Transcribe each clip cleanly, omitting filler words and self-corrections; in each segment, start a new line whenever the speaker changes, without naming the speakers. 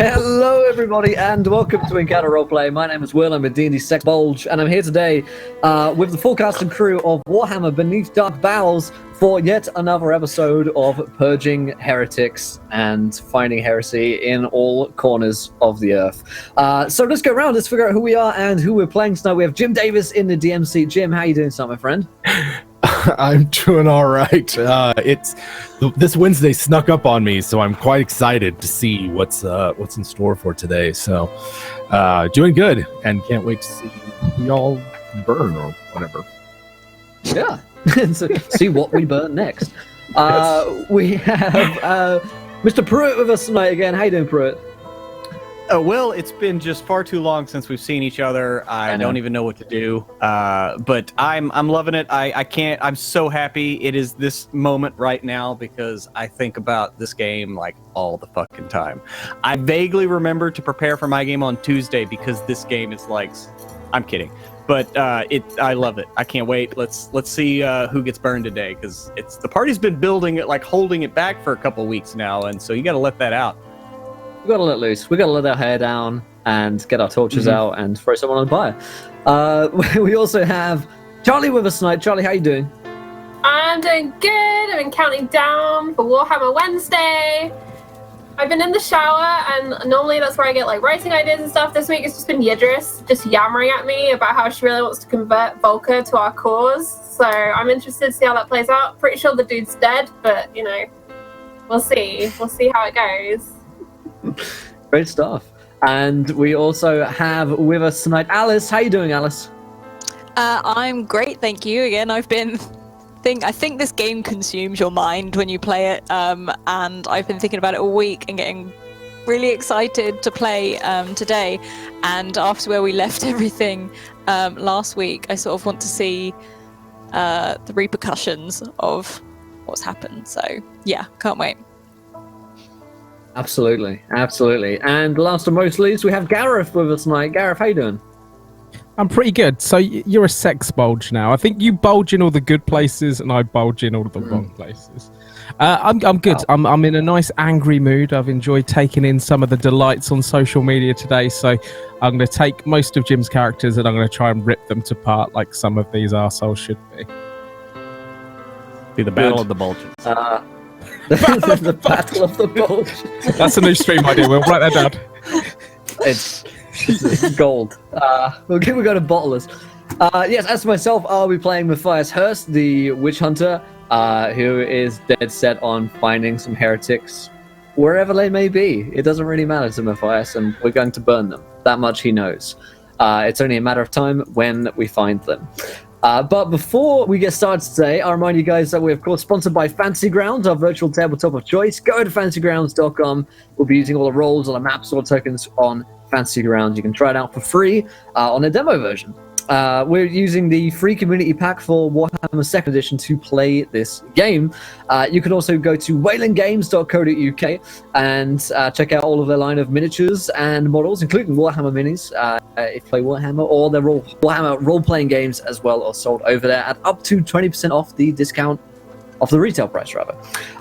Hello, everybody, and welcome to Encounter Roleplay. My name is Will. I'm a D&D Sec Bulge, and I'm here today with the full cast and crew of Warhammer Beneath Dark Boughs for yet another episode of Purging Heretics and Finding Heresy in all corners of the earth. So let's go around, let's figure out who we are and who we're playing tonight. We have Jim Davis in the DMC. Jim, how you doing tonight, my friend?
I'm doing all right. It's this Wednesday snuck up on me, so I'm quite excited to see what's in store for today. So, doing good, and can't wait to see y'all burn or whatever.
Yeah, so see what we burn next. Yes. We have Mr. Pruitt with us tonight again. How you doing, Pruitt?
Well, it's been just far too long since we've seen each other. I don't even know what to do. But I'm loving it. I can't. I'm so happy it is this moment right now because I think about this game like all the fucking time. I vaguely remember to prepare for my game on Tuesday because this game is like, I'm kidding, but I love it. I can't wait. Let's see who gets burned today because the party's been building it, like holding it back for a couple weeks now, and so you got to let that out.
We gotta let loose. We gotta let our hair down and get our torches out and throw someone on fire. We also have Charlie with us tonight. Charlie, how you doing?
I'm doing good. I've been counting down for Warhammer Wednesday. I've been in the shower, and normally that's where I get like writing ideas and stuff. This week it's just been Yidris just yammering at me about how she really wants to convert Volker to our cause. So I'm interested to see how that plays out. Pretty sure the dude's dead, but you know, we'll see. We'll see how it goes.
Great stuff. And we also have with us tonight Alice. How you doing, Alice?
I'm great, thank you. Again, I think this game consumes your mind when you play it, and I've been thinking about it all week and getting really excited to play today. And after where we left everything last week, I sort of want to see the repercussions of what's happened. So yeah, can't wait.
Absolutely. And last but most least, we have Gareth with us tonight. Gareth, how you doing?
I'm pretty good. So you're a sex bulge now. I think you bulge in all the good places, and I bulge in all the wrong places. I'm good. Wow. I'm in a nice angry mood. I've enjoyed taking in some of the delights on social media today. So I'm going to take most of Jim's characters, and I'm going to try and rip them to part like some of these arseholes should be.
Be the battle of the bulges.
The Battle of the Bulge.
That's a new stream idea. We'll write that down.
It's gold. We go to Bottlers. Yes, as for myself, I'll be playing Matthias Hurst, the witch hunter, who is dead set on finding some heretics wherever they may be. It doesn't really matter to Matthias, and we're going to burn them. That much he knows. It's only a matter of time when we find them. But before we get started today, I'll remind you guys that we're, of course, sponsored by Fantasy Grounds, our virtual tabletop of choice. Go to fantasygrounds.com. We'll be using all the rolls, all the maps, all the tokens on Fantasy Grounds. You can try it out for free on a demo version. We're using the free community pack for Warhammer 2nd Edition to play this game. You can also go to waylandgames.co.uk and check out all of their line of miniatures and models, including Warhammer minis, if you play Warhammer, or their Warhammer role-playing games as well are sold over there at up to 20% off the discount of the retail price, rather.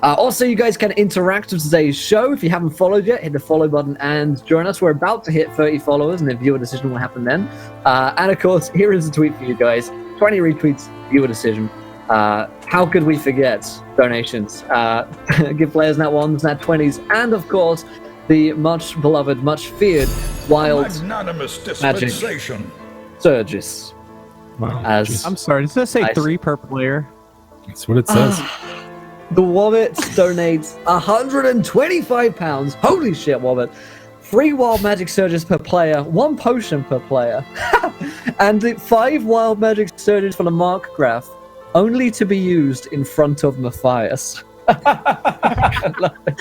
Also, you guys can interact with today's show. If you haven't followed yet, hit the follow button and join us. We're about to hit 30 followers, and the viewer decision will happen then. And of course, here is a tweet for you guys. 20 retweets, viewer decision. How could we forget donations? Give players nat 1s, nat 20s, and of course, the much beloved, much feared, wild magic Surges.
Wow.
I'm sorry, does that say 3 per player?
That's what it says.
The Wobbit donates £125. Holy shit, Wobbit. 3 wild magic surges per player, 1 potion per player, and the 5 wild magic surges for the Margraff, only to be used in front of Matthias. I love it.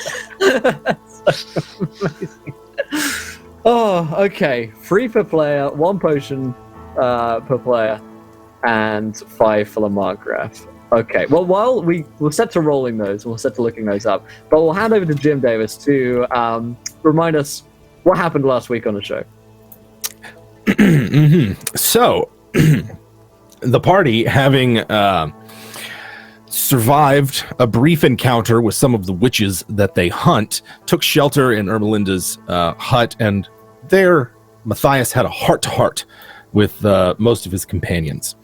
That's so amazing. Oh, okay. 3 per player, 1 potion per player, and 5 for the Margraff. Okay, well, while we're set to rolling those, we're set to looking those up, but we'll hand over to Jim Davis to remind us what happened last week on the show.
So, the party having survived a brief encounter with some of the witches that they hunt, took shelter in Ermelinda's hut, and there Matthias had a heart-to-heart with most of his companions.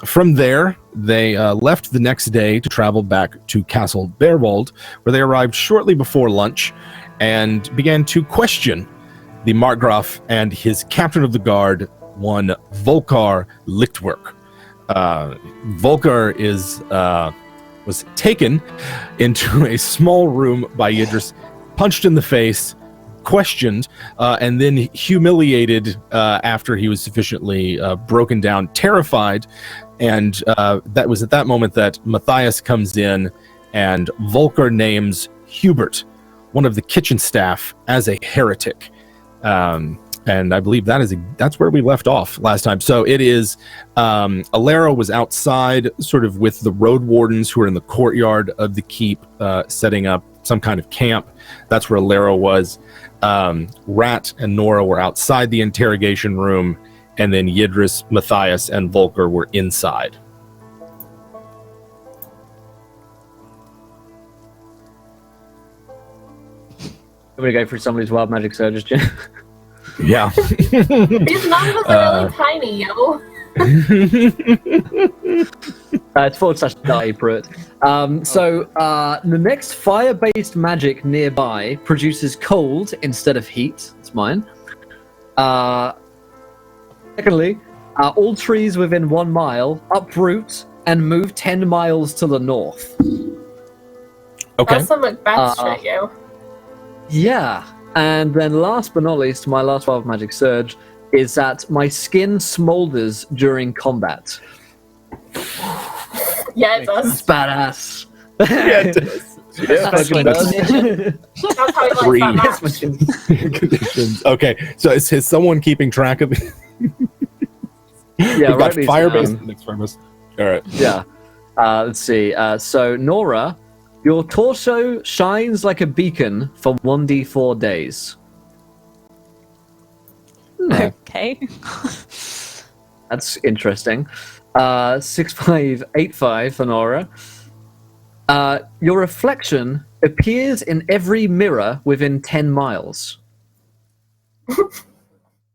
From there, they left the next day to travel back to Castle Bearwald, where they arrived shortly before lunch and began to question the Margraff and his captain of the guard, one Volker Lichtwerk. Volker was taken into a small room by Yidris, punched in the face, questioned, and then humiliated after he was sufficiently broken down, terrified. And that was at that moment that Matthias comes in and Volker names Hubert, one of the kitchen staff, as a heretic. And I believe that's where we left off last time. So it is, Alero was outside sort of with the road wardens who are in the courtyard of the keep, setting up some kind of camp. That's where Alero was. Rat and Nora were outside the interrogation room, and then Yidris, Matthias, and Volker were inside.
I'm going to go through somebody's wild magic surges, Jim.
Yeah.
These numbers are really tiny, yo.
It's /die, Pruitt. So the next fire-based magic nearby produces cold instead of heat. It's mine. Secondly, all trees within 1 mile uproot and move 10 miles to the north.
Okay.
That's some Macbeth shit, yo.
Yeah. And then last but not least, my last wild magic surge is that my skin smolders during combat.
Yeah, it does.
That's badass.
Yeah, it does.
That's how he
Free.
likes that match.
Conditions. Okay, so is someone keeping track of it?
Yeah,
We've got
right.
fire-based and extremis. All right.
Yeah. Let's see. So, Nora, your torso shines like a beacon for 1d4 days.
Okay.
That's interesting. 6585 for Nora. Your reflection appears in every mirror within 10 miles.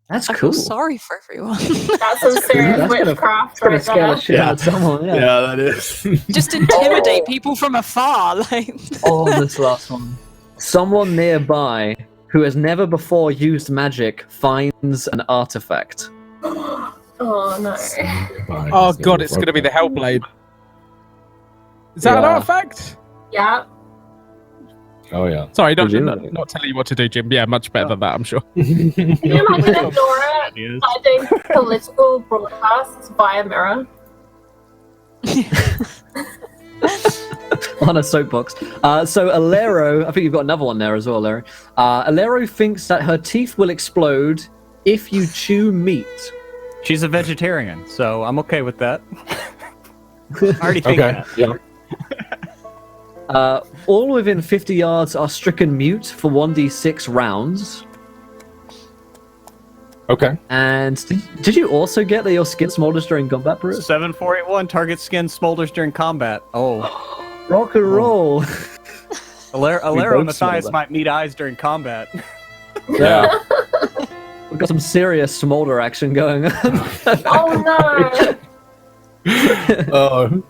That's
I
cool.
feel sorry for everyone.
That's some serious
That's gonna-
witchcraft
It's gonna
right
scare
there.
the shit out of someone. Yeah.
that is.
Just intimidate people from afar. Like,
Oh, this last one. Someone nearby who has never before used magic finds an artifact.
Oh no.
Oh god, it's going to be the Hellblade. Is that an
Yeah.
artifact?
Yeah.
Oh yeah.
Sorry,
Presumably.
not telling you what to do, Jim. Yeah, much better than that, I'm sure.
Can you imagine if Nora started political broadcasts via mirror?
On a soapbox. So Alero, I think you've got another one there as well, Alero. Alero thinks that her teeth will explode if you chew meat.
She's a vegetarian, so I'm okay with that. I already think
Okay.
that.
Yeah.
All within 50 yards are stricken mute for 1d6 rounds.
Okay.
And did you also get that your skin smolders during combat, Bruce?
7481 target skin smolders during combat. Oh,
Rock and roll.
Alero
both
and Matthias
smolder.
might meet eyes during combat.
Yeah.
We've got some serious smolder action going on.
Oh no.
Oh.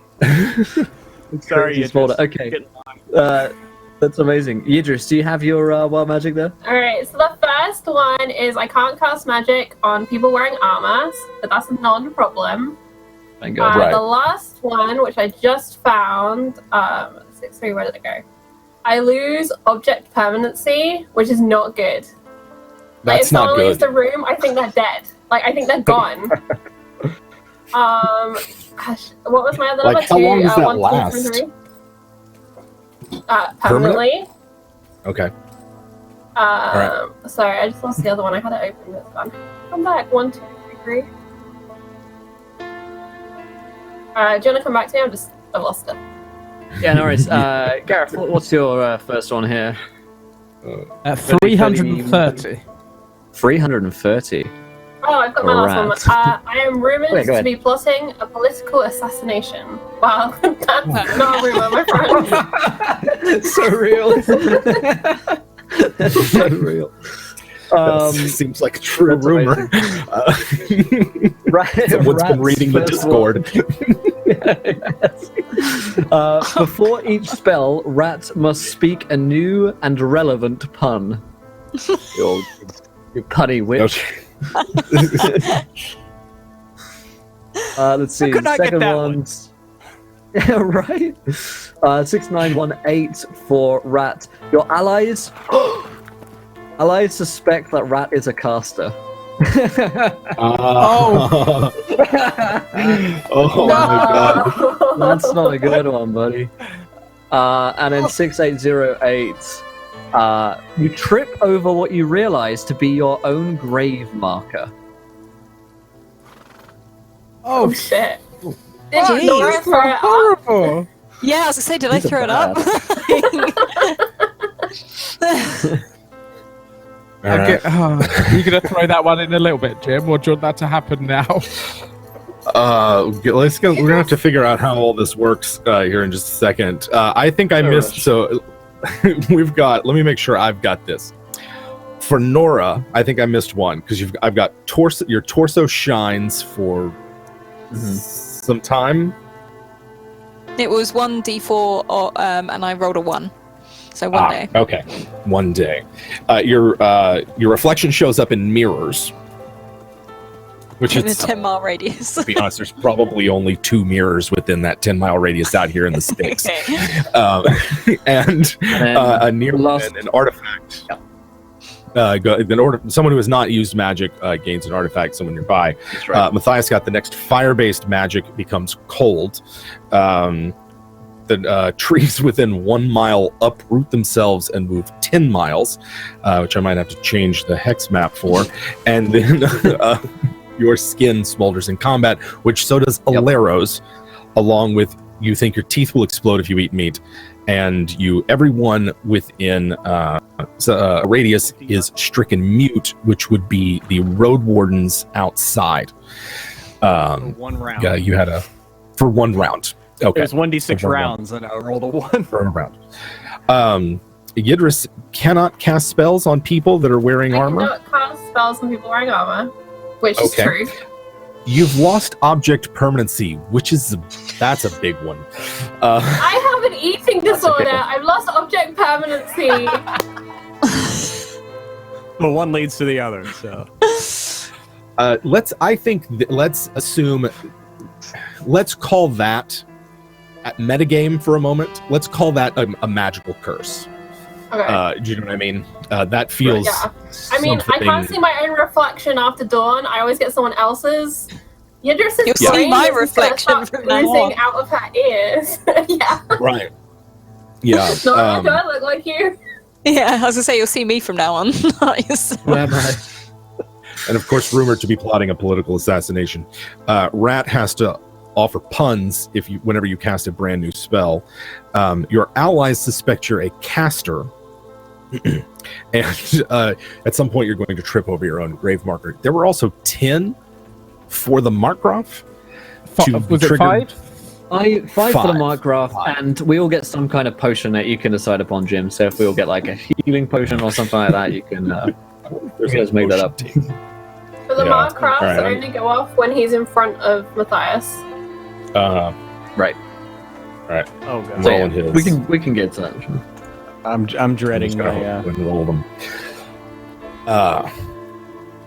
Sorry,
Crazy
Idris.
smolder. Okay. That's amazing. Yidris, do you have your wild magic there?
Alright, so the first one is I can't cast magic on people wearing armor, but that's not a problem.
Thank God.
Right.
The last one, which I just found, 6-3, where did it go? I lose object permanency, which is not good. Like, if
That's not
someone leaves
good.
the room, I think they're dead. Like, I think they're gone. Gosh, what was my other
Like,
number?
how long does that
1, 2,
last?
3? Permanently.
Okay.
Sorry, I just lost the other one. I had it open. It's gone. Come back. 1, 2, 3, 3. Do you want to come back to me? I've lost it.
Yeah, no worries. Gareth, what's your first one here?
330.
330.
Oh, I've got my last one. I am rumored
Okay, go
to
ahead.
be plotting a political assassination. Wow, that's not a rumor, my friend.
So real. That's so real.
Seems like a true
that's
rumor.
Right,
Someone's been reading the Discord.
Yes. Before each spell, Rat must speak a new and relevant pun. You punny witch.
Okay.
Let's see.
could
The
I get
second
that one?
one's yeah, right. 6918 for Rat. Your allies suspect that Rat is a caster.
Oh my god.
That's not a good one, buddy. And then 6808, you trip over what you realize to be your own grave marker.
Oh shit. Did
Jeez.
Nora throw it up?
Horrible.
Yeah, I was gonna say, did I
These are
throw it up?
Okay, you're gonna throw that one in a little bit, Jim, or do you want that to happen now?
Let's go. We're gonna have to figure out how all this works here in just a second. I think I missed. So we've got. Let me make sure I've got this. For Nora, I think I missed one because I've got torso. Your torso shines for some time.
It was 1d4, and I rolled a 1. So one day.
Okay, one day. Your reflection shows up in mirrors, which
In a
is,
10-mile radius.
to be honest, there's probably only 2 mirrors within that 10-mile radius out here in the sticks.
Okay.
And a near
last-
an artifact. Someone who has not used magic gains an artifact. Someone nearby.
That's right.
Matthias got the next fire-based magic becomes cold. The trees within 1 mile uproot themselves and move 10 miles, which I might have to change the hex map for. And then your skin smolders in combat, which so does Alero's, along with you think your teeth will explode if you eat meat. And everyone within a radius is stricken mute, which would be the road wardens outside.
For 1 round.
Yeah, you had for 1 round. Okay.
It was 1d6
For 1
rounds, and I rolled a 1.
For a round. Yidris cannot cast spells on people that are wearing
I
armor.
cannot cast spells on people wearing armor, which is
Okay.
true.
You've lost object permanency, which is that's a big one.
I have an eating disorder.
one.
I've lost object permanency.
Well, one leads to the other, so.
Let's call that at metagame for a moment. Let's call that a magical curse.
Okay.
Do you know what I mean? That feels.
Yeah. I mean, I
something-
can't see my own reflection after dawn. I always get someone else's. Yidris'
You'll see
brain
my
is gonna
reflection
start
from now
oozing
on.
out of her ears. Yeah.
Right. Yeah.
Nora, do I look like you?
Yeah, I was gonna say, you'll see me from now on. Not yourself.
Where am I?
And of course, rumored to be plotting a political assassination. Rat has to offer puns whenever you cast a brand new spell. Your allies suspect you're a caster, and at some point you're going to trip over your own grave marker. There were also 10 for the Margraff.
Was it 5?
Five for the
Five.
Margraff, and we all get some kind of potion that you can decide upon, Jim. So if we all get like a healing potion or something like that, you can just make that up.
For the
Yeah.
Margraffs
Alright,
only go off when he's in front of Matthias.
Right.
Oh, God.
So,
Rolling
yeah,
his.
we can get to that.
I'm dreading
Just gotta
my.
hope we can roll them.
Oh,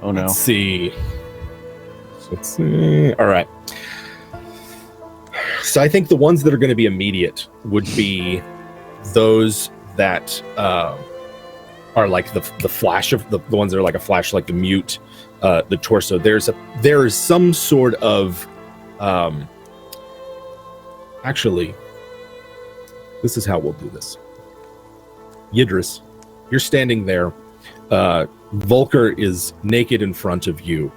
no.
Let's see. All right. So I think the ones that are going to be immediate would be those that are like the flash of the ones that are like a flash, like the mute, the torso. There is some sort of actually, this is how we'll do this. Yidris, you're standing there. Volker is naked in front of you,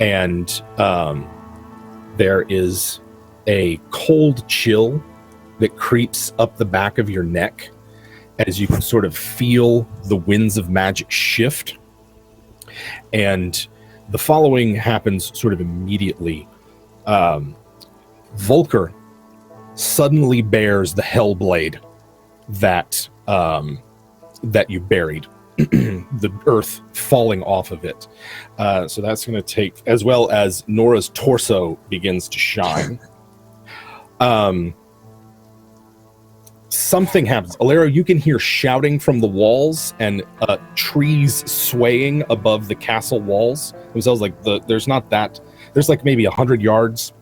and there is a cold chill that creeps up the back of your neck as you can sort of feel the winds of magic shift. And the following happens sort of immediately. Volker suddenly bears the Hellblade that you buried, the earth falling off of it. So that's going to take, as well as Nora's torso begins to shine. Something happens. Alero, you can hear shouting from the walls and trees swaying above the castle walls. It was like there's like maybe 100 yards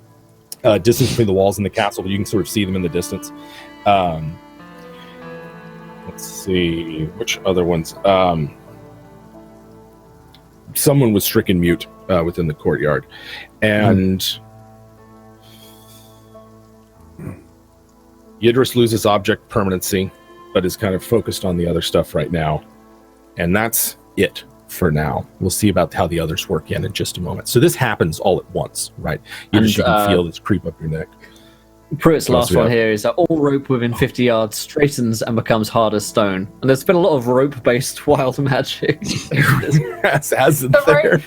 distance between the walls and the castle, but you can sort of see them in the distance. Let's see which other ones. Someone was stricken mute within the courtyard, and Yidris loses object permanency, but is kind of focused on the other stuff right now. And that's it for now. We'll see about how the others work in just a moment. So this happens all at once, right? You can feel this creep up your neck.
Pruitt's last one here is that all rope within 50 yards straightens and becomes hard as stone. And there's been a lot of rope-based wild magic.
Hasn't there?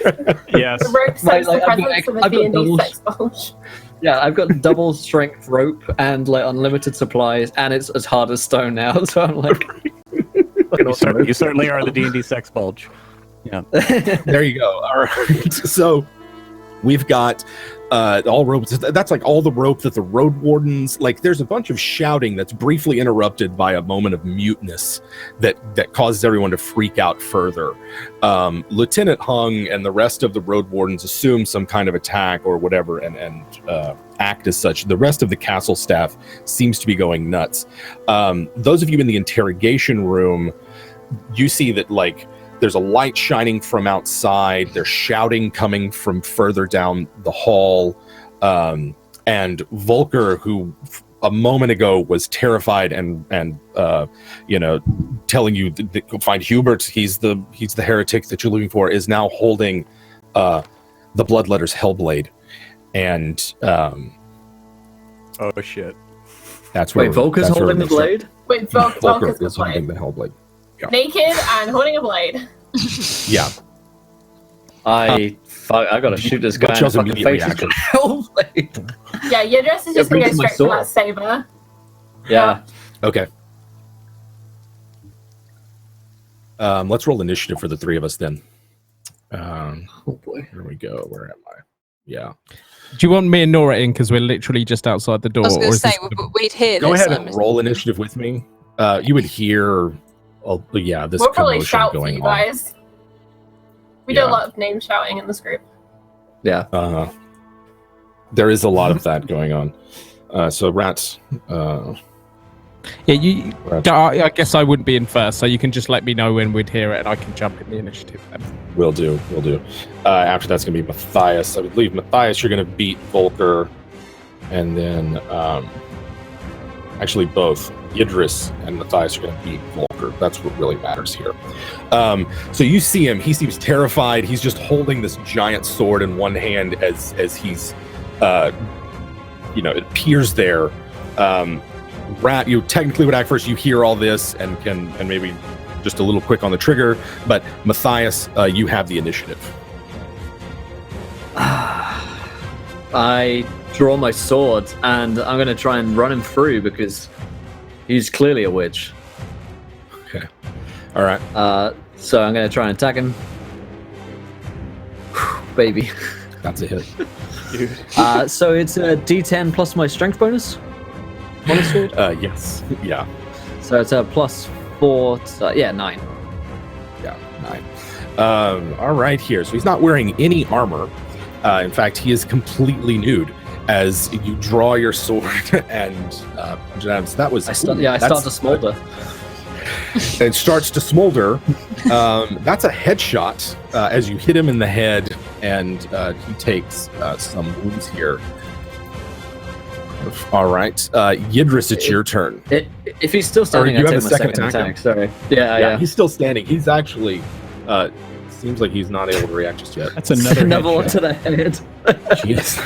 Yes.
The rope sense the presence of a D&D sex bulge.
Yeah, I've got double strength rope and like unlimited supplies, and it's as hard as stone now. So I'm like,
you certainly are the D&D sex bulge. Yeah.
There you go. All right. So we've got all ropes. That's like all the rope that the road wardens, like there's a bunch of shouting that's briefly interrupted by a moment of muteness that causes everyone to freak out further. Lieutenant Hung and the rest of the road wardens assume some kind of attack or whatever and act as such. The rest of the castle staff seems to be going nuts. Those of you in the interrogation room, you see that like there's a light shining from outside. There's shouting coming from further down the hall. And Volker, who a moment ago was terrified and telling you that go find Hubert, he's the heretic that you're looking for, is now holding the Bloodletter's Hellblade. And
oh shit.
That's where
Volker's holding the blade?
Wait,
Volker
Volker's
is holding the Hellblade. Yeah.
Naked and holding a blade.
Yeah.
I gotta shoot this guy in the fucking face. Hellblade.
Yeah, your dress is just gonna go straight for that saber.
Yeah.
Okay. Let's roll initiative for the three of us then.
Oh boy.
Here we go. Where am I? Yeah.
Do you want me and Nora in because we're literally just outside the door?
I was going to say, we'd hear
Go
this.
ahead and roll initiative with me. You would hear, this
We'll probably
commotion
shout for
going
you
on.
guys. We do a lot of name shouting in this group.
Yeah.
There is a lot of that going on. So rats.
Yeah, I guess I wouldn't be in first, so you can just let me know when we'd hear it, and I can jump in the initiative then.
Will do. After that's going to be Matthias. I believe Matthias, you're going to beat Volker, and then actually both Idris and Matthias are going to beat Volker. That's what really matters here. So you see him. He seems terrified. He's just holding this giant sword in one hand as he's, it appears there. Rat, you technically would act first. You hear all this and maybe just a little quick on the trigger. But Matthias, you have the initiative.
I draw my sword and I'm going to try and run him through because he's clearly a witch.
Okay. All right.
So I'm going to try and attack him. Baby.
That's a hit.
So it's a D10 plus my strength bonus on the sword?
Yes. Yeah.
So it's a plus 4. 9.
Yeah, 9. All right, here. So he's not wearing any armor. In fact, he is completely nude as you draw your sword and so that was.
I start to smolder.
It starts to smolder. That's a headshot as you hit him in the head, and he takes some wounds here. All right, Yidris, it's your turn.
If he's still standing, I take my second attack. Sorry. Yeah.
He's still standing. He's actually seems like he's not able to react just yet.
That's another
one to the head.
Jeez.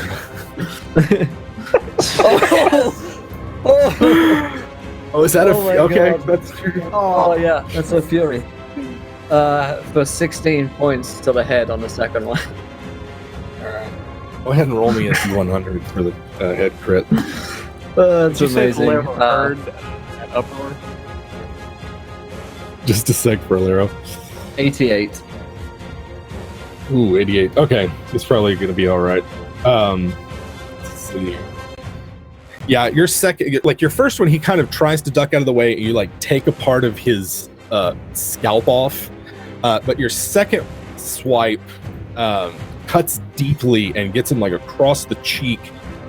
Oh, is that okay?
God. That's yeah, that's a fury. For 16 points to the head on the second one.
Go ahead and roll me a D100 for the head crit.
That's
You said
amazing.
Lero heard an uproar.
Just a sec for Lero.
88.
Ooh, 88. Okay, it's probably going to be all right. Let's see. Yeah, your second, like your first one, he kind of tries to duck out of the way, and you like take a part of his scalp off. But your second swipe cuts deeply and gets him like across the cheek,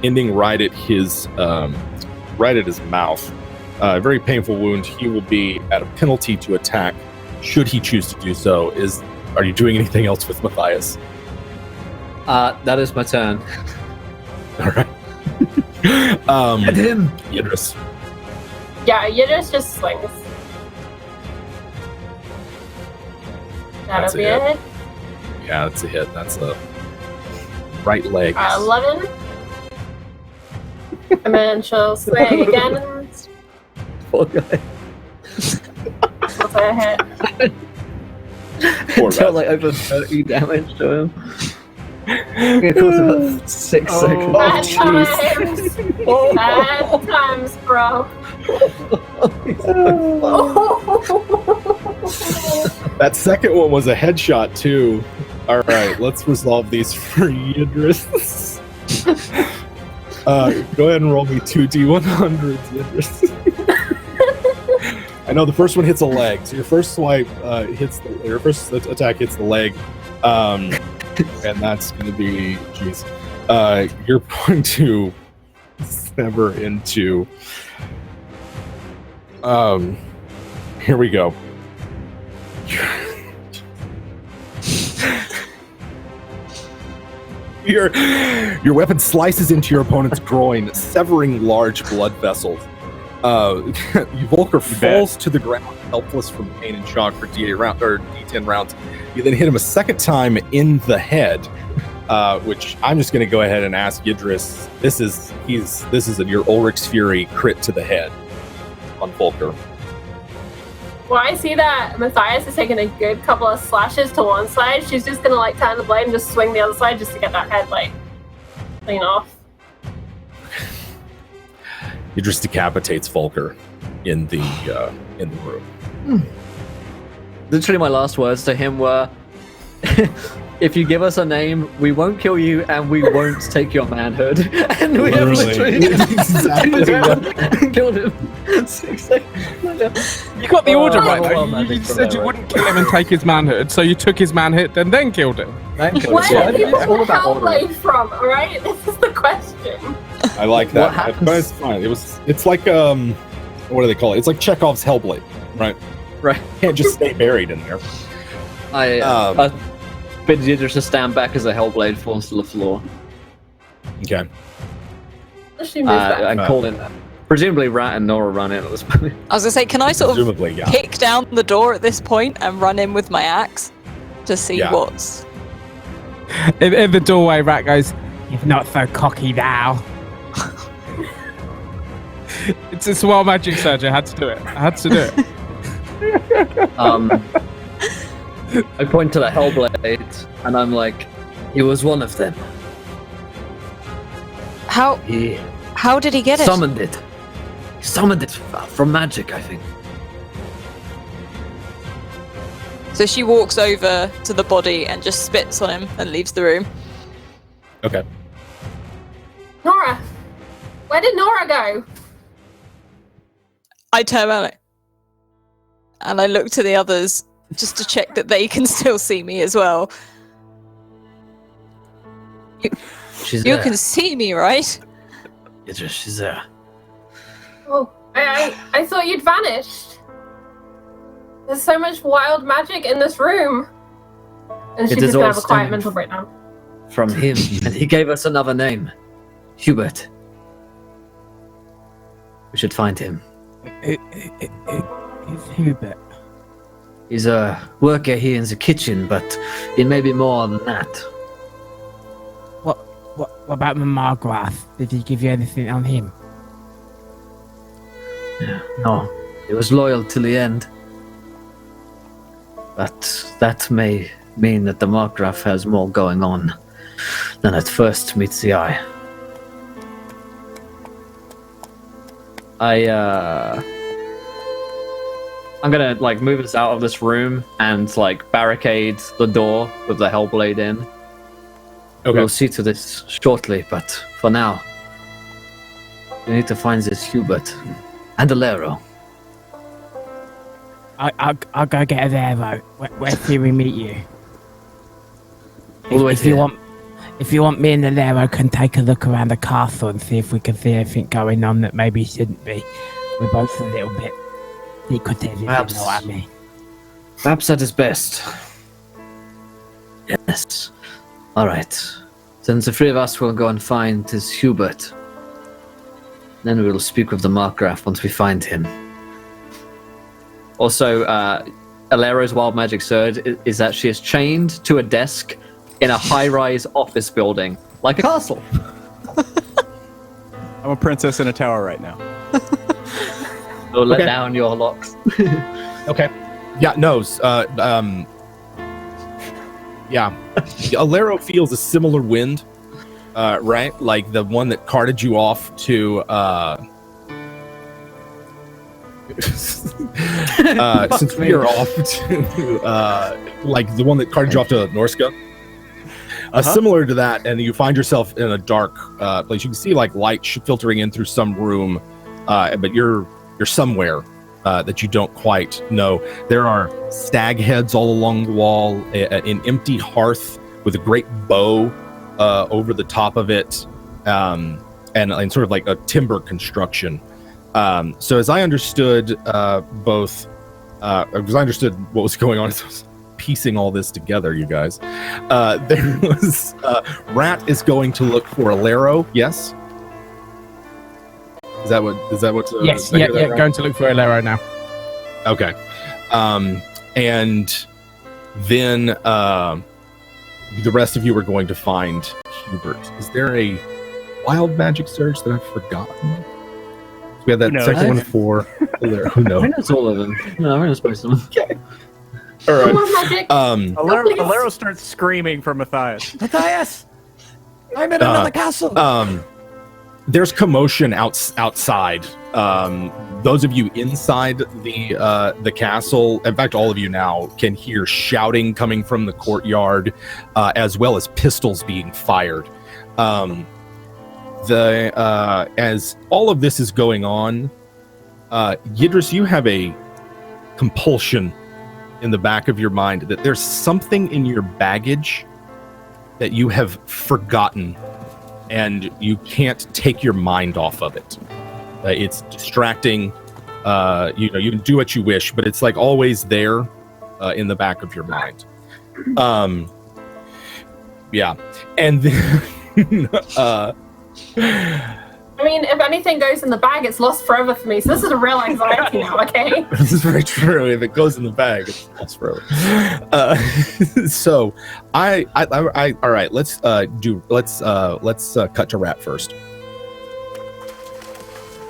ending right at his mouth. A very painful wound. He will be at a penalty to attack, should he choose to do so. Are you doing anything else with Matthias?
That is my turn.
All right.
Hit him.
Idris.
Yeah, Yiddish just swings.
That's
That'll be
a
it.
Yeah, that's a hit. That's a right leg.
11. And then she'll swing again.
Poor guy.
What's a hit?
Poor
Dealt
guy.
like over 30 damage to him. It course about 6 seconds.
Bad
jeez.
times. Bad times, bro.
That second one was a headshot too. All right, let's resolve these for Idris. Go ahead and roll me 2 D100s, Idris. I know the first one hits a leg, so your first swipe your first attack hits the leg, and that's going to be, you're going to sever into. Here we go. Your weapon slices into your opponent's groin, severing large blood vessels. Volker falls to the ground, helpless from pain and shock for D10 rounds. You then hit him a second time in the head, which I'm just going to go ahead and ask Idris. This is your Ulrich's Fury crit to the head on Volker.
Well, I see that Matthias is taking a good couple of slashes to one side. She's just gonna like turn the blade and just swing the other side just to get that head like clean off.
Idris decapitates Volker in the room.
Literally, my last words to him were, if you give us a name, we won't kill you and we won't take your manhood. And we have literally killed him 6 seconds later.
You got the order right.
well,
though. You
magic
said you
from
wouldn't kill him and take his manhood, so you took his manhood and then killed him.
Where did you
It's all
pull
about order.
Hellblade from? Alright? This is the question.
I like
What
that.
happens-
But it's fine. It's like what do they call it? It's like Chekhov's Hellblade, right?
Right.
Can't just stay buried in there.
I bid Idris to stand back as a Hellblade falls to the floor.
Okay.
She moves back.
And called in. Presumably, Rat and Nora run in at this point.
I was gonna say, can I sort of
Presumably, yeah.
kick down the door at this point and run in with my axe to see
Yeah.
what's.
In the doorway, Rat goes, "You're not so cocky now." It's a small magic surge. I had to do it.
I point to the Hellblade and I'm like, he was one of them.
How
He
did he get it?
summoned it. He summoned it from magic, I think.
So she walks over to the body and just spits on him and leaves the room.
Okay.
Nora! Where did Nora go?
I turn around and I look to the others just to check that they can still see me as well.
She's
You
there.
can see me, right?
She's there.
Oh, I thought you'd vanished. There's so much wild magic in this room. And she's
It is
just gonna
all
have a quiet
stemming
mental breakdown.
From him, and he gave us another name, Hubert. We should find him.
It's Hubert.
He's a worker here in the kitchen, but it may be more than that.
What about the Margraff? Did he give you anything on him?
No, he was loyal till the end. But that may mean that the Margraff has more going on Then at first meets the eye. I'm gonna like move us out of this room and like barricade the door with the Hellblade in.
Okay.
We'll see to this shortly, but for now, we need to find this Hubert and Alero.
I'll go get a arrow. Where can we meet you?
All the way
If
here.
you want, me and the Lero can take a look around the castle and see if we can see anything going on that maybe shouldn't be. We're both a little bit secretive, if you know
Perhaps.
what I mean.
Perhaps that is best. Yes. All right. Then the three of us will go and find this Hubert. Then we will speak with the Margraff once we find him. Also, Alero's wild magic sword is that she is chained to a desk in a high-rise office building, like a castle.
I'm a princess in a tower right now.
Don't let
Okay.
down your locks.
Okay. Yeah, no. Yeah. Alero feels a similar wind, right? Like the one that carted you off to since we are off to like the one that carted you off to Norska. Similar to that, and you find yourself in a dark place. You can see like light filtering in through some room, but you're somewhere that you don't quite know. There are stag heads all along the wall, an empty hearth with a great bow over the top of it, and sort of like a timber construction. So as I understood as I understood what was going on, as I was piecing all this together, you guys, there was Rat is going to look for Alero. Yes. Is that what?
Yes,
did I hear that
yeah,
right?
going to look for Alero now.
Okay. And then the rest of you are going to find Hubert. Is there a wild magic surge that I've forgotten? We had that
Who knows?
second one for Alero. Who
I
knows?
think that's all of them. No, I know most of them.
All
Come
right.
on, magic.
Alero, Alero starts screaming for Matthias. Matthias! I'm in another castle!
There's commotion outside. Those of you inside the castle, in fact, all of you now can hear shouting coming from the courtyard, as well as pistols being fired. As all of this is going on, Yidris, you have a compulsion in the back of your mind that there's something in your baggage that you have forgotten, and you can't take your mind off of it. It's distracting. You can do what you wish, but it's like always there in the back of your mind. Yeah. And then
I mean, if anything goes in the bag, it's lost forever for me. So this is a real anxiety now, okay?
this is very true. If it goes in the bag, it's lost forever. So I all right. Let's cut to Rat first.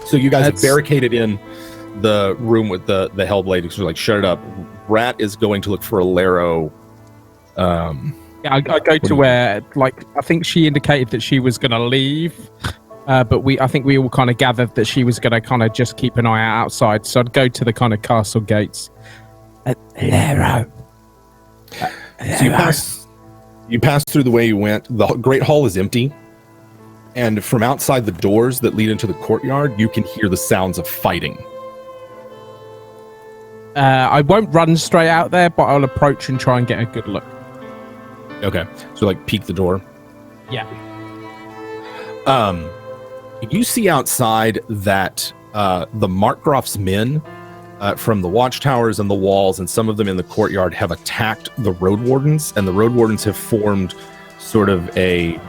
So you guys have barricaded in the room with the Hellblade. So like, shut it up. Rat is going to look for Alero.
Yeah, I go to where, like, I think she indicated that she was going to leave, but I think we all kind of gathered that she was going to kind of just keep an eye out outside. So I'd go to the kind of castle gates.
Lero.
So you pass through the way you went. The Great Hall is empty, and from outside the doors that lead into the courtyard, you can hear the sounds of fighting.
I won't run straight out there, but I'll approach and try and get a good look.
Okay, so like peek the door.
Yeah.
You see outside that the Margraff's men from the watchtowers and the walls, and some of them in the courtyard, have attacked the road wardens, and the road wardens have formed sort of a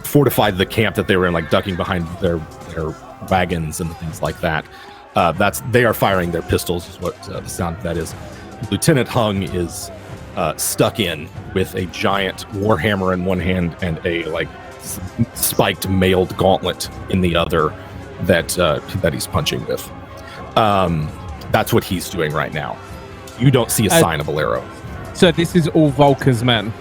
fortified the camp that they were in, like ducking behind their wagons and things like that. They are firing their pistols, is what the sound of that is. Lieutenant Hung is stuck in with a giant warhammer in one hand and a like spiked mailed gauntlet in the other that he's punching with. That's what he's doing right now. You don't see a sign of Alero.
So this is all Volker's men.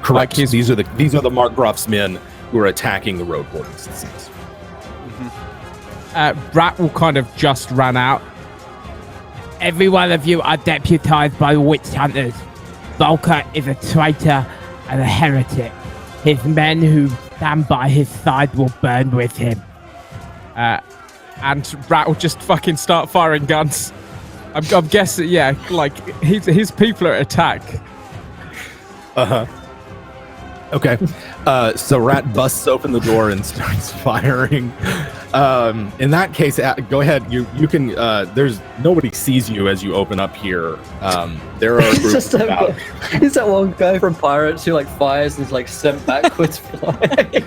Correct.
his-
These are the Margraff's men who are attacking the road wardens. It seems.
Rat will kind of just run out.
Every one of you are deputized by witch hunters. Volker is a traitor and a heretic. His men who stand by his side will burn with him.
And Rat will just fucking start firing guns. I'm guessing, yeah, like his people are at attack.
Okay. So Rat busts open the door and starts firing. In that case, go ahead. You can. There's nobody sees you as you open up here. There are a
It's
group
just
of about,
he's that one guy from Pirates who like fires and is like sent backwards flying.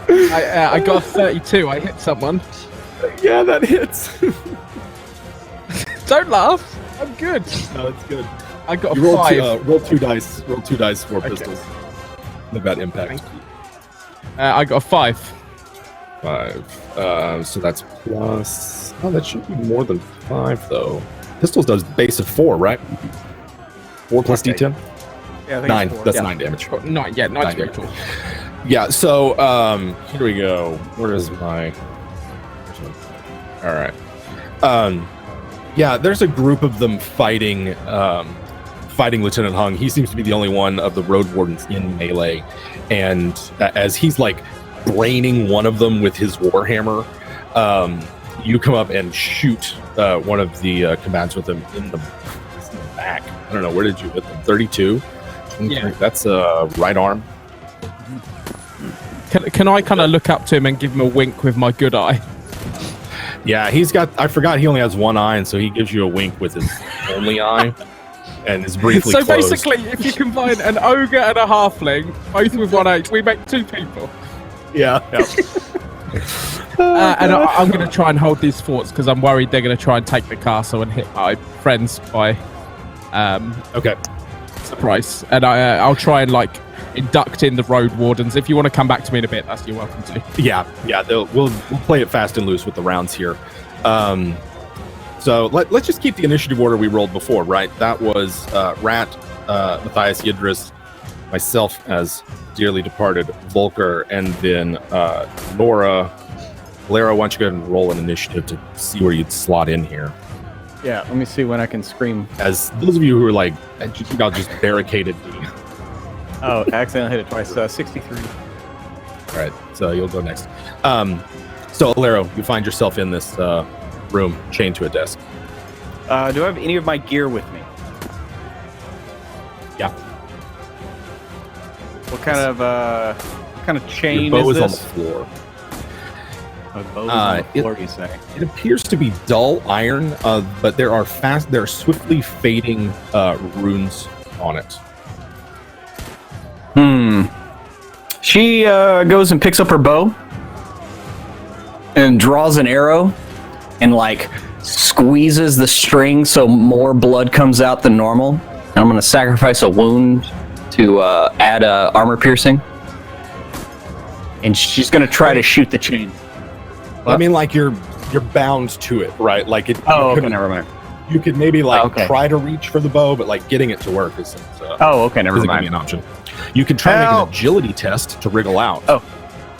I got a 32. I hit someone.
yeah, that hits.
Don't laugh. I'm good.
No, it's good.
I got
You
a
roll
5.
roll two dice. Roll 2 dice for pistols. About impact.
I got a 5.
5. So that's plus. Oh, that should be more than 5 though. Pistols does base of 4, right? 4 plus D10.
Yeah, I think
9.
it's 4.
That's
Yeah.
9 damage.
Nine. Yeah, 9's very cool.
Yeah. So here we go. Where is my? All right. Yeah, there's a group of them fighting Lieutenant Hung. He seems to be the only one of the road wardens in melee, and as he's like braining one of them with his warhammer, you come up and shoot one of the combatants with him in the back. I don't know, where did you hit them? 32.
Yeah.
That's right arm.
Can I kind of look up to him and give him a wink with my good eye?
Yeah, he's got. I forgot he only has one eye, and so he gives you a wink with his only eye, and is briefly
So
closed.
basically, if you combine an ogre and a halfling, both with 1 eye, we make 2 people.
Yeah.
And I'm going to try and hold these forts because I'm worried they're going to try and take the castle and hit my friends by
Okay.
surprise. And I'll try and like induct in the road wardens. If you want to come back to me in a bit, you're welcome to.
Yeah. We'll play it fast and loose with the rounds here. So let's just keep the initiative order we rolled before, right? That was Rat, Matthias Yidris, myself as dearly departed Volker, and then Laura. Lara, why don't you go ahead and roll an initiative to see where you'd slot in here?
Yeah, let me see when I can scream.
As those of you who are like, I think I'll just barricaded the.
Oh, accidentally hit it twice. 63.
All right, so you'll go next. So Alero, you find yourself in this room, chained to a desk.
Do I have any of my gear with me?
Yeah.
What kind of chain
Your bow
is
is on the
this?
floor.
Oh, bow is on the floor, you say?
It appears to be dull iron, but there are swiftly fading runes on it.
She goes and picks up her bow and draws an arrow and like squeezes the string so more blood comes out than normal. And I'm gonna sacrifice a wound to add armor piercing. And she's gonna try to shoot the chain.
I mean, like you're bound to it, right? Like it.
Oh,
you
okay,
could-
never mind.
You could maybe like
Okay.
try to reach for the bow, but like getting it to work isn't.
Oh, okay, never
isn't gonna be
mind.
an option. You can try to make
Help.
an agility test to wriggle out.
Oh.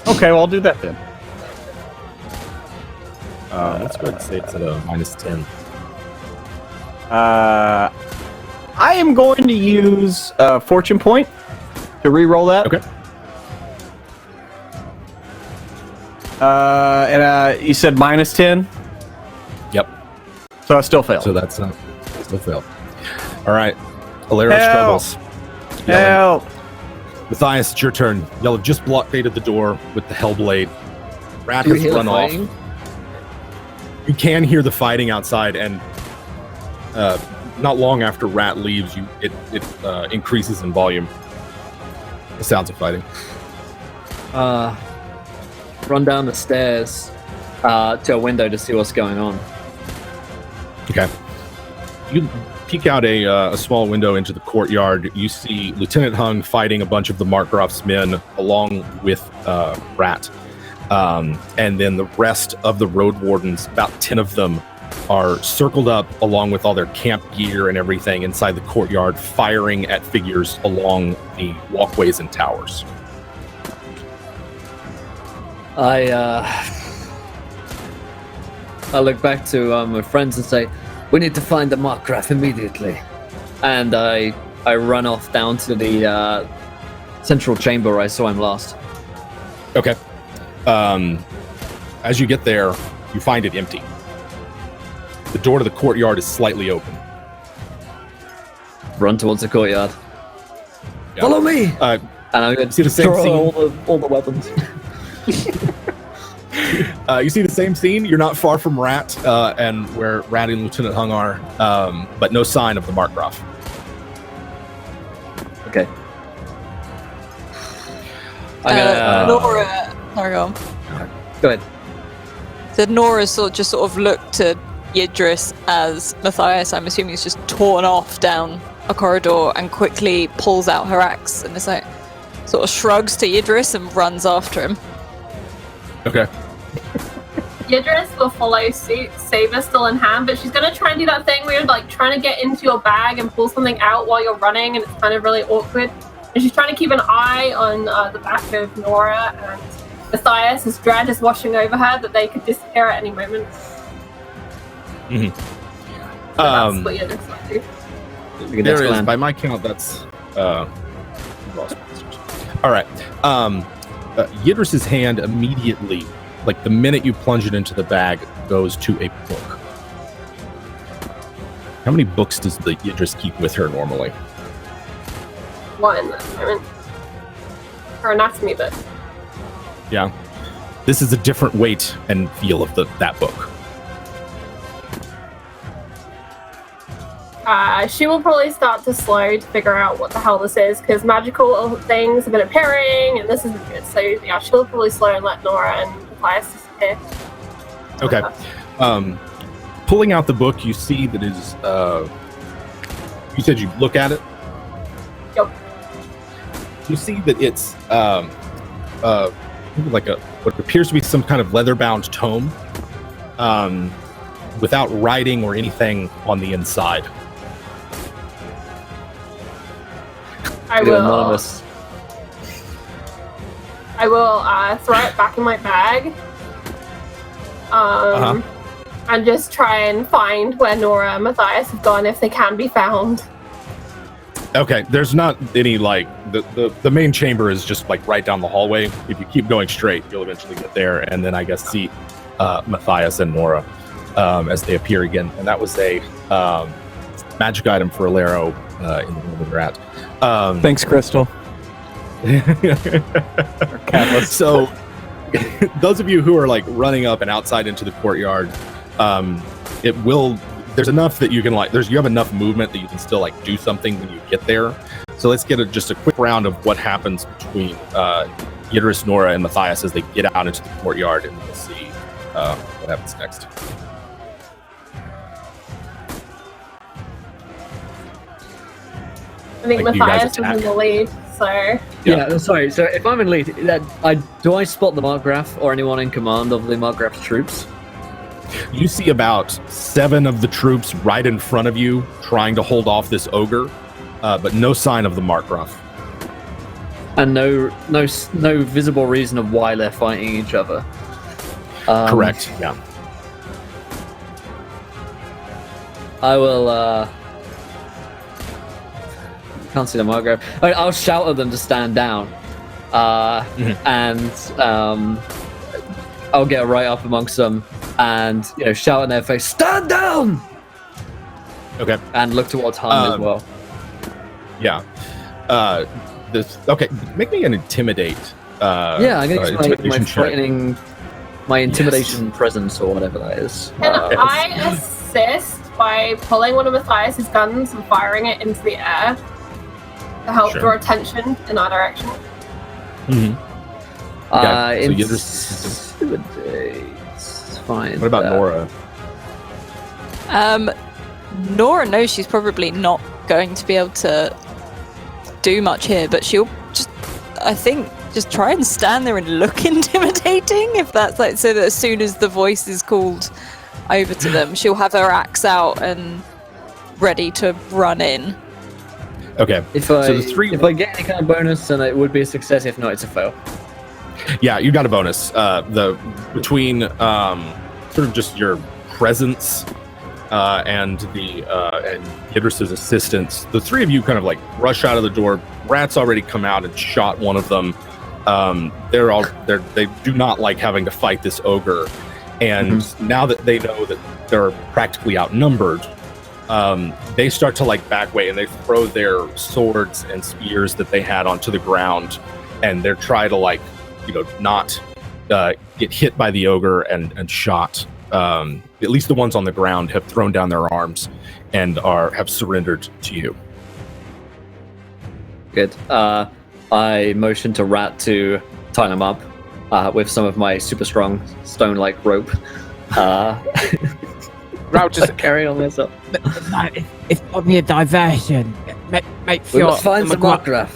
Okay, well I'll do that then.
Let's go ahead and say it's at a -10.
I am going to use fortune point to re-roll that.
Okay.
And you said -10,
Yep.
so I still fail.
So that's still failed. All right. Alero
Help.
struggles. Yelling.
Help!
Matthias, it's your turn. Yellow just blockaded the door with the Hellblade. Rat
Do you
has
hear the
run off.
fighting?
You can hear the fighting outside, and not long after Rat leaves, it increases in volume. The sounds of fighting.
Run down the stairs to a window to see what's going on.
Okay. You peek out a small window into the courtyard. You see Lieutenant Hung fighting a bunch of the Margraff's men along with Rat. And then the rest of the road wardens, about 10 of them, are circled up along with all their camp gear and everything inside the courtyard, firing at figures along the walkways and towers.
I look back to my friends and say, "We need to find the Margraff immediately." And I run off down to the central chamber where I saw him last.
Okay. As you get there, you find it empty. The door to the courtyard is slightly open.
Run towards the courtyard.
Yeah.
Follow me!
And
I'm going to
see the same
destroy
scene.
all the weapons.
You see the same scene. You're not far from Rat and where Rat and Lieutenant Hung are, but no sign of the Margraff.
Okay. I'm gonna.
Nora. Sorry, go on.
Go ahead.
So Nora sort of looked to Yidris as Matthias, I'm assuming, is just torn off down a corridor and quickly pulls out her axe and is like, sort of shrugs to Yidris and runs after him.
Okay.
Yidris will follow suit, saber still in hand, but she's gonna try and do that thing where you're like trying to get into your bag and pull something out while you're running, and it's kind of really awkward. And she's trying to keep an eye on the back of Nora, and Matthias, as dread is washing over her, that they could disappear at any moment.
Mm-hmm.
So that's what Yidris will do.
There is, by my count, that's all right. Yidris's hand immediately, like the minute you plunge it into the bag, goes to a book. How many books does the Yidris keep with her normally?
One at the moment. Her anatomy book.
Yeah. This is a different weight and feel of that book.
She will probably start to slow to figure out what the hell this is, because magical things have been appearing and this isn't good. So yeah, she'll probably slow and let Nora and Matthias disappear.
Okay. Pulling out the book, you see that is you said you look at it?
Yep.
You see that it's like what appears to be some kind of leather-bound tome without writing or anything on the inside.
I will throw it back in my bag and just try and find where Nora and Matthias have gone, if they can be found.
Okay, there's not any, like, the main chamber is just like right down the hallway. If you keep going straight, you'll eventually get there, and then I guess see Matthias and Nora as they appear again. And that was a magic item for Alero in the room that we're at.
Thanks, Crystal.
So, those of you who are like running up and outside into the courtyard, there's enough that you can you have enough movement that you can still like do something when you get there. So let's get just a quick round of what happens between Yidris, Nora, and Matthias as they get out into the courtyard, and we'll see what happens next.
I think
Like, you guys
Matthias was
attack.
in the lead, so...
Yeah, sorry. So if I'm in lead, do I spot the Margraff or anyone in command of the Margraff's troops?
You see about 7 of the troops right in front of you trying to hold off this ogre, but no sign of the Margraff.
And no visible reason of why they're fighting each other.
Correct, yeah.
I will, can't see the Margraff. I'll shout at them to stand down. And I'll get right up amongst them and, shout in their face, "Stand down!"
Okay.
And look towards Han as well.
Yeah. Okay, make me an intimidate.
Yeah, I'm going to use my
intimidation check.
frightening, my intimidation presence or whatever that is.
Can I assist by pulling one of Matthias's guns and firing it into the air to help draw attention in our direction?
It's fine.
What about Nora?
Nora knows she's probably not going to be able to do much here, but she'll just try and stand there and look intimidating, if that's like, so that as soon as the voice is called, over to them. She'll have her axe out and ready to run in.
Okay.
If
so
I
the three,
if I get any kind of bonus, then it would be a success. If not, it's a fail.
yeah, you got a bonus. Between sort of just your presence and Idris's assistance, the three of you kind of like rush out of the door. Rat's already come out and shot one of them. They do not like having to fight this ogre, and now that they know that they're practically outnumbered, they start to like back away and they throw their swords and spears that they had onto the ground, and they're trying to like, not get hit by the ogre and shot. At least the ones on the ground have thrown down their arms and have surrendered to you.
Good. I motion to Rat to tie them up with some of my super strong stone-like rope.
Rat just
carry on myself.
It's probably a diversion. Make
We
sure.
must find the
Margraff.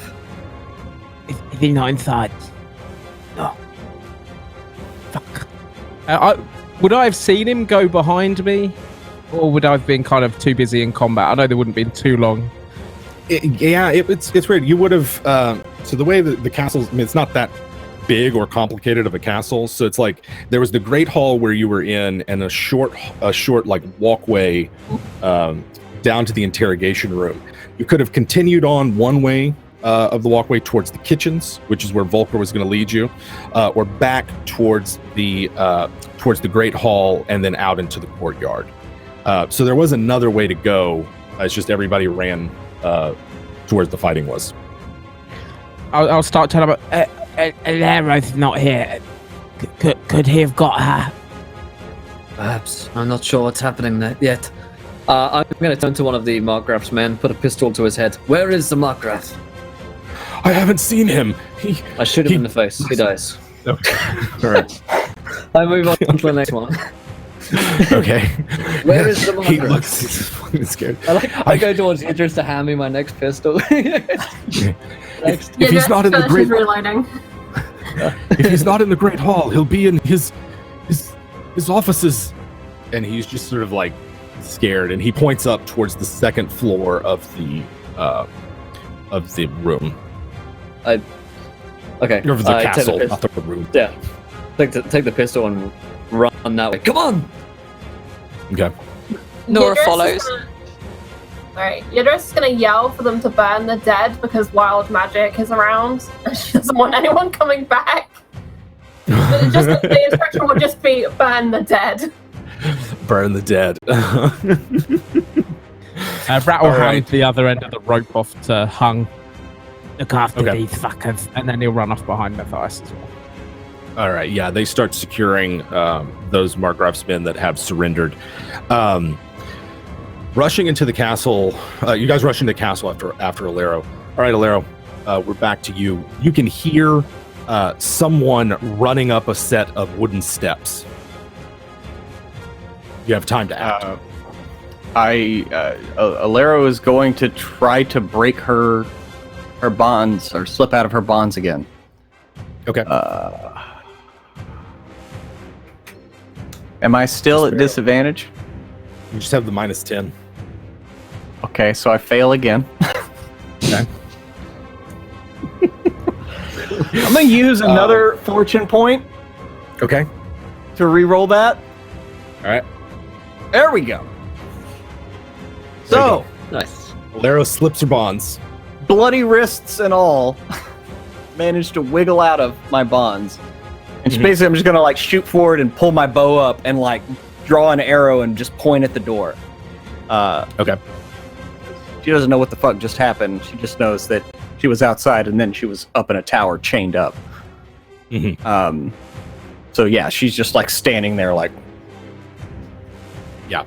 Margraff.
Is he not inside? No. Fuck.
Would I have seen him go behind me, or would I have been kind of too busy in combat? I know they wouldn't have been too long.
It's weird. You would have. So the way that the castle, it's not that big or complicated of a castle. So it's like there was the great hall where you were in, and a short like walkway down to the interrogation room. You could have continued on one way of the walkway towards the kitchens, which is where Volker was going to lead you, or back towards the great hall and then out into the courtyard. So there was another way to go. It's just everybody ran towards the fighting was.
I'll start telling him about. Alera's not here. Could he have got her?
Perhaps. I'm not sure what's happening there yet. I'm going to turn to one of the Margraff's men, put a pistol to his head. Where is the Margraff?
I haven't seen him.
I shoot him in the face. He dies.
Okay. All right.
I move on to the next one.
Okay.
Where is the
He
Margraff?
looks he's fucking scared.
I go towards Idris to hand me my next pistol. Next.
If he's not in the great,
reloading.
if he's not in the great hall, he'll be in his offices. And he's just sort of like scared, and he points up towards the second floor of the room.
Okay.
Of the castle, not the room.
Yeah. Take the pistol and run that way. Come on!
Okay.
Nora
Yidris
follows.
Alright, Yidris is gonna yell for them to burn the dead because wild magic is around and she doesn't want anyone coming back. But the instruction would just be burn the dead.
Burn the dead.
Rat will hand the other end of the rope off to Hung.
Look after
Okay.
these fuckers.
And then he'll run off behind Matthias as well.
All right, yeah, they start securing those Margraff's men that have surrendered. Rushing into the castle, you guys rush into the castle after Alero. All right, Alero, we're back to you. You can hear someone running up a set of wooden steps. You have time to act.
Alero is going to try to break her bonds or slip out of her bonds again.
Okay.
Am I still at disadvantage?
You just have the -10.
Okay, so I fail again.
Okay.
I'm gonna use another fortune point
Okay.
to re-roll that.
All right.
There we go.
There you
So,
Nice.
Alero slips her bonds.
bloody wrists and all, managed to wiggle out of my bonds. And basically, I'm just gonna like shoot forward and pull my bow up and like draw an arrow and just point at the door.
Okay.
She doesn't know what the fuck just happened. She just knows that she was outside and then she was up in a tower, chained up. So yeah, she's just like standing there, like.
Yeah.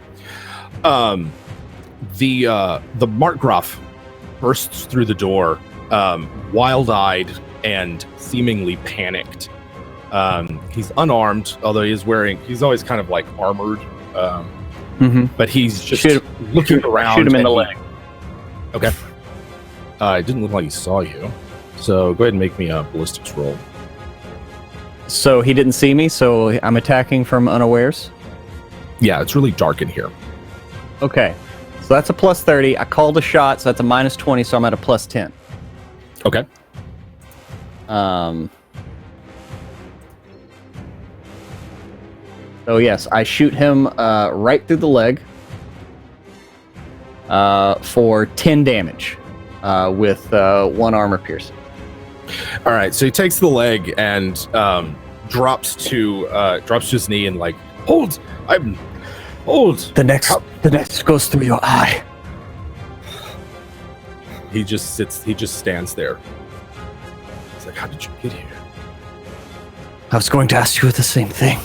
The Margraff bursts through the door, wild-eyed and seemingly panicked. He's unarmed, although he's always kind of like armored. But he's just looking around.
Shoot him in the
and
leg.
Okay. It didn't look like he saw you. So go ahead and make me a ballistics roll.
So he didn't see me, so I'm attacking from unawares.
Yeah, it's really dark in here.
Okay, so that's a plus 30. I called a shot, so that's a minus 20, so I'm at a plus 10.
Okay.
So yes, I shoot him right through the leg for 10 damage with 1 armor piercing.
All right, so he takes the leg and drops to his knee and like, hold.
The next goes through your eye.
He just stands there. He's like, how did you get here?
I was going to ask you the same thing.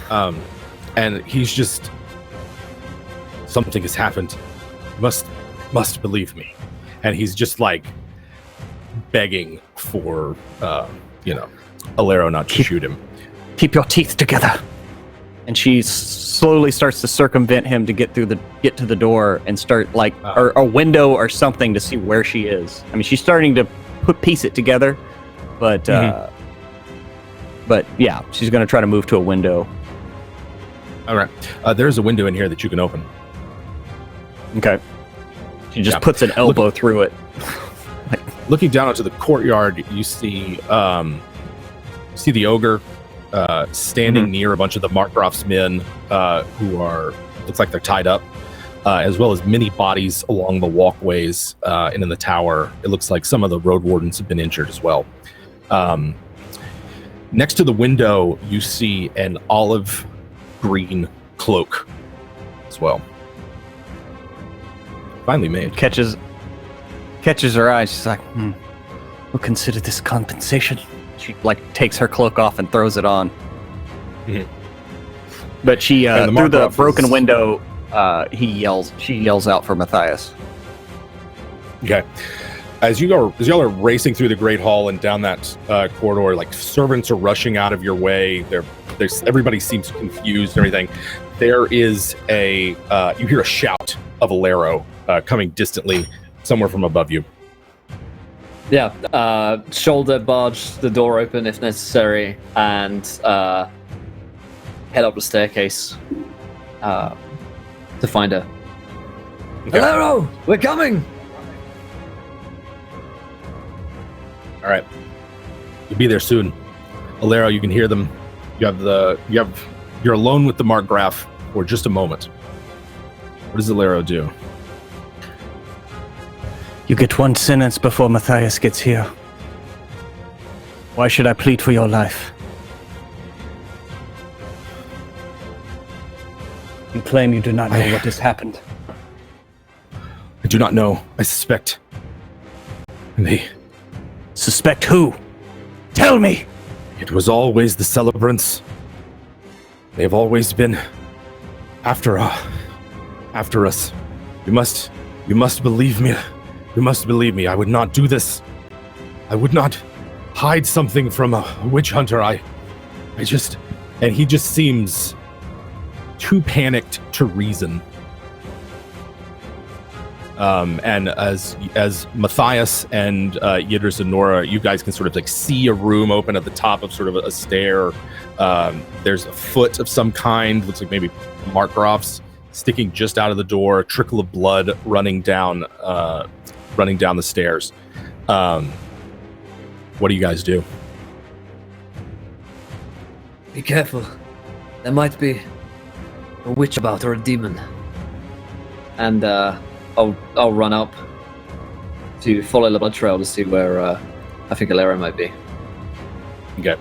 And he's just, something has happened. You must believe me. And he's just like begging for, Alero not to shoot him.
Keep your teeth together. And she slowly starts to circumvent him to get to the door and start or a window or something to see where she is. I mean, she's starting to piece it together, but yeah, she's going to try to move to a window.
All right, there's a window in here that you can open.
Okay. She just puts an elbow through it.
Looking down onto the courtyard, you see the ogre standing near a bunch of the Margraff's men who looks like they're tied up, as well as many bodies along the walkways and in the tower. It looks like some of the road wardens have been injured as well. Next to the window, you see an olive green cloak as well. Finally made.
Catches her eyes. She's like, we'll consider this compensation. She takes her cloak off and throws it on. Mm-hmm. But she through the broken window, she yells out for Matthias.
Okay. As y'all are racing through the Great Hall and down that corridor, like servants are rushing out of your way. Everybody seems confused and everything. There is you hear a shout of Alero coming distantly somewhere from above you.
Yeah, shoulder barge the door open if necessary, and head up the staircase to find her.
Okay.
Alero, we're coming!
All right, you'll be there soon. Alero, you can hear them. You're alone with the Margraff for just a moment. What does Alero do?
You get 1 sentence before Matthias gets here. Why should I plead for your life? You claim you do not know what has happened.
I do not know. I suspect.
Suspect who? Tell me!
It was always the celebrants. They have always been after us. You must believe me. You must believe me. I would not do this. I would not hide something from a witch hunter. And he just seems too panicked to reason. And as Matthias and Yidris and Nora, you guys can sort of see a room open at the top of sort of a stair. There's a foot of some kind, looks like maybe Margraff's, sticking just out of the door, a trickle of blood running down the stairs. What do you guys do?
Be careful. There might be a witch about or a demon. And I'll run up to follow the blood trail to see where I think Alero might be.
Okay.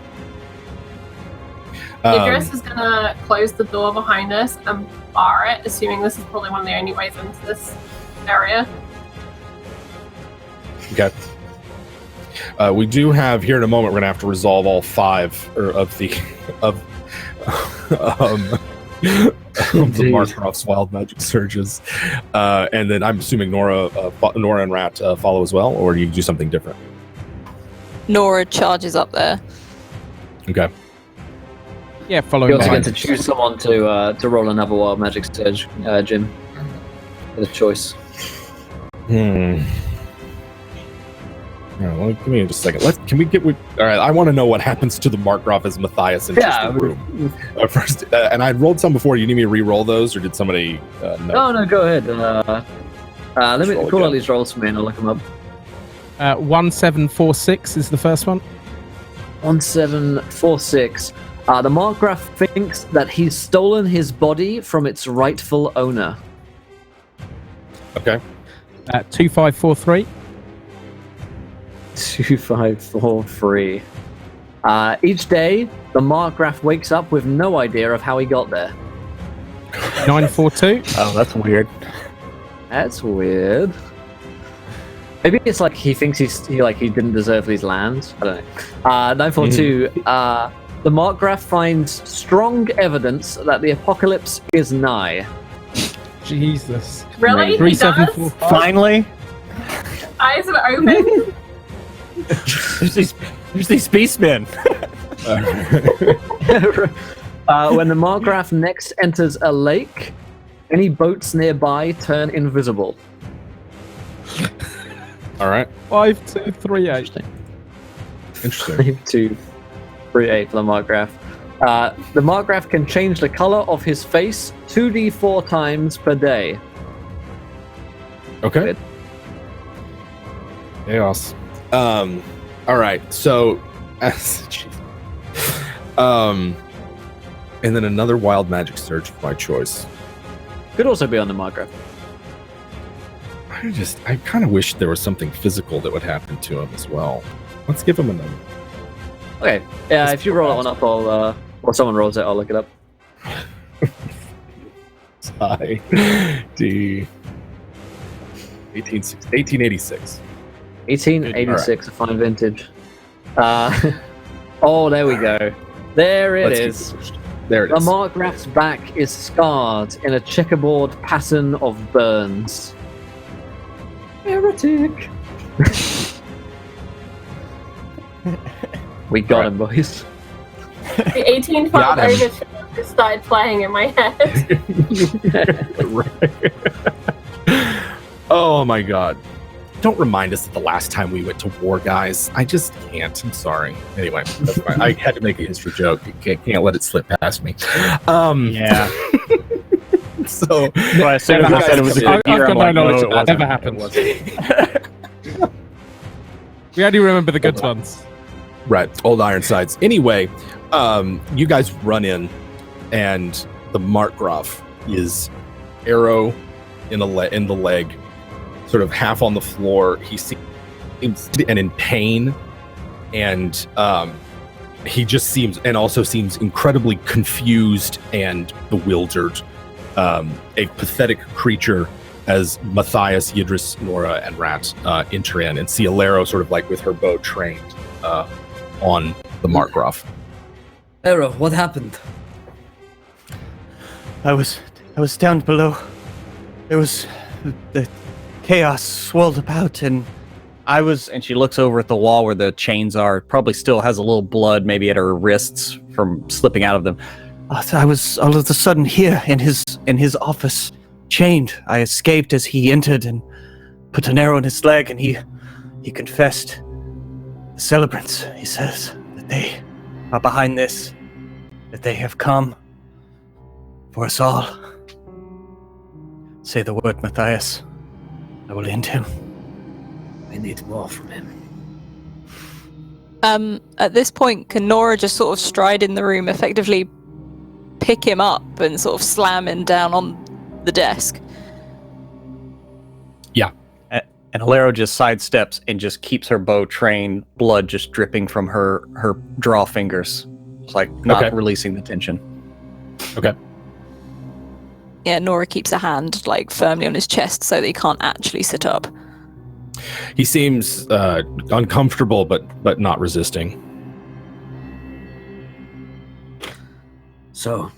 Idris is gonna close the door behind us and bar it, assuming this is probably one of the only ways into this area.
Okay. We do have here in a moment. We're gonna have to resolve all 5 of the Margraff's wild magic surges, and then I'm assuming Nora and Rat follow as well, or do you do something different?
Nora charges up there.
Okay.
Yeah, follow.
You also get to choose someone to roll another wild magic surge, Jim. With a choice.
Man, right, well, give me just a second. Can we get? All right, I want to know what happens to the Margraff as Matthias enters the room. First, and I rolled some before. You need me to re-roll those, or did somebody?
No, go ahead. Let me call all these rolls for me, and I'll look them up.
1746 is the first one.
1746. The Margraff thinks that he's stolen his body from its rightful owner.
Okay.
2543.
2543. Each day, the Margraff wakes up with no idea of how he got there.
942.
Oh, that's weird.
That's weird. Maybe it's like he thinks he didn't deserve these lands. I don't know. 942. The Margraff finds strong evidence that the apocalypse is nigh.
Jesus.
Really? He
3745.
Finally,
Eyes are open.
there's these Beastmen.
When the Margraff next enters a lake, any boats nearby turn invisible.
All right.
5238.
Interesting.
238 for the Margraff. The Margraff can change the color of his face 2d4 times per day.
Okay. Chaos. All right. So, and then another wild magic surge of my choice.
Could also be on the Margraff.
I kind of wish there was something physical that would happen to him as well. Let's give him another.
Okay. Yeah, if you roll that one up, or someone rolls it, I'll look it up.
I D 1886.
1886, a fine vintage. Oh, there we go. There it is.
There it
The
is.
Margraff's back is scarred in a checkerboard pattern of burns. Heretic. We got him, boys.
The 18
Got him.
overture just started playing in my head.
Oh my god. Don't remind us of the last time we went to war, guys. I just can't. I'm sorry. Anyway, that's fine. I had to make a history joke. Can't let it slip past me.
Yeah.
So,
Well, as soon as I said it was a good year, I'm
I've got
like,
no knowledge
no,
of
it
that. Never
wasn't.
happened. We only remember the good ones.
right, old Ironsides. Anyway, you guys run in, and the Margraff is arrow in the leg, sort of half on the floor. He seems and in pain, and he just seems incredibly confused and bewildered. A pathetic creature as Matthias, Yidris, Nora, and Rat enter in and see Alero sort of like with her bow trained on the Margraff.
Arrow, what happened?
I was down below. There was the chaos swirled about, and she looks over at the wall where the chains are. Probably still has a little blood, maybe at her wrists from slipping out of them. I was all of a sudden here in his office, chained. I escaped as he entered and put an arrow in his leg, and he confessed. The celebrants, he says, that they are behind this, that they have come for us all. Say the word, Matthias. I will end him.
I need more from him.
At this point, can Nora just sort of stride in the room, effectively pick him up and sort of slam him down on the desk?
Yeah.
And Alero just sidesteps and just keeps her bow trained, blood just dripping from her draw fingers. It's like not releasing the tension.
Okay.
Yeah, Nora keeps a hand like firmly on his chest so that he can't actually sit up.
He seems uncomfortable, but not resisting.
So,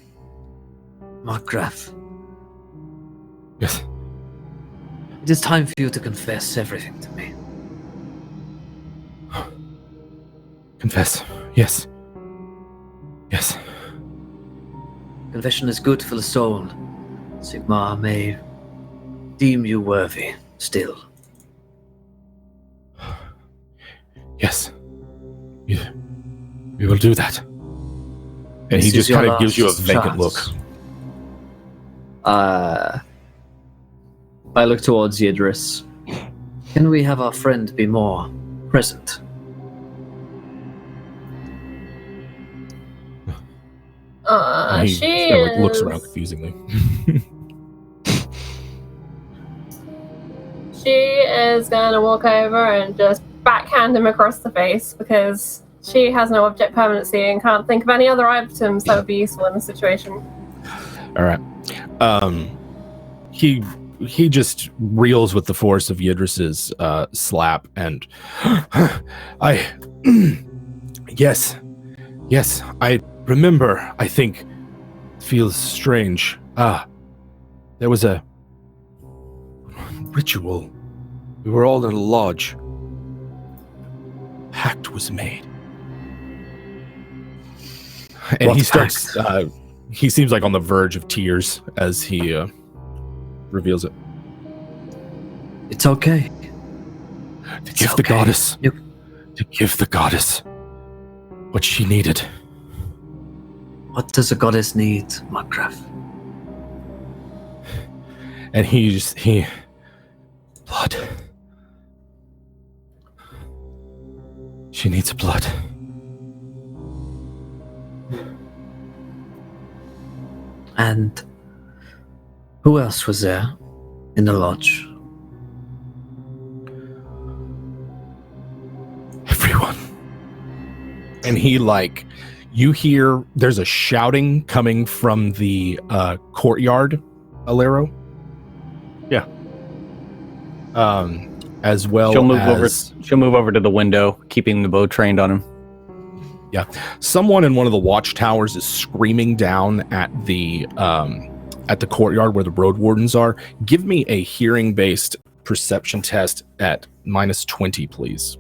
Margraff,
Yes.
it is time for you to confess everything to me.
Confess. Yes. Yes.
Confession is good for the soul. Sigmar may deem you worthy still.
We will do that. And he just kind of gives you a vacant look.
I look towards Yidris. Can we have our friend be more present?
He
She
just kinda,
is...
looks around confusingly.
She is gonna walk over and just backhand him across the face because she has no object permanency and can't think of any other items that would be useful in the situation.
All right. He just reels with the force of Yidris's slap, and yes, I remember. I think it feels strange. There was a ritual. We were all in a lodge. Pact was made, and
What
he starts.
pact?
He seems like on the verge of tears as he reveals it.
It's okay.
To give the goddess. To give the goddess what she needed.
What does a goddess need, Margraff?
And he blood. She needs blood.
And who else was there in the lodge?
Everyone. And he you hear there's a shouting coming from the courtyard, Alero. Yeah. As well
She'll move
as
over. She'll move over to the window, keeping the bow trained on him.
Yeah, someone in one of the watchtowers is screaming down at the courtyard where the road wardens are. Give me a hearing-based perception test at -20, please.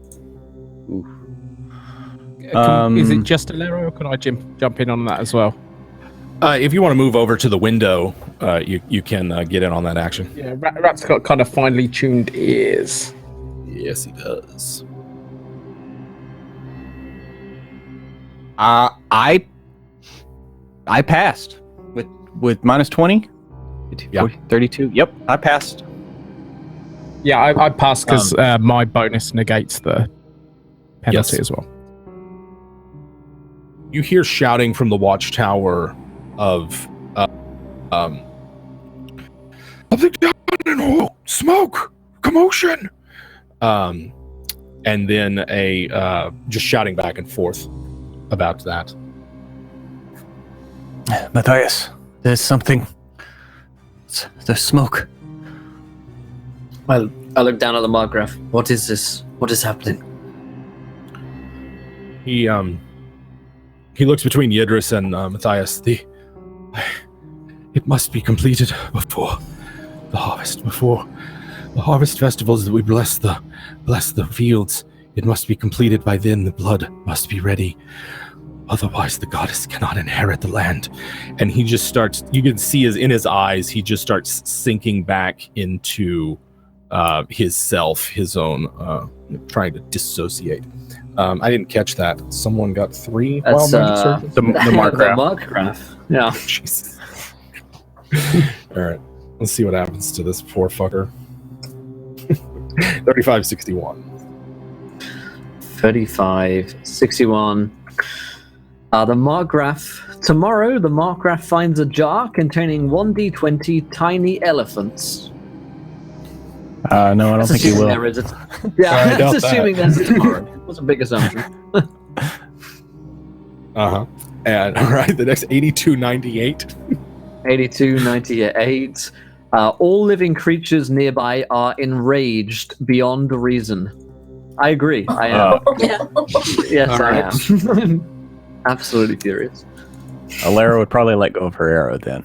Is it just Alero, or can I jump in on that as well?
If you want to move over to the window, you can get in on that action.
Yeah, Rat's got kind of finely tuned ears.
Yes, he does.
I passed with -20.
Yeah.
32. Yep, I passed.
Yeah, I passed because my bonus negates the penalty
Yes.
as well.
You hear shouting from the watchtower of something down in hole, smoke, commotion, and then a just shouting back and forth about that.
Matthias, there's something. There's smoke.
Well, I look down at the Margraff. What is this? What is happening?
He looks between Yidris and Matthias. It must be completed before the harvest. Before the harvest festivals that we bless the fields. It must be completed by then. The blood must be ready. Otherwise, the goddess cannot inherit the land. And he just starts. You can see in his eyes. He just starts sinking back into his self, his own, trying to dissociate. I didn't catch that. Someone got 3
That's
wild magic surges?
The Margraff.
Margraff. Yeah.
Jesus. All right. Let's see what happens to this poor fucker. 3561.
3561. The Margraff. Tomorrow, the Margraff finds a jar containing 1d20 tiny elephants.
No, I don't think he will.
There is yeah, that's assuming that's tomorrow. What's a big assumption?
And all right, the next 8298.
8298. All living creatures nearby are enraged beyond reason. I agree. I am.
Yeah.
Yes,
All
I
right.
am. Absolutely furious.
Alera would probably let go of her arrow then.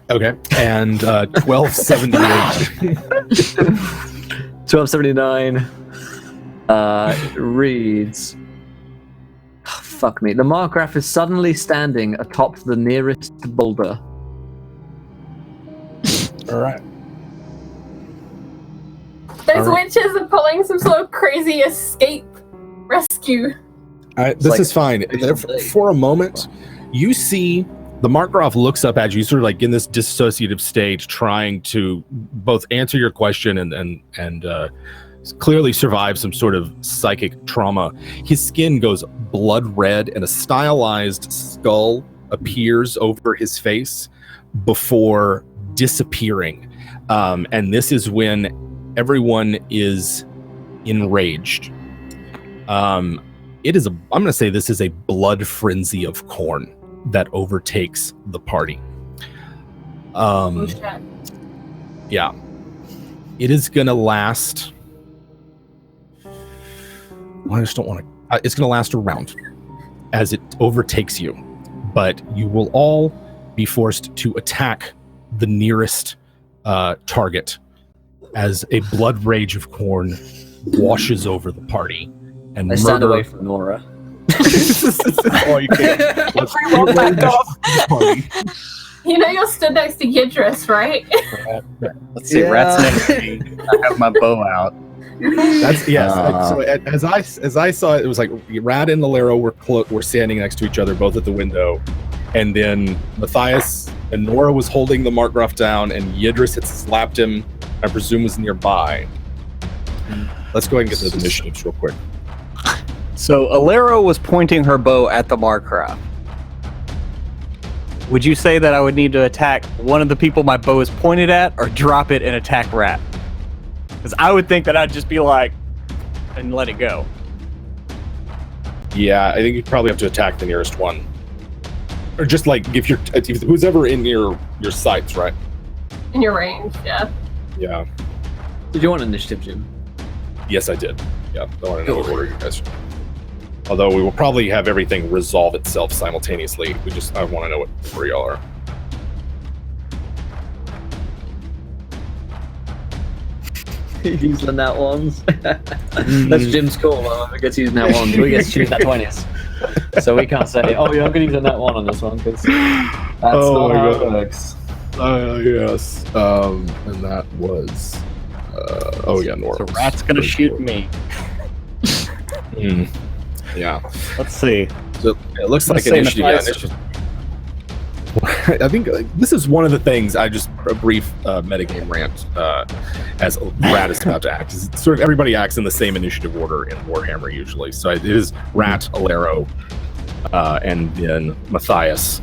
Okay. And 1278.
1279 reads, oh, fuck me. The Margraff is suddenly standing atop the nearest boulder.
All right.
Those witches are pulling some sort of crazy escape rescue
This is fine. For a moment, you see the Margraff looks up at you, sort of like in this dissociative state, trying to both answer your question and clearly survive some sort of psychic trauma. His skin goes blood red, and a stylized skull appears over his face before disappearing. And this is when everyone is enraged. I'm going to say this is a blood frenzy of Khorne that overtakes the party. Yeah. It is going to last... I just don't want to... it's going to last a round as it overtakes you. But you will all be forced to attack the nearest target as a blood rage of Khorne washes over the party. And
I stand away from Nora.
Oh, you can't.
Everyone back off.
You know you're stood next to Yidris, right?
Let's see, Rat's next to me. I have my bow out.
That's yes. So as I saw it, it was like Rat and Alero were standing next to each other, both at the window, and then Matthias and Nora was holding the Margraff down, and Yidris had slapped him. I presume was nearby. Let's go ahead and get those initiatives real quick.
So Alero was pointing her bow at the Margraff. Would you say that I would need to attack one of the people my bow is pointed at, or drop it and attack Rat? Because I would think that I'd just be like, and let it go.
Yeah, I think you probably have to attack the nearest one, or just like if who's ever in your sights, right?
In your range, yeah.
Yeah.
Did you want initiative, Jim?
Yes, I did. Yeah, I want to know what order you guys. Although we will probably have everything resolve itself simultaneously. I want to know where y'all are.
Use the nat ones. That's Jim's call. Whoever gets to use nat ones, we get to choose nat 20s. So we can't say, oh yeah, I'm going to use a nat 1 on this one, because that's not how it works.
Yes. And that was... Nora.
So Rat's going to shoot me.
Yeah.
Let's see.
So it looks like initiative. I think this is one of the things. A brief metagame rant as Rat is about to act. It's sort of everybody acts in the same initiative order in Warhammer usually. So it is Rat, Alero, and then Matthias,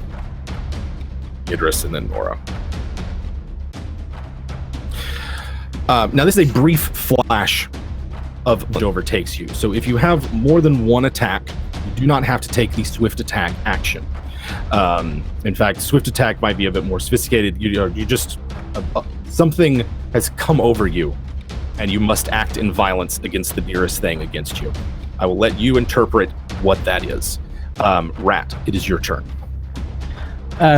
Yidris, and then Nora. Now this is a brief flash of what overtakes you. So if you have more than one attack, you do not have to take the swift attack action. In fact, swift attack might be a bit more sophisticated. You just something has come over you, and you must act in violence against the nearest thing against you. I will let you interpret what that is. Rat, it is your turn.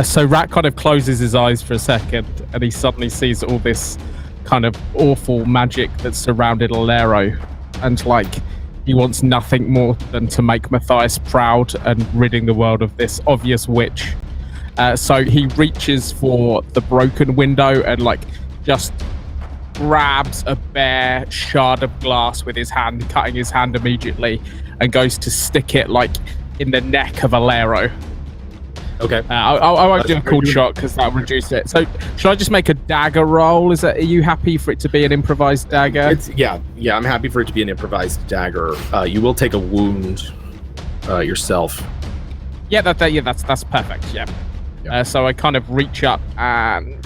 So Rat kind of closes his eyes for a second, and he suddenly sees all this kind of awful magic that's surrounded Alero, and he wants nothing more than to make Matthias proud and ridding the world of this obvious witch. So he reaches for the broken window and just grabs a bare shard of glass with his hand, cutting his hand immediately, and goes to stick it in the neck of Alero.
Okay.
I won't do a cool shot because that'll reduce it. So should I just make a dagger roll? Are you happy for it to be an improvised dagger?
Yeah, I'm happy for it to be an improvised dagger. You will take a wound yourself.
Yeah, that's perfect. Yeah. So I kind of reach up and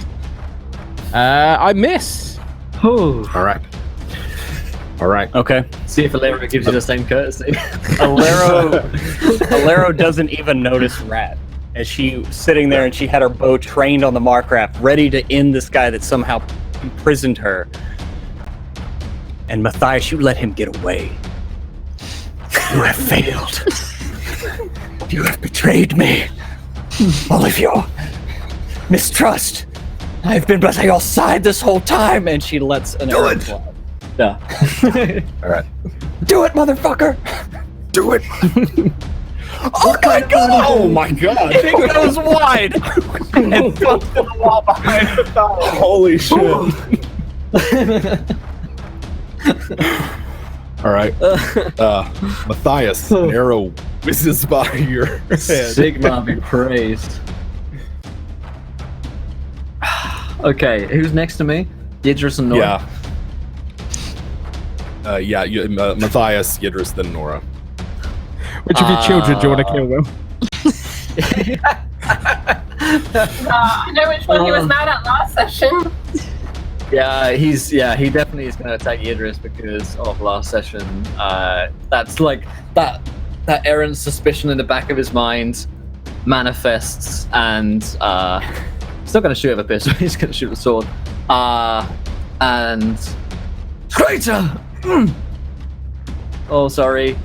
I miss.
Oh.
All right.
Okay.
See if Alero gives you the same courtesy.
Alero doesn't even notice Rat. As she sitting there and she had her bow trained on the Margraff, ready to end this guy that somehow imprisoned her. And Matthias, you let him get away. You have failed. You have betrayed me. All of your mistrust. I've been by your side this whole time. And she lets an arrow fly.
Yeah.
All right.
Do it, motherfucker.
Do it.
Oh my god!
Oh my god!
It goes wide and thumps to the wall behind the thigh.
Holy shit! All right, Matthias, an arrow whizzes by your head.
Sigma be praised. Okay, who's next to me? Yidris and Nora?
Matthias, Yidris, then Nora.
Which of your children do you want to kill, Will?
I know which one he was mad at last session.
Yeah, he definitely is going to attack Yidris because of last session. That's like that errant suspicion in the back of his mind manifests, and he's not going to shoot with a pistol. He's going to shoot with a sword. And traitor! Oh, sorry.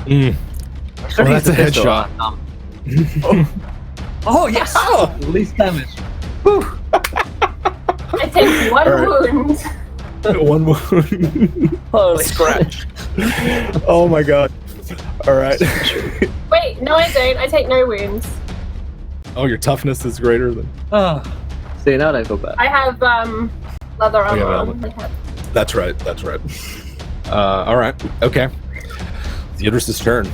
Well, that's a headshot.
Oh yes! Least damage. Whew.
I take one wound.
One wound.
Holy
Scratch. Oh my god. Alright.
Wait, no I don't. I take no wounds.
Oh, your toughness is greater than...
See, now I feel bad.
I have leather armor
yeah,
on.
That's right. Alright. Okay. It's Yidris' turn.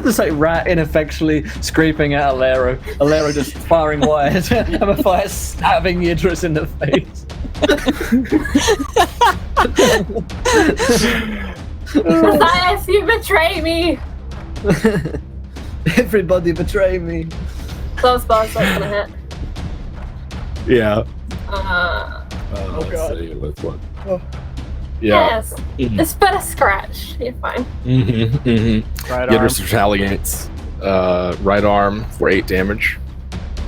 Just like rat ineffectually scraping at Alero. Alero just firing wires. And Matthias stabbing Yidris in the face.
Matthias, you betray me!
Everybody betray me.
Close boss, that's gonna hit.
Yeah.
Oh
god. See, with what?
Yes. This better scratch. You're fine.
Right arm.
Yidris retaliates. Right arm for 8 damage.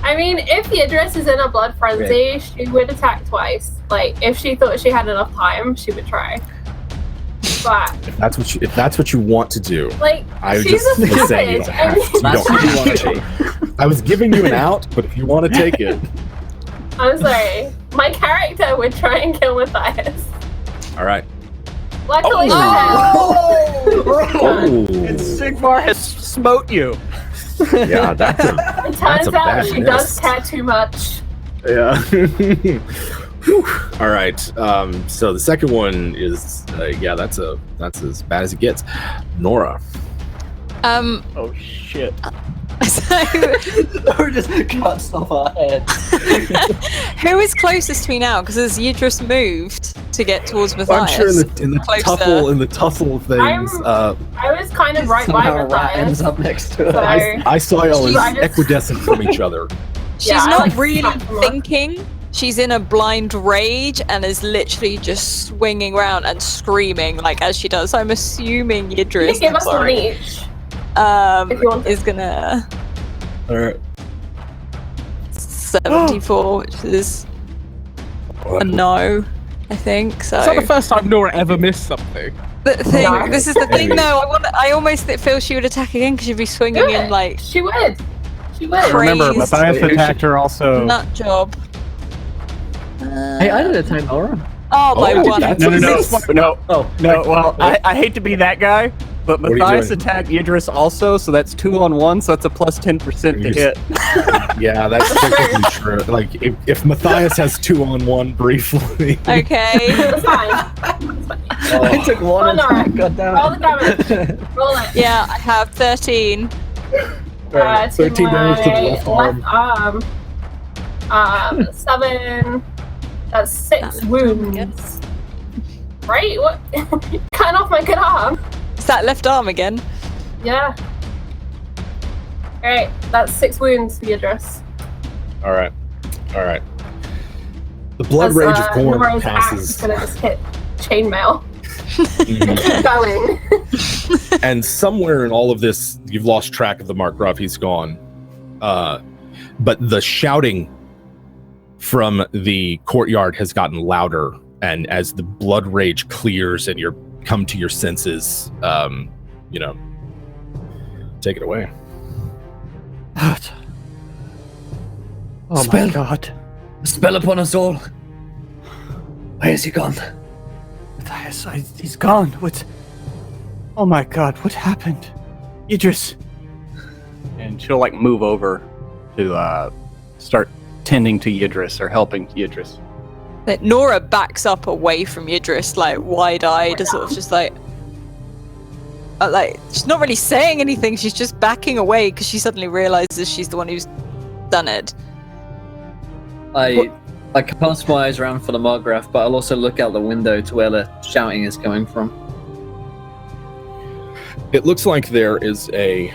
I mean, if Yidris is in a blood frenzy, she would attack twice. Like, if she thought she had enough time, she would try. But
If that's what you want to do,
like,
I would
she's
just
a
say you
savage.
don't have to. You
That's
don't
what you
have
want
to.
to do.
I was giving you an out, but if you want to take it,
I'm sorry. My character would try and kill Matthias.
all right.
Luckily,
Oh,
Sigmar has smote you.
yeah, that's a
it
That's
turns
a
out
bad
she
miss.
does care too much.
yeah. All right. So the second one is that's as bad as it gets. Nora.
Oh shit.
Or just cuts off our head.
Who is closest to me now? Because as Yidris moved to get towards Matthias,
I'm sure in the
closer.
tussle of things.
I was kind of right by
Somehow rat ends
Matthias.
up next to
So,
us.
I saw y'all as
I just-
equidistant from each other.
She's
Yeah, I
not
like
really
to talk more.
thinking. She's in a blind rage and is literally just swinging around and screaming like as she does. I'm assuming
you
Yidris
can give us one each. If you want to.
is gonna
All right.
74, which is a no, I think. So
Is that the first time Nora ever missed something?
the thing,
No.
this is the thing. No, I almost feel she would attack again because she'd be swinging
Do
in
it.
like
She would. She would.
Remember,
Crazed.
Matthias attacked her also.
nut job.
Hey, I didn't attack Nora.
Oh my
Oh,
one.
that's-
No.
Oh,
No, well, I hate to be that guy, but
What are you
Matthias
doing?
attacked Yidris also, so that's 2 on 1, so that's a plus 10% to hit.
Yeah, that's technically true. Like if Matthias has 2 on 1 briefly.
Okay.
It's fine.
I took one
Well,
attack.
Nora,
God damn
roll the
it.
damage. Roll it.
Yeah, I have 13.
13 damage to the left arm.
arm. 7. That's 6 wounds. Right? What? Cut off my good arm.
Is that left arm again?
Yeah. Alright, that's 6 wounds for your dress.
All right. The blood rage of Khorne
Nora's
passes,
axe gonna just hit chainmail.
Mhm.
Keep going.
and somewhere in all of this, you've lost track of the Margraff. He's gone. But the shouting from the courtyard has gotten louder, and as the blood rage clears and you come to your senses, take it away.
What? Oh
Spell.
my god.
Spell upon us all. Where is he gone?
Matthias, he's gone. What? Oh my god, what happened? Idris. And she'll like move over to start tending to Yidris or helping Yidris.
But Nora backs up away from Yidris, like wide-eyed, sort of just like, like she's not really saying anything. She's just backing away because she suddenly realizes she's the one who's done it.
I cast my eyes around for the Margraff, but I'll also look out the window to where the shouting is coming from.
It looks like there is a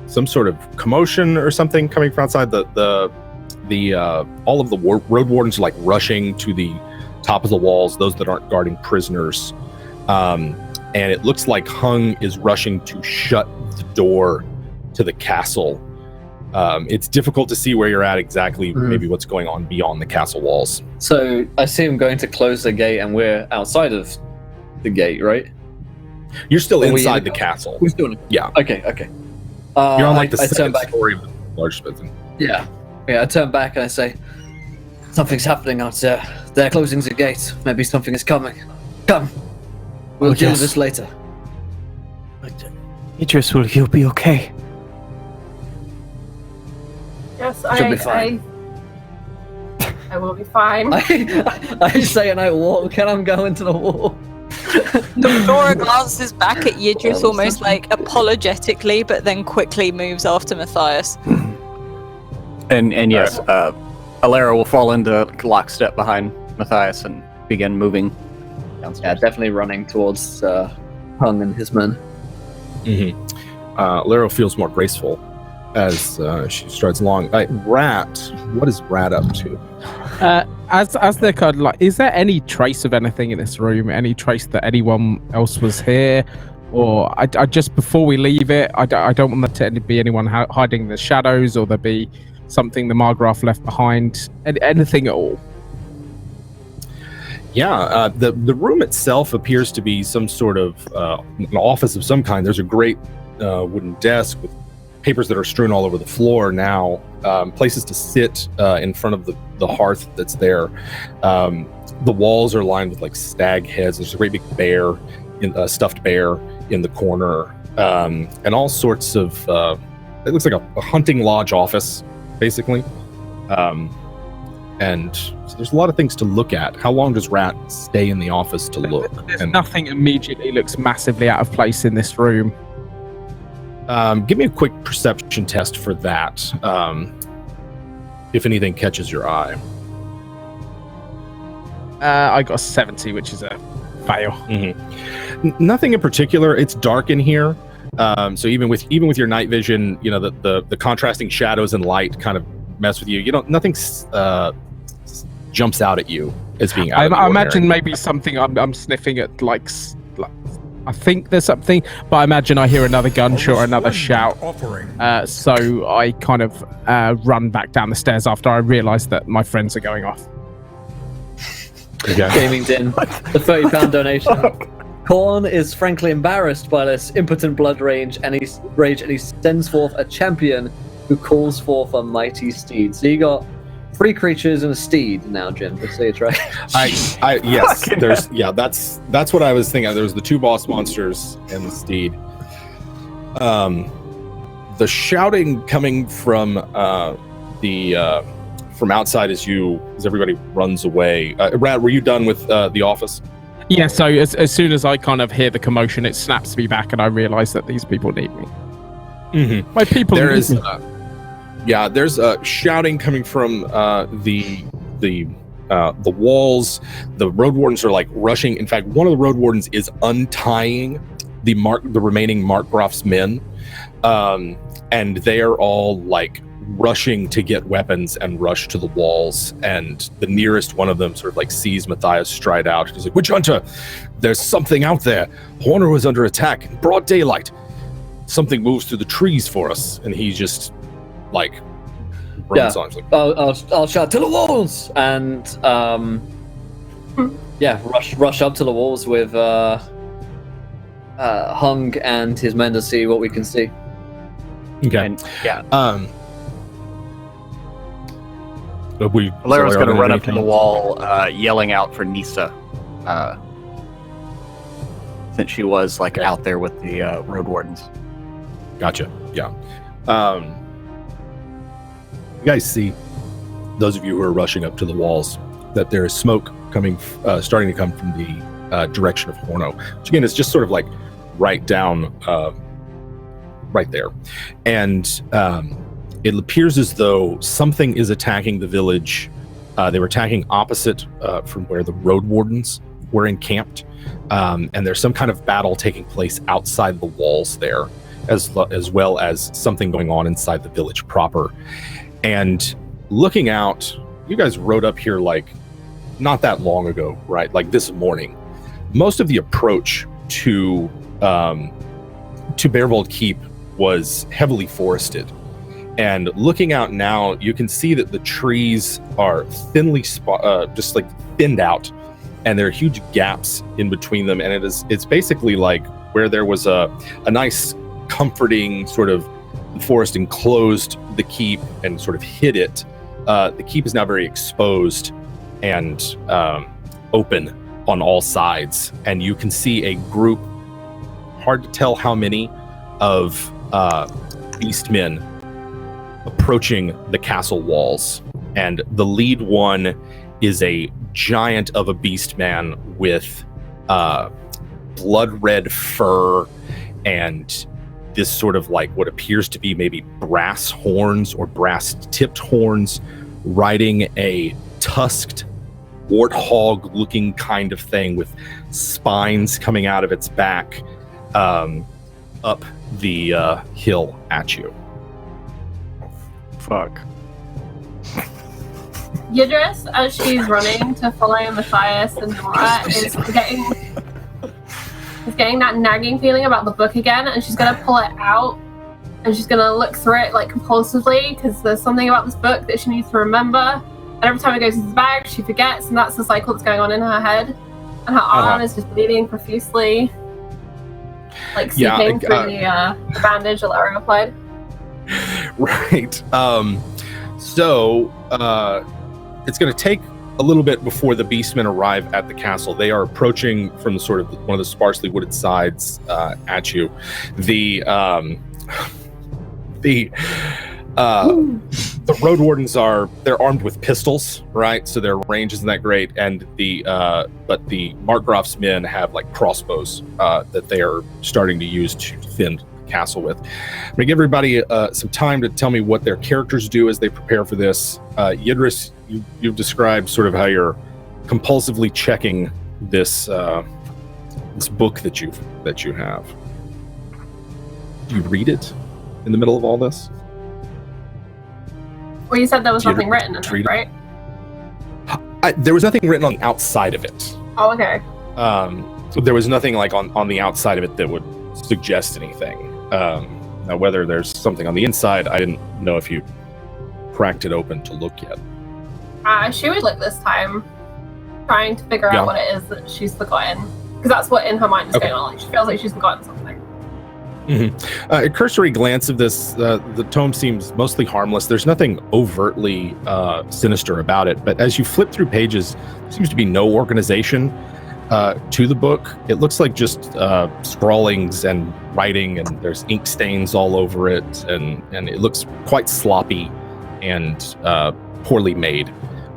some sort of commotion or something coming from outside. The all of the road wardens are like rushing to the top of the walls, those that aren't guarding prisoners, and it looks like Hung is rushing to shut the door to the castle. It's difficult to see where you're at exactly, maybe what's going on beyond the castle walls.
So I see him going to close the gate, and we're outside of the gate, right?
You're still inside the castle.
We're still in
Yeah.
Okay.
You're on like the
I turn
second
back.
story of the large building.
Yeah. I turn back and I say, something's happening out there. They're closing the gate. Maybe something is coming. Come. We'll deal with this later.
Idris, will you be okay?
Yes,
She'll be fine.
I will be fine.
I say and I walk and I'm going to the wall.
Dora glances back at Yidris almost like apologetically, but then quickly moves after Matthias.
And yes, Alera will fall into lockstep behind Matthias and begin moving downstairs.
Yeah, definitely running towards Hung and his men.
Alera feels more graceful as she strides along. Rat, what is Rat up to?
As they're kind of like, is there any trace of anything in this room? Any trace that anyone else was here? Or I just before we leave it, I don't want there to be anyone hiding in the shadows, or there be something the Margraff left behind. Anything at all?
Yeah, the room itself appears to be some sort of an office of some kind. There's a great wooden desk with papers that are strewn all over the floor now, places to sit in front of the hearth that's there. The walls are lined with like stag heads. There's a great big bear, stuffed bear in the corner, and all sorts of, it looks like a hunting lodge office, basically. And so there's a lot of things to look at. How long does Rat stay in the office to look?
There's nothing immediately looks massively out of place in this room.
Give me a quick perception test for that, if anything catches your eye.
I got a 70, which is a fail.
Nothing in particular. It's dark in here, so even with your night vision, you know the contrasting shadows and light kind of mess with you. You don't nothing jumps out at you as being out of the
I
ordinary.
imagine maybe something I'm sniffing at, like I think there's something, but I imagine I hear another gunshot or another shout. So I kind of run back down the stairs after I realise that my friends are going off.
Gaming Din, the £30 donation. Khorne is frankly embarrassed by this impotent blood rage, and he sends forth a champion who calls forth a mighty steed. So you got 3 creatures and a steed now, Jim. Let's say it's right.
Yes, that's what I was thinking. There was the 2 boss monsters and the steed. The shouting coming from from outside as everybody runs away. Rad, were you done with the office?
Yeah, so as soon as I kind of hear the commotion, it snaps me back and I realise that these people need me. My people need me.
There's shouting coming from the walls. The road wardens are like rushing. In fact, one of the road wardens is untying the remaining Margraff's men, and they are all like rushing to get weapons and rush to the walls. And the nearest one of them sort of like sees Matthias stride out. He's like, "Witch Hunter, there's something out there. Horner was under attack in broad daylight. Something moves through the trees for us." And he just like runs on. Like,
I'll shout to the walls, and rush up to the walls with Hung and his men to see what we can see.
Okay.
And,
Alera's
going to run up to the wall, yelling out for Nisa, since she was like out there with the road wardens.
Gotcha. Yeah. You guys see, those of you who are rushing up to the walls, that there is smoke coming, starting to come from direction of Khorne, which again is just sort of like right down, right there. And it appears as though something is attacking the village. They were attacking opposite from where the road wardens were encamped. And there's some kind of battle taking place outside the walls there, as well as something going on inside the village proper. And looking out, you guys rode up here like not that long ago, right? Like this morning. Most of the approach to Bearvold Keep was heavily forested. And looking out now, you can see that the trees are thinly just like thinned out, and there are huge gaps in between them. And it's basically like where there was a nice comforting sort of forest enclosed the keep and sort of hid it. The keep is now very exposed and open on all sides, and you can see a group, hard to tell how many, of beastmen approaching the castle walls. And the lead one is a giant of a beastman with blood red fur and this sort of like what appears to be maybe brass horns or brass tipped horns, riding a tusked warthog looking kind of thing with spines coming out of its back, up the hill at you.
Fuck.
Yidris, as she's running to follow Matthias and Nora, is getting that nagging feeling about the book again, and she's gonna pull it out and she's gonna look through it like compulsively because there's something about this book that she needs to remember. And every time it goes into the bag, she forgets, and that's the cycle that's going on in her head. And her arm is just bleeding profusely, like seeping through the bandage that Larry applied.
Right. So it's going to take a little bit before the beastmen arrive at the castle. They are approaching from sort of one of the sparsely wooded sides at you. The road wardens they're armed with pistols, right? So their range isn't that great, and but the Margraff's men have like crossbows that they are starting to use to defend the castle with. I'm gonna give everybody some time to tell me what their characters do as they prepare for this. Yidris, you've described sort of how you're compulsively checking this this book that you have. Do you read it in the middle of all this?
Well, you said there was nothing written in it, right?
There was nothing written on the outside of it.
Oh, okay.
There was nothing like on the outside of it that would suggest anything. Now, whether there's something on the inside, I didn't know if you cracked it open to look yet.
She would look this time, trying to figure out what it is that she's forgotten, because that's what in her mind is going on. Like, she feels like she's forgotten something.
Mm-hmm. A cursory glance of this, the tome seems mostly harmless. There's nothing overtly sinister about it, but as you flip through pages, there seems to be no organization to the book. It looks like just scrawlings and writing, and there's ink stains all over it, and it looks quite sloppy and poorly made.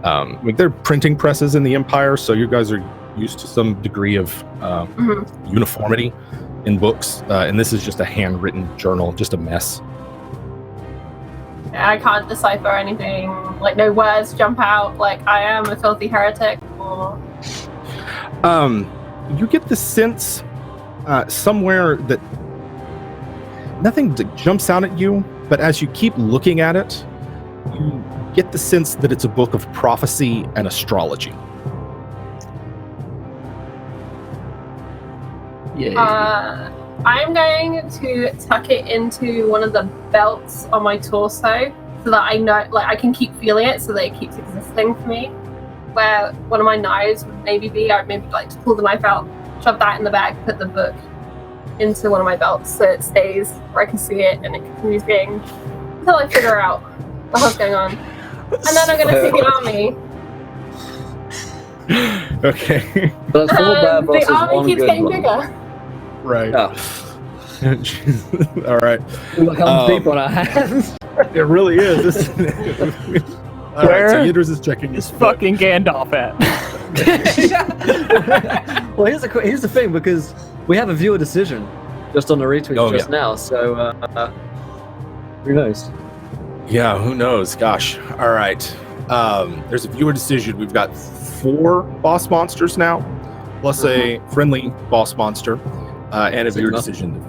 There are printing presses in the Empire, so you guys are used to some degree of uniformity in books, and this is just a handwritten journal, just a mess.
I can't decipher anything, like no words jump out, like I am a filthy heretic, or...
You get the sense somewhere that nothing jumps out at you, but as you keep looking at it, you get the sense that it's a book of prophecy and astrology.
I'm going to tuck it into one of the belts on my torso so that I know, like, I can keep feeling it so that it keeps existing for me. Where one of my knives would maybe be, I'd maybe like to pull the knife out, shove that in the bag, put the book into one of my belts so it stays where I can see it and it continues being until I figure out what hell's going on. And then I'm going to take the army.
Okay.
The army keeps getting bigger.
Right. All right.
Look how deep on our hands.
It really is. All right, so Yidris is checking
his fucking Gandalf at.
Well, here's the thing, because we have a viewer decision just on the retweet now, so who knows?
Yeah, who knows? Gosh. All right. There's a viewer decision. We've got 4 boss monsters now, plus a friendly boss monster, and a viewer decision.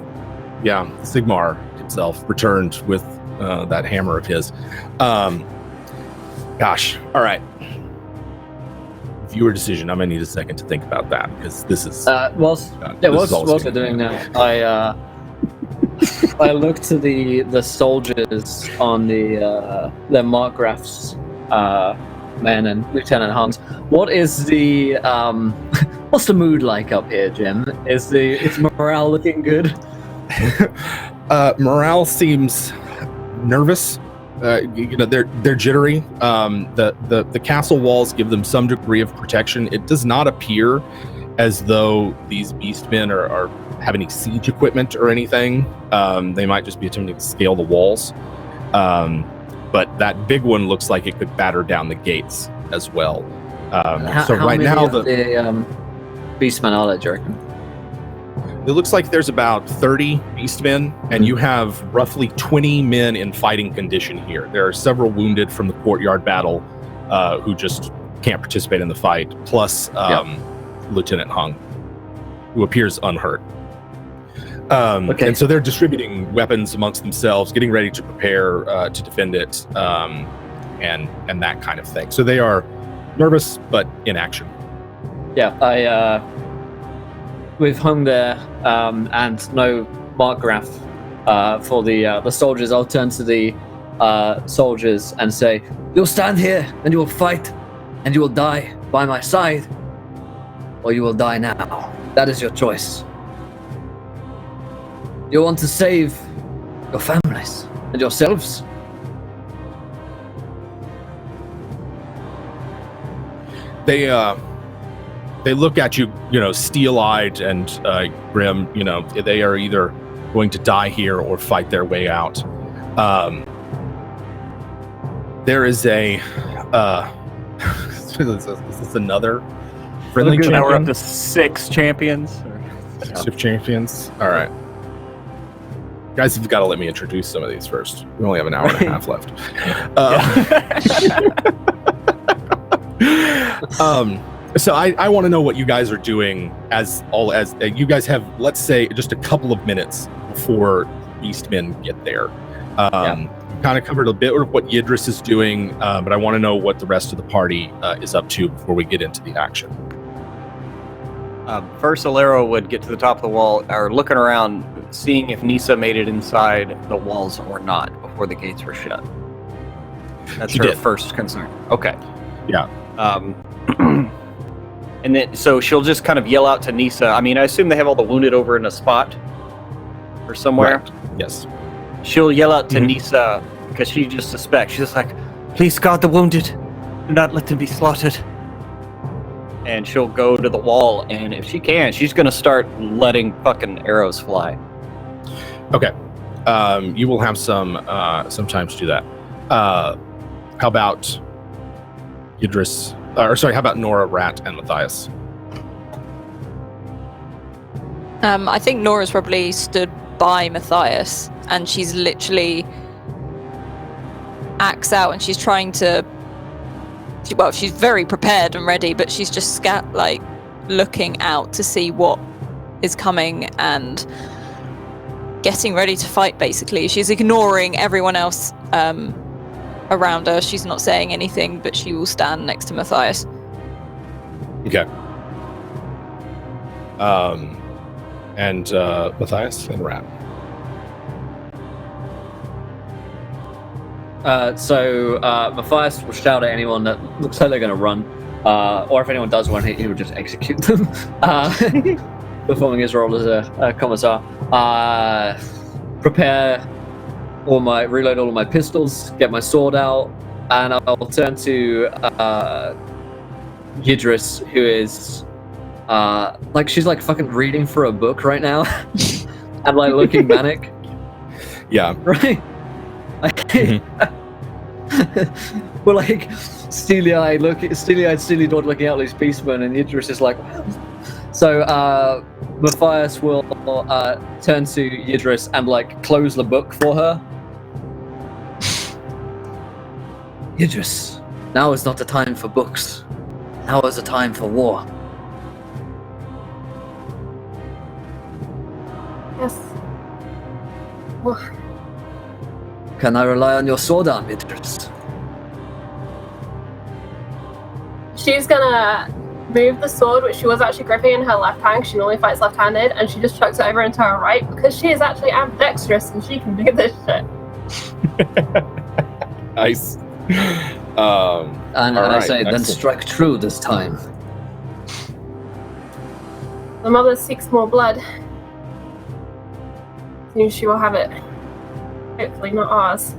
Yeah, Sigmar himself returned with that hammer of his. Gosh. All right. Viewer decision. I'm gonna need a second to think about that, because this is
whilst we're doing that, I looked to the soldiers on the Margraff's men and Lieutenant Hunt. What is the what's the mood like up here, Jim? Is morale looking good?
Morale seems nervous. They're jittery. The castle walls give them some degree of protection. It does not appear as though these Beastmen are have any siege equipment or anything. They might just be attempting to scale the walls. But that big one looks like it could batter down the gates as well.
How right now the Beastmen are there, do you reckon?
It looks like there's about 30 Beastmen, and you have roughly 20 men in fighting condition here. There are several wounded from the courtyard battle who just can't participate in the fight, plus Lieutenant Hung, who appears unhurt. And so they're distributing weapons amongst themselves, getting ready to prepare to defend it, and that kind of thing. So they are nervous, but in action.
Yeah, we've hung there, and no Margraff for the soldiers. I'll turn to the soldiers and say, "You'll stand here and you will fight, and you will die by my side, or you will die now. That is your choice. You want to save your families and yourselves."
They look at you, steel-eyed and grim. They are either going to die here or fight their way out. There is a is this another friendly champion?
Now we're up to 6 champions.
6 champions. All right. Guys, you've got to let me introduce some of these first. We only have an hour and a half left. So I want to know what you guys are doing as you guys have, let's say, just a couple of minutes before Beastmen get there. Kind of covered a bit of what Yidris is doing, but I want to know what the rest of the party is up to before we get into the action.
First, Alero would get to the top of the wall, or looking around, seeing if Nisa made it inside the walls or not before the gates were shut. That's her first concern. Okay.
Yeah.
And then, so she'll just kind of yell out to Nisa. I mean, I assume they have all the wounded over in a spot or somewhere.
Right. Yes.
She'll yell out to Nisa because she just suspects. She's just like, "Please guard the wounded. Do not let them be slaughtered." And she'll go to the wall, and if she can, she's going to start letting fucking arrows fly.
Okay. You will have some time to do that. How about Yidris? How about Nora, Rat, and Matthias?
I think Nora's probably stood by Matthias, and she's literally axe out, and she's trying to. She's very prepared and ready, but she's just looking out to see what is coming and getting ready to fight. Basically, she's ignoring everyone else around her. She's not saying anything, but she will stand next to Matthias.
Okay. And Matthias and Rat.
So Matthias will shout at anyone that looks like they're going to run, or if anyone does run, he will just execute them. Performing his role as a commissar. Reload all of my pistols, get my sword out, and I'll turn to Yidris, who is she's fucking reading for a book right now, and looking manic.
Yeah.
Right. We're steely-eyed, steely-dawed looking out these beastmen, and Idris is like, wow. So Matthias will turn to Idris and like close the book for her. Idris, now is not the time for books. Now is the time for war.
Yes. Well,
Can I rely on your sword arm, Idris?
she's gonna move the sword, which she was actually gripping in her left hand. She normally fights left-handed, and she just chucks it over into her right because she is actually ambidextrous and she can do this shit.
Nice.
And
all
I
right,
say, then
excellent.
strike true this time.
The mother seeks more blood. Soon she will have it. Hopefully not ours.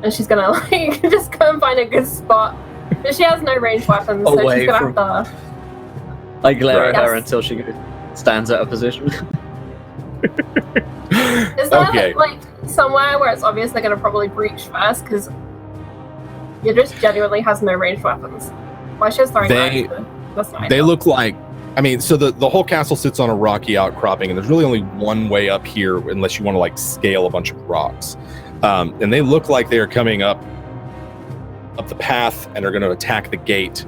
And she's gonna like just go and find a good spot. But she has no ranged weapons, so
Away
she's gonna
from-
have to.
I glare at her
Yes.
until she stands out of position.
Is there
Okay.
like somewhere where it's obvious they're gonna probably breach first? Because Idris genuinely has no ranged weapons. Why she's throwing
They-
knives, but that's not
They
ideal.
look like, I mean, so the whole castle sits on a rocky outcropping, and there's really only one way up here unless you want to like scale a bunch of rocks. And they look like they are coming up the path and are going to attack the gate.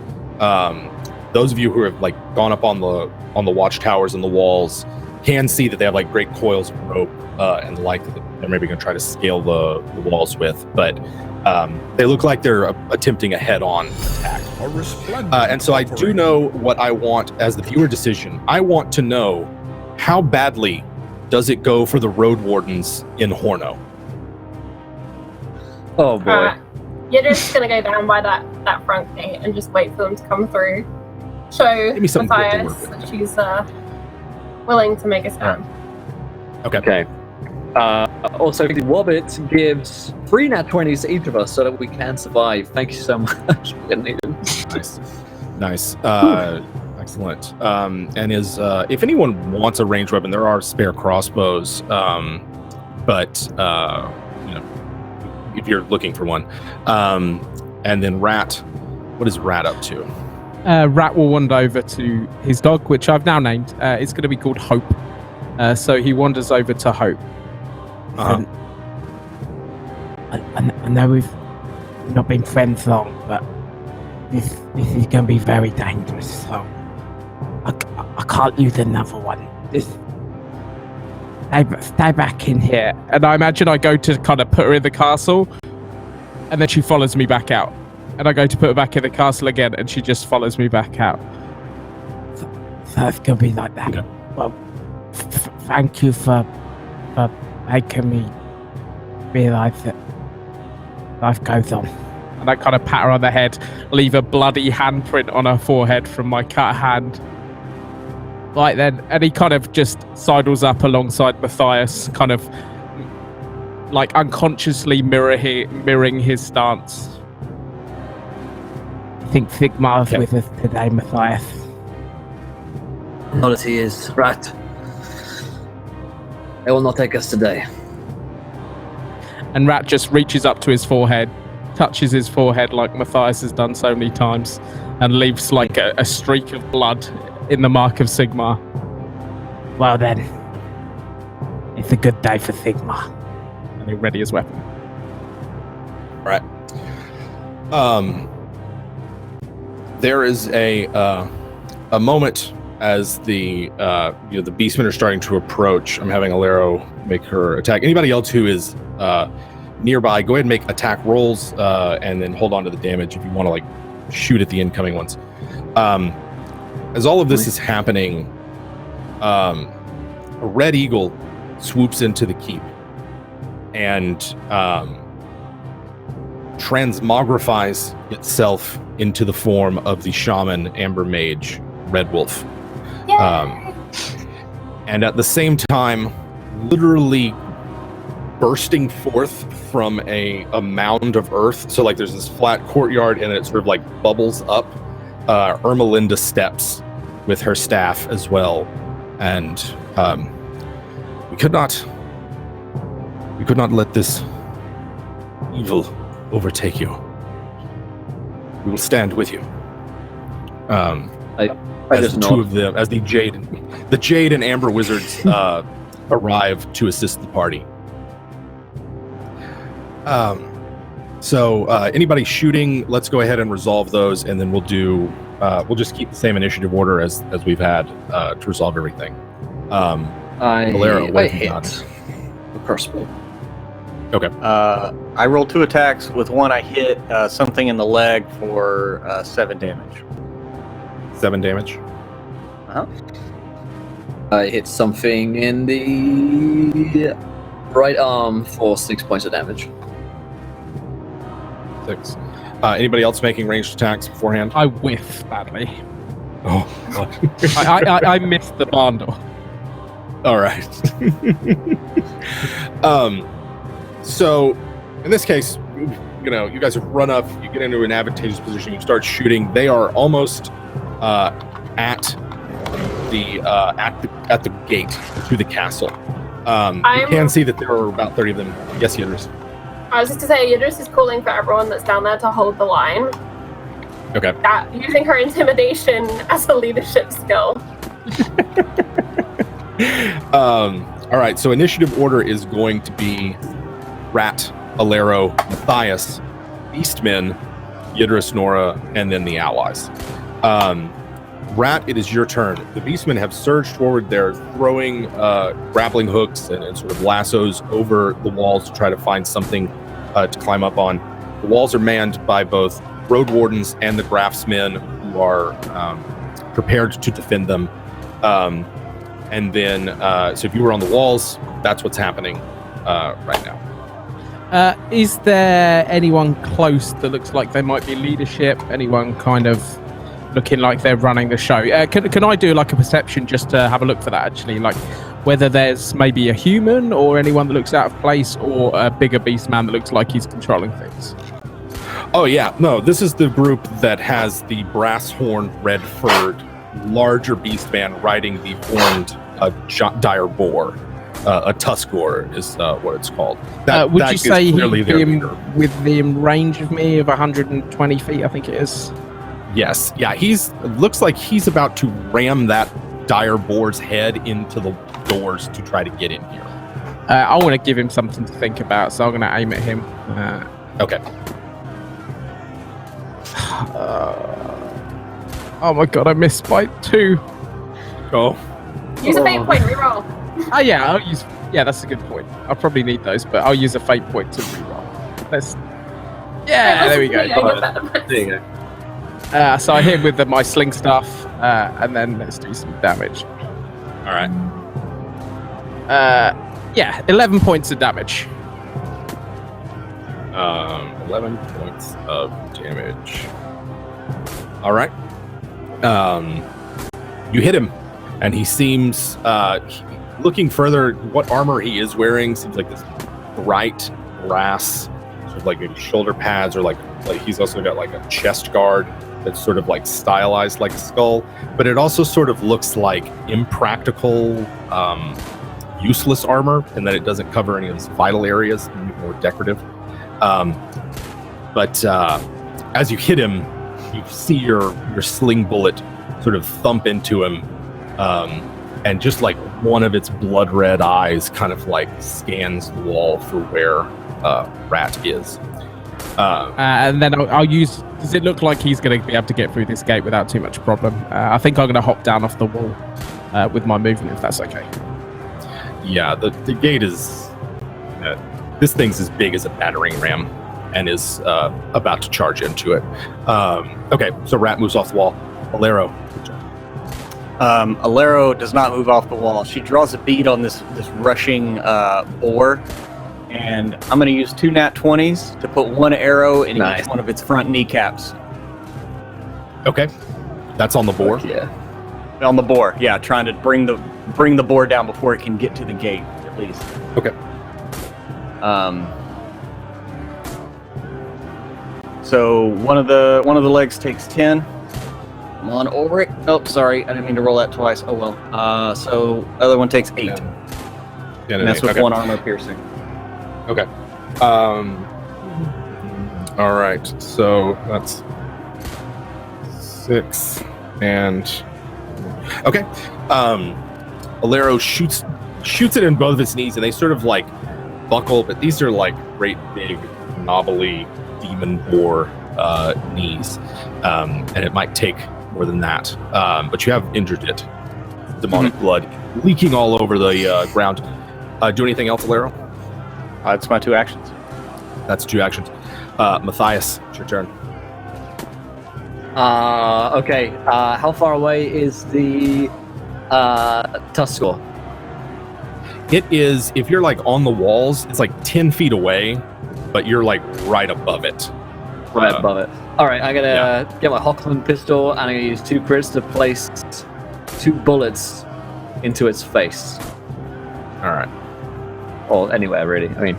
Those of you who have like gone up on the watchtowers and the walls can see that they have like great coils of rope and the like that they're maybe going to try to scale the walls with, but they look like they're attempting a head-on attack. And so I do know what I want as the viewer decision. I want to know how badly does it go for the road wardens in Khorne?
Oh boy.
You're just gonna go down by that front gate and just wait for them to come through. Show
Give me something good to
Matthias
work with.
that she's willing to make a stand.
Okay.
Also, the Wobbit gives 3 nat 20s to each of us so that we can survive. Thank you so much. We didn't need it.
Nice. Excellent. And is if anyone wants a ranged weapon, there are spare crossbows. But you know, if you're looking for one. And then Rat, what is Rat up to?
Rat will wander over to his dog, which I've now named. It's going to be called Hope. So he wanders over to Hope.
Uh-huh.
I know we've not been friends long, but this is going to be very dangerous. So I can't use another one. Stay back in here.
And I imagine I go to kind of put her in the castle, and then she follows me back out. And I go to put her back in the castle again, and she just follows me back out.
So it's going to be like that.
Okay.
Well, thank you for making me realize that life goes on.
And I kind of pat her on the head, leave a bloody handprint on her forehead from my cut hand. Right then, and he kind of just sidles up alongside Matthias, kind of like unconsciously mirroring his stance.
I think Sigmar's with us today, Matthias.
Not as he is. Right. It will not take us today.
And Rat just reaches up to his forehead, touches his forehead like Matthias has done so many times, and leaves like a streak of blood in the mark of Sigmar.
Well then, it's a good day for Sigmar.
And he ready his weapon.
Right. There is a moment as the the beastmen are starting to approach. I'm having Alero make her attack. Anybody else who is nearby, go ahead and make attack rolls, and then hold on to the damage if you want to like shoot at the incoming ones. As all of this is happening, a red eagle swoops into the keep and transmogrifies itself into the form of the shaman Amber Mage Red Wolf. And at the same time, literally bursting forth from a mound of earth. So like there's this flat courtyard and it sort of like bubbles up. Ermelinda steps with her staff as well. And we could not let this evil overtake you. we will stand with you.
I
As
just
the two
nod.
of them, as the Jade and Amber Wizards arrive to assist the party. So anybody shooting, let's go ahead and resolve those, and then we'll just keep the same initiative order as we've had to resolve everything. Valero, what
I
have you got?
hit the crossbow.
Okay.
I rolled 2 attacks. With one, I hit something in the leg for 7 damage.
7 damage.
I hit something in the right arm for 6 points of damage.
6. Anybody else making ranged attacks beforehand?
I whiff badly.
Oh, God.
I missed the barn door.
All right. So, in this case, you guys have run up. You get into an advantageous position. You start shooting. They are almost at the gate to the castle. You can see that there are about 30 of them. Yes, Yidris.
I was just to say, Yidris is calling for everyone that's down there to hold the line.
Okay.
Using her intimidation as a leadership skill.
All right. So initiative order is going to be Rat, Alero, Matthias, Beastmen, Yidris, Nora, and then the allies. Rat, it is your turn. The Beastmen have surged forward. They're throwing grappling hooks and sort of lassos over the walls to try to find something to climb up on. The walls are manned by both road wardens and the Grafsmen, who are prepared to defend them. And then, so if you were on the walls, that's what's happening right now.
Is there anyone close that looks like they might be leadership? Anyone kind of looking like they're running the show? Can I do like a perception just to have a look for that, actually? Like whether there's maybe a human or anyone that looks out of place, or a bigger beast man that looks like he's controlling things?
Oh, yeah. No, this is the group that has the brass horn, red furred, larger beast man riding the horned dire boar. A Tuskor is what it's called.
Would
that
you
is
say
clearly
he'd
their
be
leader.
within range of me of 120 feet, I think it is?
Yes. Yeah, looks like he's about to ram that dire boar's head into the doors to try to get in here.
I want to give him something to think about, so I'm going to aim at him.
Okay.
Oh my god, I missed by 2.
Go.
Use a fate point, reroll.
Yeah, that's a good point. I'll probably need those, but I'll use a fate point to reroll. There we go.
There you go.
So I hit him with my sling stuff, and then let's do some damage.
All right.
11 points of damage.
11 points of damage. All right. You hit him, and he seems, looking further, what armor he is wearing seems like this bright brass, sort of like maybe shoulder pads, or like he's also got like a chest guard that's sort of like stylized like a skull, but it also sort of looks like impractical, useless armor, and that it doesn't cover any of these vital areas, more decorative. But as you hit him, you see your sling bullet sort of thump into him, and just like one of its blood red eyes kind of like scans the wall for where Rat is.
And then I'll use... Does it look like he's going to be able to get through this gate without too much problem? I think I'm going to hop down off the wall with my movement, if that's okay.
Yeah, the gate is... this thing's as big as a battering ram and is about to charge into it. Okay, so Rat moves off the wall. Alero.
Alero does not move off the wall. She draws a bead on this rushing boar, and I'm going to use 2 nat 20s to put 1 arrow in each one of its front kneecaps.
Okay, that's on the boar.
Yeah.
On the boar, yeah, trying to bring the boar down before it can get to the gate, at least.
Okay.
So one of the legs takes 10. Come on, Ulrich. Oh, sorry, I didn't mean to roll that twice. Oh well. So other one takes 8. And that's with 1 armor piercing.
Okay. All right. So that's 6 and okay. Alero shoots it in both of its knees, and they sort of like buckle, but these are like great big knobbly demon boar knees, and it might take more than that, but you have injured it. Demonic blood leaking all over the ground. Do anything else, Alero?
That's my 2 actions.
That's 2 actions. Matthias, it's your turn.
Okay. How far away is the Tuskor?
It is, if you're like on the walls, it's like 10 feet away, but you're like right above it.
Right above it. All right, I'm gonna get my Hockland pistol and I'm gonna use 2 crits to place 2 bullets into its face.
All right.
Or anywhere, really. I mean,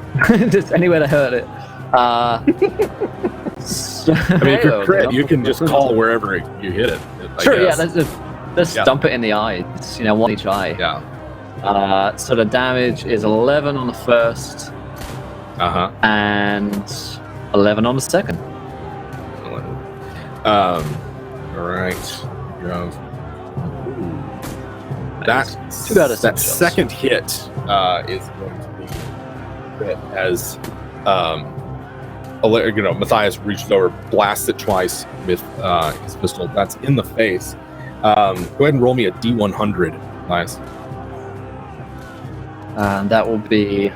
just anywhere to hurt it.
I mean, if you're crit, you can just call wherever you hit it.
Sure, yeah. Let's dump it in the eyes. You know, one each eye.
Yeah.
So the damage is 11 on the first. And 11 on the second.
All right. That
2 out of 6
that
shots.
second hit is going to be crit as Matthias reaches over, blasts it twice with his pistol. That's in the face. Go ahead and roll me a D100, Matthias.
That will be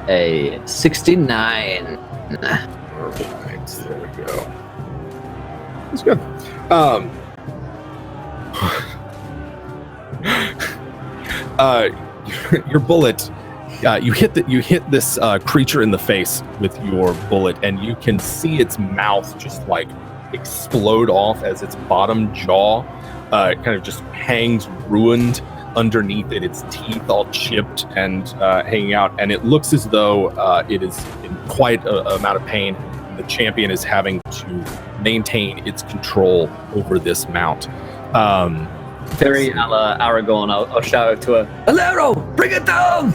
a 69.
All right, there we go. That's good. Your bullet, you hit this creature in the face with your bullet, and you can see its mouth just like explode off as its bottom jaw kind of just hangs ruined underneath it, its teeth all chipped and hanging out, and it looks as though it is in quite an amount of pain. The champion is having to maintain its control over this mount.
Very a la Aragorn, I'll shout out to her, Alero, bring it down!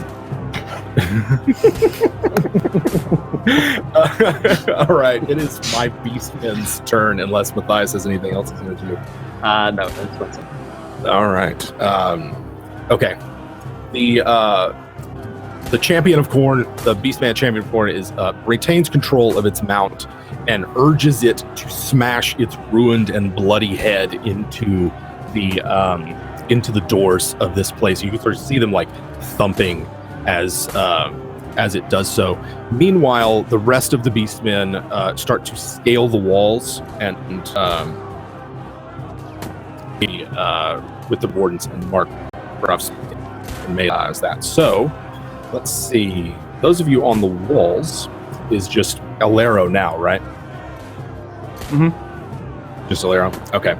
All right, it is my Beastmen's turn, unless Matthias has anything else he's going to do.
No, that's what's up.
All right. Okay. The champion of Khorne, the Beastman champion of Khorne, is retains control of its mount and urges it to smash its ruined and bloody head into the doors of this place. You can sort of see them like thumping as it does so. Meanwhile, the rest of the Beastmen start to scale the walls and with the wardens and Margraff's realize that. So let's see. Those of you on the walls is just Alero now, right?
Mm-hmm.
Just Alero. Okay.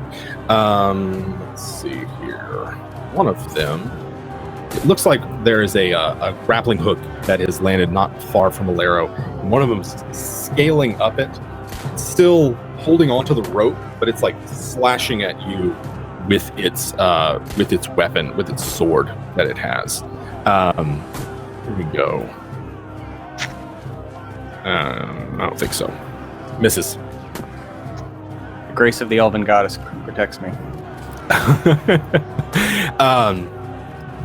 Let's see here. One of them. It looks like there is a grappling hook that has landed not far from Alero. And one of them is scaling up it, still holding onto the rope, but it's like slashing at you with its weapon, with its sword that it has. Here we go. I don't think so. Misses.
The grace of the Elven Goddess protects me.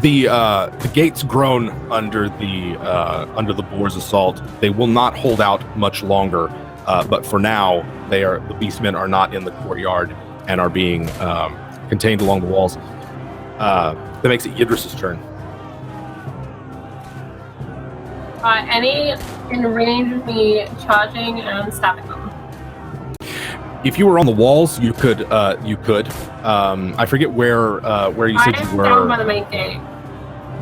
The gates groan under the Boars' assault. They will not hold out much longer, but for now, the Beastmen are not in the courtyard and are being contained along the walls. That makes it Yidris' turn.
Any in range of me charging and stabbing them?
If you were on the walls, you could. I forget where you said you were.
Down by the main gate.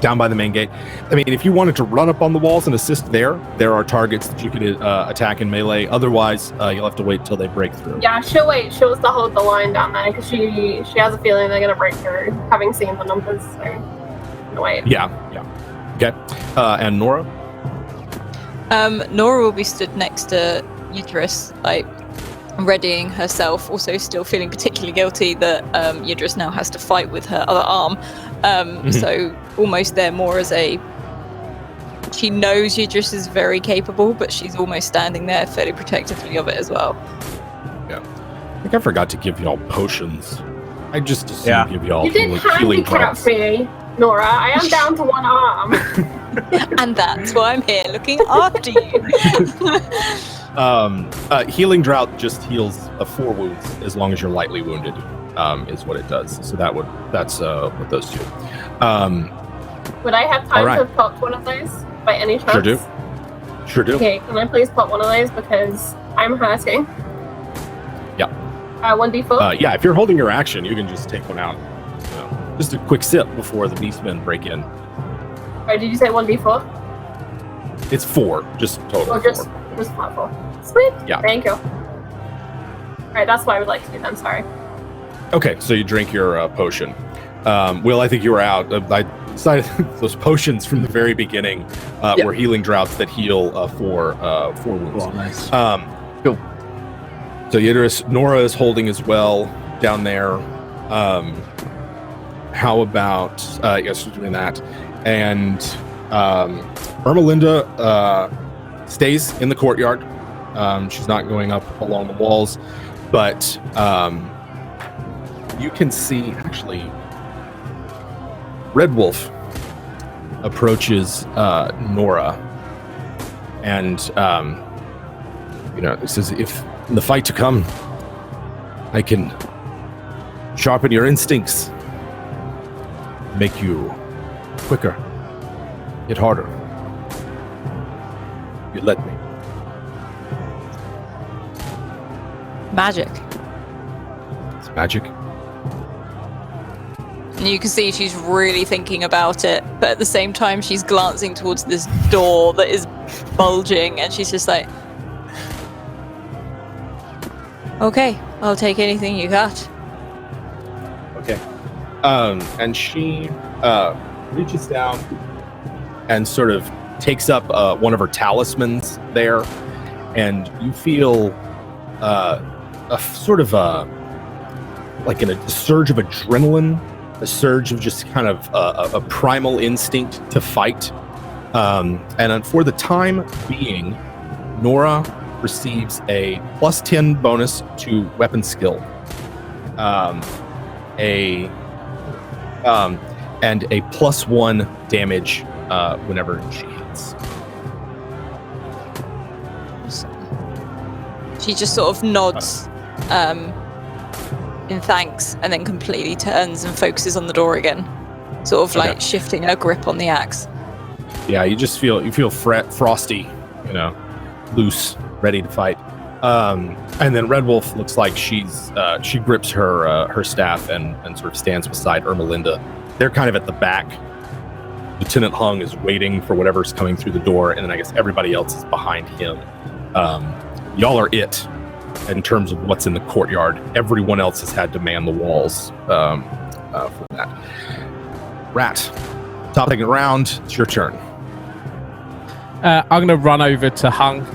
Down by the main gate. I mean, if you wanted to run up on the walls and assist there are targets that you could attack in melee. Otherwise, you'll have to wait till they break through.
Yeah, she'll wait. She'll still hold the line down there because she has a feeling they're gonna break through, having seen the numbers. So, wait.
Yeah. Okay. And Nora.
Nora will be stood next to Yidris, like readying herself, also still feeling particularly guilty that Yidris now has to fight with her other arm. So almost there more as she knows Yidris is very capable, but she's almost standing there fairly protectively of it as well.
Yeah. think I forgot to give y'all potions. I just assumed give y'all
You did
healing
handicap
drops.
me, Nora. I am down to one arm.
And that's why I'm here looking after you.
Healing drought just heals 4 wounds as long as you're lightly wounded, is what it does. So that's what those do.
Would I have time
Alright.
to pop one of those by any chance?
Sure do.
Okay, can I please pop one of those because I'm hurting?
Yeah.
1d4?
Yeah, if you're holding your action, you can just take one out. Just a quick sip before the Beastmen break in.
Or did you say 1d4?
It's 4, just total.
Or just flat 4? Sweet.
Yeah.
Thank you. Alright, that's what I would like to do then, sorry.
Okay, so you drink your potion. Will, I think you were out. I decided those potions from the very beginning were healing droughts that heal 4 wounds.
Oh, nice.
Cool. So Nora is holding as well down there. How about yes, we're doing that. And Ermelinda stays in the courtyard. She's not going up along the walls, but you can see actually Red Wolf approaches Nora, and says, "If in the fight to come, I can sharpen your instincts, make you quicker, hit harder. You let me."
Magic.
It's magic.
And you can see she's really thinking about it, but at the same time she's glancing towards this door that is bulging, and she's just like, okay, I'll take anything you got.
Okay. And she reaches down and sort of takes up one of her talismans there, and you feel a sort of like a surge of adrenaline, a surge of just kind of a primal instinct to fight. And for the time being, Nora receives a +10 bonus to weapon skill, and a +1 damage whenever she hits.
She just sort of nods in thanks, and then completely turns and focuses on the door again, sort of like shifting her grip on the axe.
Yeah, you feel frosty, loose, ready to fight. And then Red Wolf looks like she grips her staff and sort of stands beside Ermelinda. They're kind of at the back. Lieutenant Hung is waiting for whatever's coming through the door, and then I guess everybody else is behind him. Y'all are it in terms of what's in the courtyard. Everyone else has had to man the walls for that. Rat, top second round, it's your turn.
I'm going to run over to Hung.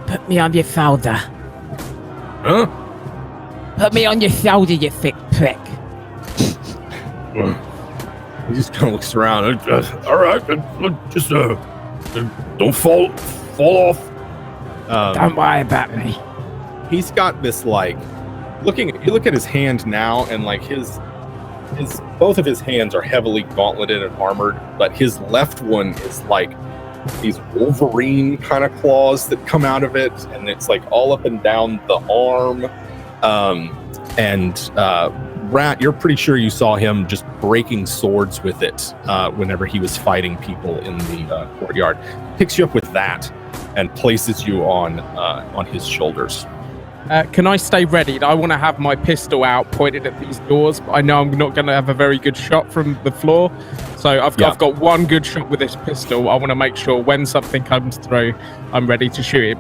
Put me on your shoulder.
Huh?
Put me on your shoulder, you thick prick.
He just kind of looks around. All right, just don't fall off.
Don't worry about me.
He's got this you look at his hand now, and like his both of his hands are heavily gauntleted and armored, but his left one is like these Wolverine kind of claws that come out of it, and it's like all up and down the arm. Rat, you're pretty sure you saw him just breaking swords with it whenever he was fighting people in the courtyard. Picks you up with that and places you on his shoulders.
Can I stay ready? I want to have my pistol out pointed at these doors, but I know I'm not going to have a very good shot from the floor. So I've got one good shot with this pistol. I want to make sure when something comes through, I'm ready to shoot it.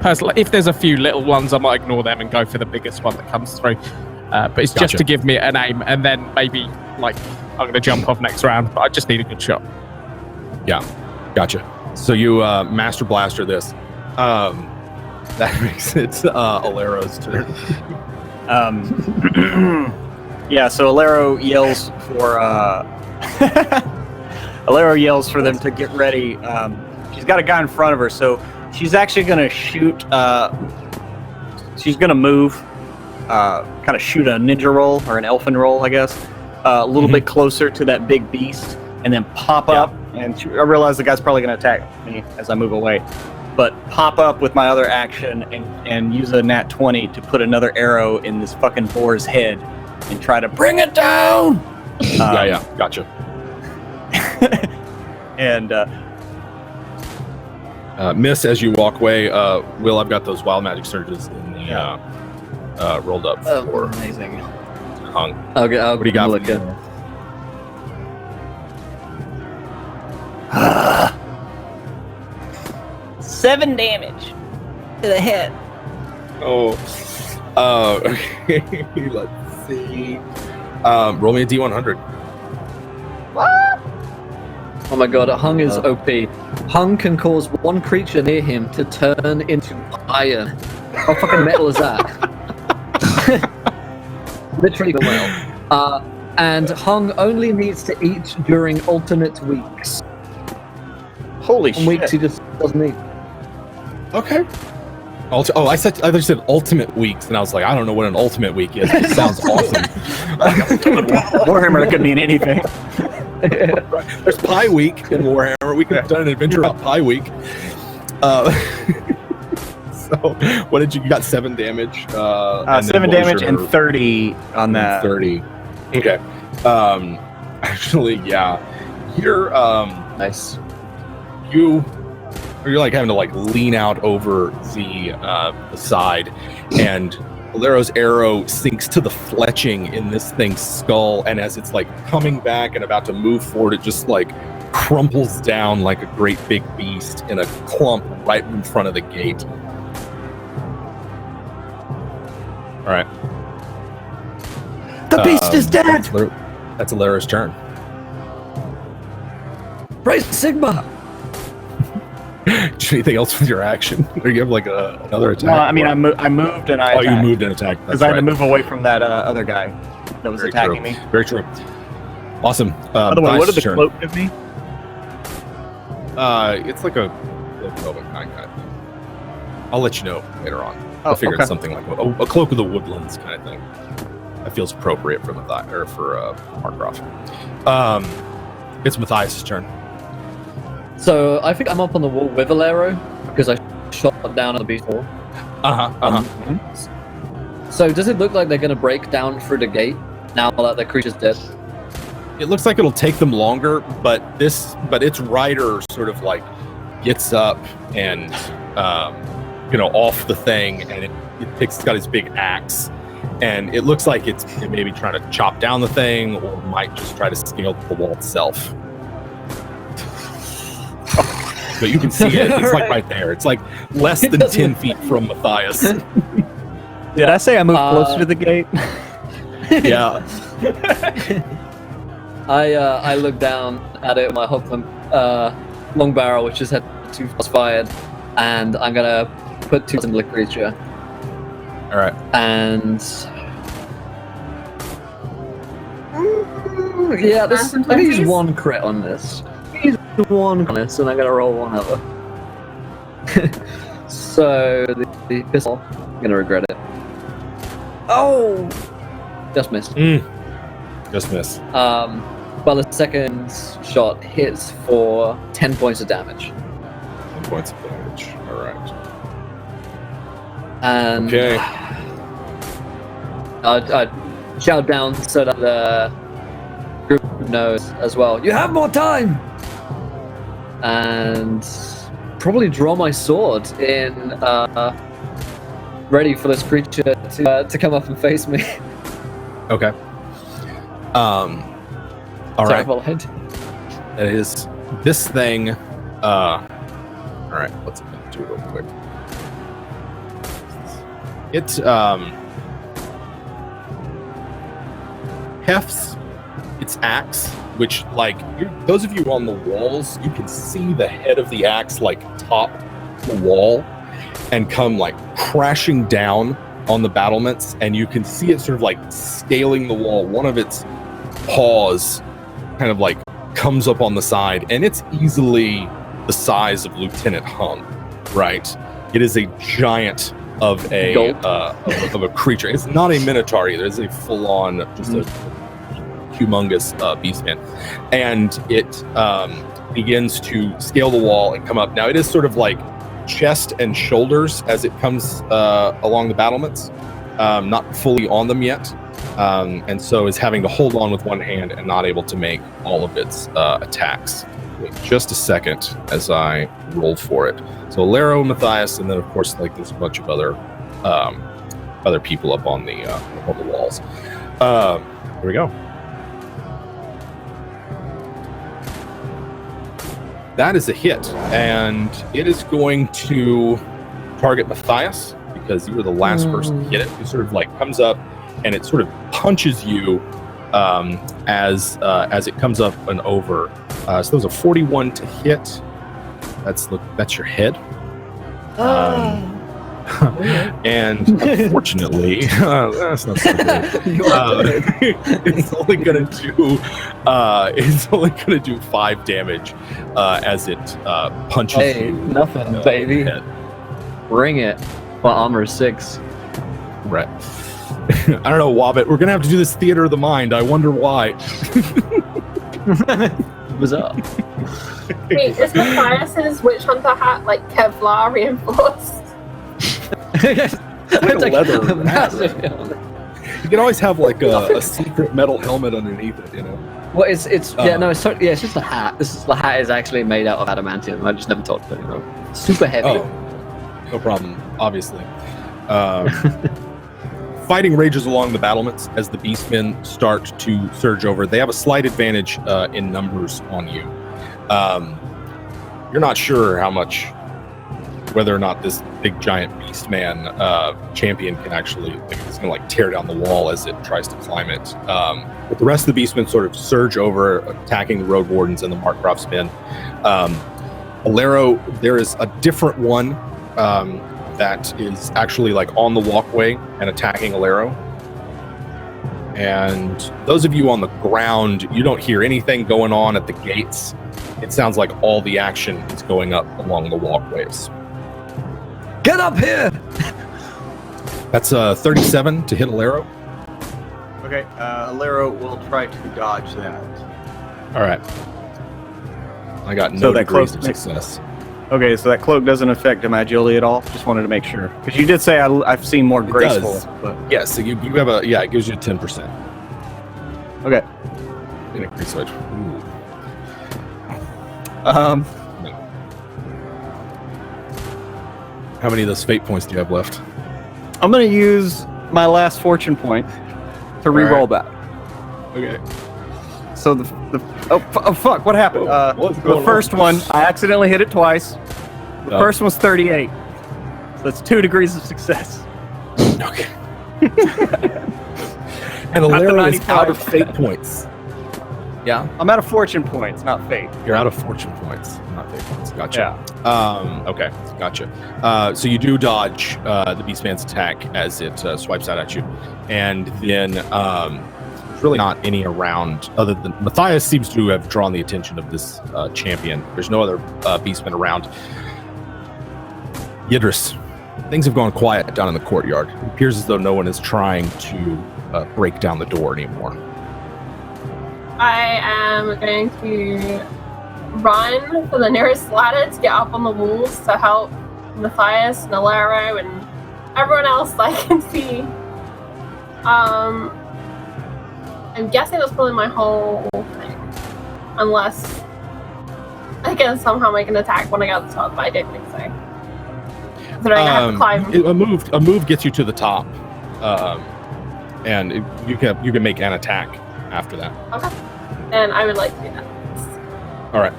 Personally, if there's a few little ones, I might ignore them and go for the biggest one that comes through. But it's just to give me an aim, and then maybe I'm going to jump off next round, but I just need a good shot.
Yeah, gotcha. So you Master Blaster this. That makes it Alero's turn.
Yeah, so Alero yells for them to get ready. She's got a guy in front of her, so she's actually going to shoot she's gonna move, kind of shoot a ninja roll or an elfin roll, I guess, a little bit closer to that big beast, and then pop up. And I realize the guy's probably gonna attack me as I move away, but pop up with my other action and use a nat 20 to put another arrow in this fucking boar's head and try to bring it down.
Gotcha.
And
miss as you walk away. Will, I've got those wild magic surges in the rolled up for
amazing.
Hung.
I'll
What do you got?
look at.
7 damage to the head.
Oh. Okay. Let's see. Roll me a D100.
Oh my god, Hung is OP. Hung can cause one creature near him to turn into iron. How fucking metal is that? Literally the metal. And Hung only needs to eat during alternate weeks.
Holy
On weeks he just doesn't eat.
Okay. I thought you said ultimate weeks, and I was like, I don't know what an ultimate week is. It sounds awesome.
Warhammer could mean anything.
There's Pie Week in Warhammer. We could have done an adventure about Pie Week. So, what did you got? 7 damage.
7 damage and 30 on that.
30. Okay. Actually, yeah. You're
Nice.
You're like having to like lean out over the side, and Valero's arrow sinks to the fletching in this thing's skull, and as it's like coming back and about to move forward, it just like crumples down like a great big beast in a clump right in front of the gate. All right.
The beast is dead!
That's Valero's turn.
Praise Sigma!
Anything else with your action? Or you have like another attack?
Well, I mean, I moved and I
you
attacked.
moved and attacked.
Because I had to move away from that other guy that was attacking me.
Very true. Awesome.
By the way, what did the
turn.
cloak give me?
It's like a cloak of kind of thing. I'll let you know later on. I figured it's something like a cloak of the woodlands kind of thing. That feels appropriate for Margraff. It's Matthias' turn.
So I think I'm up on the wall with Valero because I shot down on the beast wall. So does it look like they're going to break down through the gate now that the creature's dead?
It looks like it'll take them longer, but its rider sort of like gets up and off the thing, and it's got his big axe, and it looks like it's maybe trying to chop down the thing, or might just try to scale the wall itself. But you can see it. It's like right there. It's like less than 10 feet from Matthias.
Did I say I moved closer to the gate?
Yeah.
I look down at it with my Hoplin long barrel, which has had 2 shots fired, and I'm gonna put 2 into the creature.
All right.
And yeah, this I'm gonna use 1 crit on this. Use 1 on this, and I'm gonna roll 1 other. So the pistol, I'm gonna regret it. Oh, just missed.
Just missed.
But the second shot hits for 10 points of damage.
10 points of damage. All right.
And
Okay.
I shout down so that the group knows as well. You have more time. And probably draw my sword in, ready for this creature to come up and face me.
Okay. All right.
Right.
It is this thing. All right. What's it gonna do real quick? It hefts its axe, which, like, those of you on the walls, you can see the head of the axe like top the wall and come like crashing down on the battlements, and you can see it sort of like scaling the wall. One of its paws kind of like comes up on the side, and it's easily the size of Lieutenant Hung, right? It is a giant of a creature. It's not a minotaur either. It's a full-on, just a humongous Beastman, and it begins to scale the wall and come up. Now it is sort of like chest and shoulders as it comes along the battlements, not fully on them yet, and so is having to hold on with one hand and not able to make all of its attacks. Wait just a second as I roll for it. So Alero, Matthias, and then of course like there's a bunch of other people up on the walls. Here we go. That is a hit, and it is going to target Matthias because you were the last person to hit it. It sort of like comes up and it sort of punches you as it comes up and over. So that was a 41 to hit. That's your head. And unfortunately, that's not so good. It's only gonna do 5 damage as it punches
Hey,
you.
nothing, baby. Bring it. Well, armor is 6.
Right. I don't know, Wobbit. We're gonna have to do this theater of the mind. I wonder why.
What's up?
Wait, is Matthias's witch hunter hat like Kevlar reinforced?
It's like a leather
massive.
You can always have like a secret metal helmet underneath it, you know.
Well, it's it's just a hat. The hat is actually made out of adamantium. I just never told anyone. Super heavy.
Oh, no problem. Obviously. Fighting rages along the battlements as the Beastmen start to surge over. They have a slight advantage in numbers on you. You're not sure whether or not this big giant Beastman champion can actually, it's gonna like tear down the wall as it tries to climb it. But the rest of the Beastmen sort of surge over, attacking the Road Wardens and the Margraff's men. Alero, there is a different one that is actually like on the walkway and attacking Alero. And those of you on the ground, you don't hear anything going on at the gates. It sounds like all the action is going up along the walkways.
Get up here!
That's 37 to hit Alero.
Okay, Alero will try to dodge that.
All right. I got no
So that
degrees
close
of success.
Okay, so that cloak doesn't affect my agility at all? Just wanted to make sure. Because you did say I've seen more graceful.
does.
But
Yeah, so you have it gives you 10%.
okay.
In increase switch. How many of those fate points do you have left?
I'm going to use my last fortune point to re-roll that.
Okay.
So oh fuck, what happened?
What's
The
going
first
on?
one, I accidentally hit it twice. The
Oh.
first one's 38. So that's 2 degrees of success.
Okay. And
the
Alero is
95.
out of fate points. Yeah,
I'm out of fortune points, not fate.
you're out of fortune points, not fate points. Gotcha.
Yeah.
Okay, gotcha. So you do dodge the Beastman's attack as it swipes out at you, and then there's really not any around other than Matthias seems to have drawn the attention of this champion. There's no other Beastmen around. Yidris, things have gone quiet down in the courtyard. It appears as though no one is trying to break down the door anymore.
I am going to run for the nearest ladder to get up on the walls to help Matthias and Alero and everyone else I can see. I'm guessing that's probably my whole thing. Unless I can somehow make an attack when I get to the top, but I don't think so. So I have to climb.
A move gets you to the top, and you can make an attack after that.
Okay. And I would like to do that.
All right.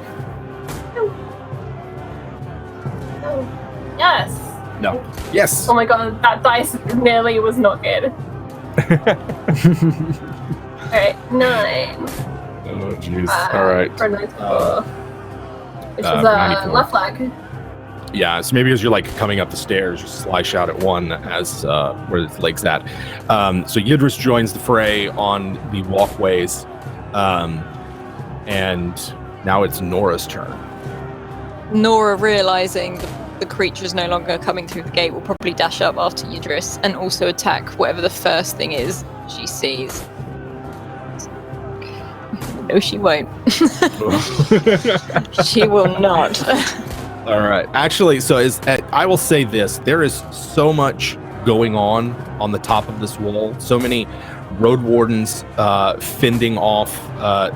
Oh. Yes.
No. Yes.
Oh my god, that dice nearly was not good. Alright, 9.
Oh jeez. All right.
For 94. Which is
94.
left leg.
Yeah, so maybe as you're like coming up the stairs, you slash out at one as where its leg's at. So Yidris joins the fray on the walkways, and now it's Nora's turn.
Nora realizing the creature is no longer coming through the gate, will probably dash up after Yidris and also attack whatever the first thing is she sees. No, she won't. She will not.
All right. Actually, so I will say this: there is so much going on the top of this wall. So many road wardens fending off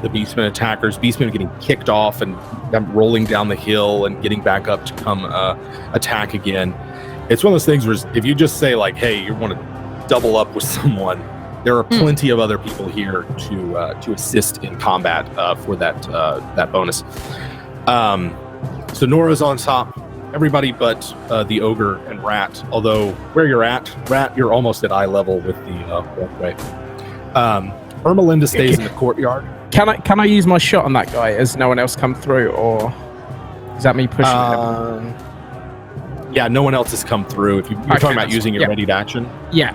the Beastmen attackers. Beastmen getting kicked off and rolling down the hill and getting back up to come attack again. It's one of those things where if you just say like, "Hey, you want to double up with someone," there are plenty of other people here to assist in combat for that bonus. So Nora's on top. Everybody but the ogre and Rat. Although where you're at, Rat, you're almost at eye level with the walkway. Ermelinda stays in the courtyard.
Can I use my shot on that guy as no one else come through, or is that me pushing him?
Yeah, no one else has come through. If you're talking about using your ready to action.
Yeah.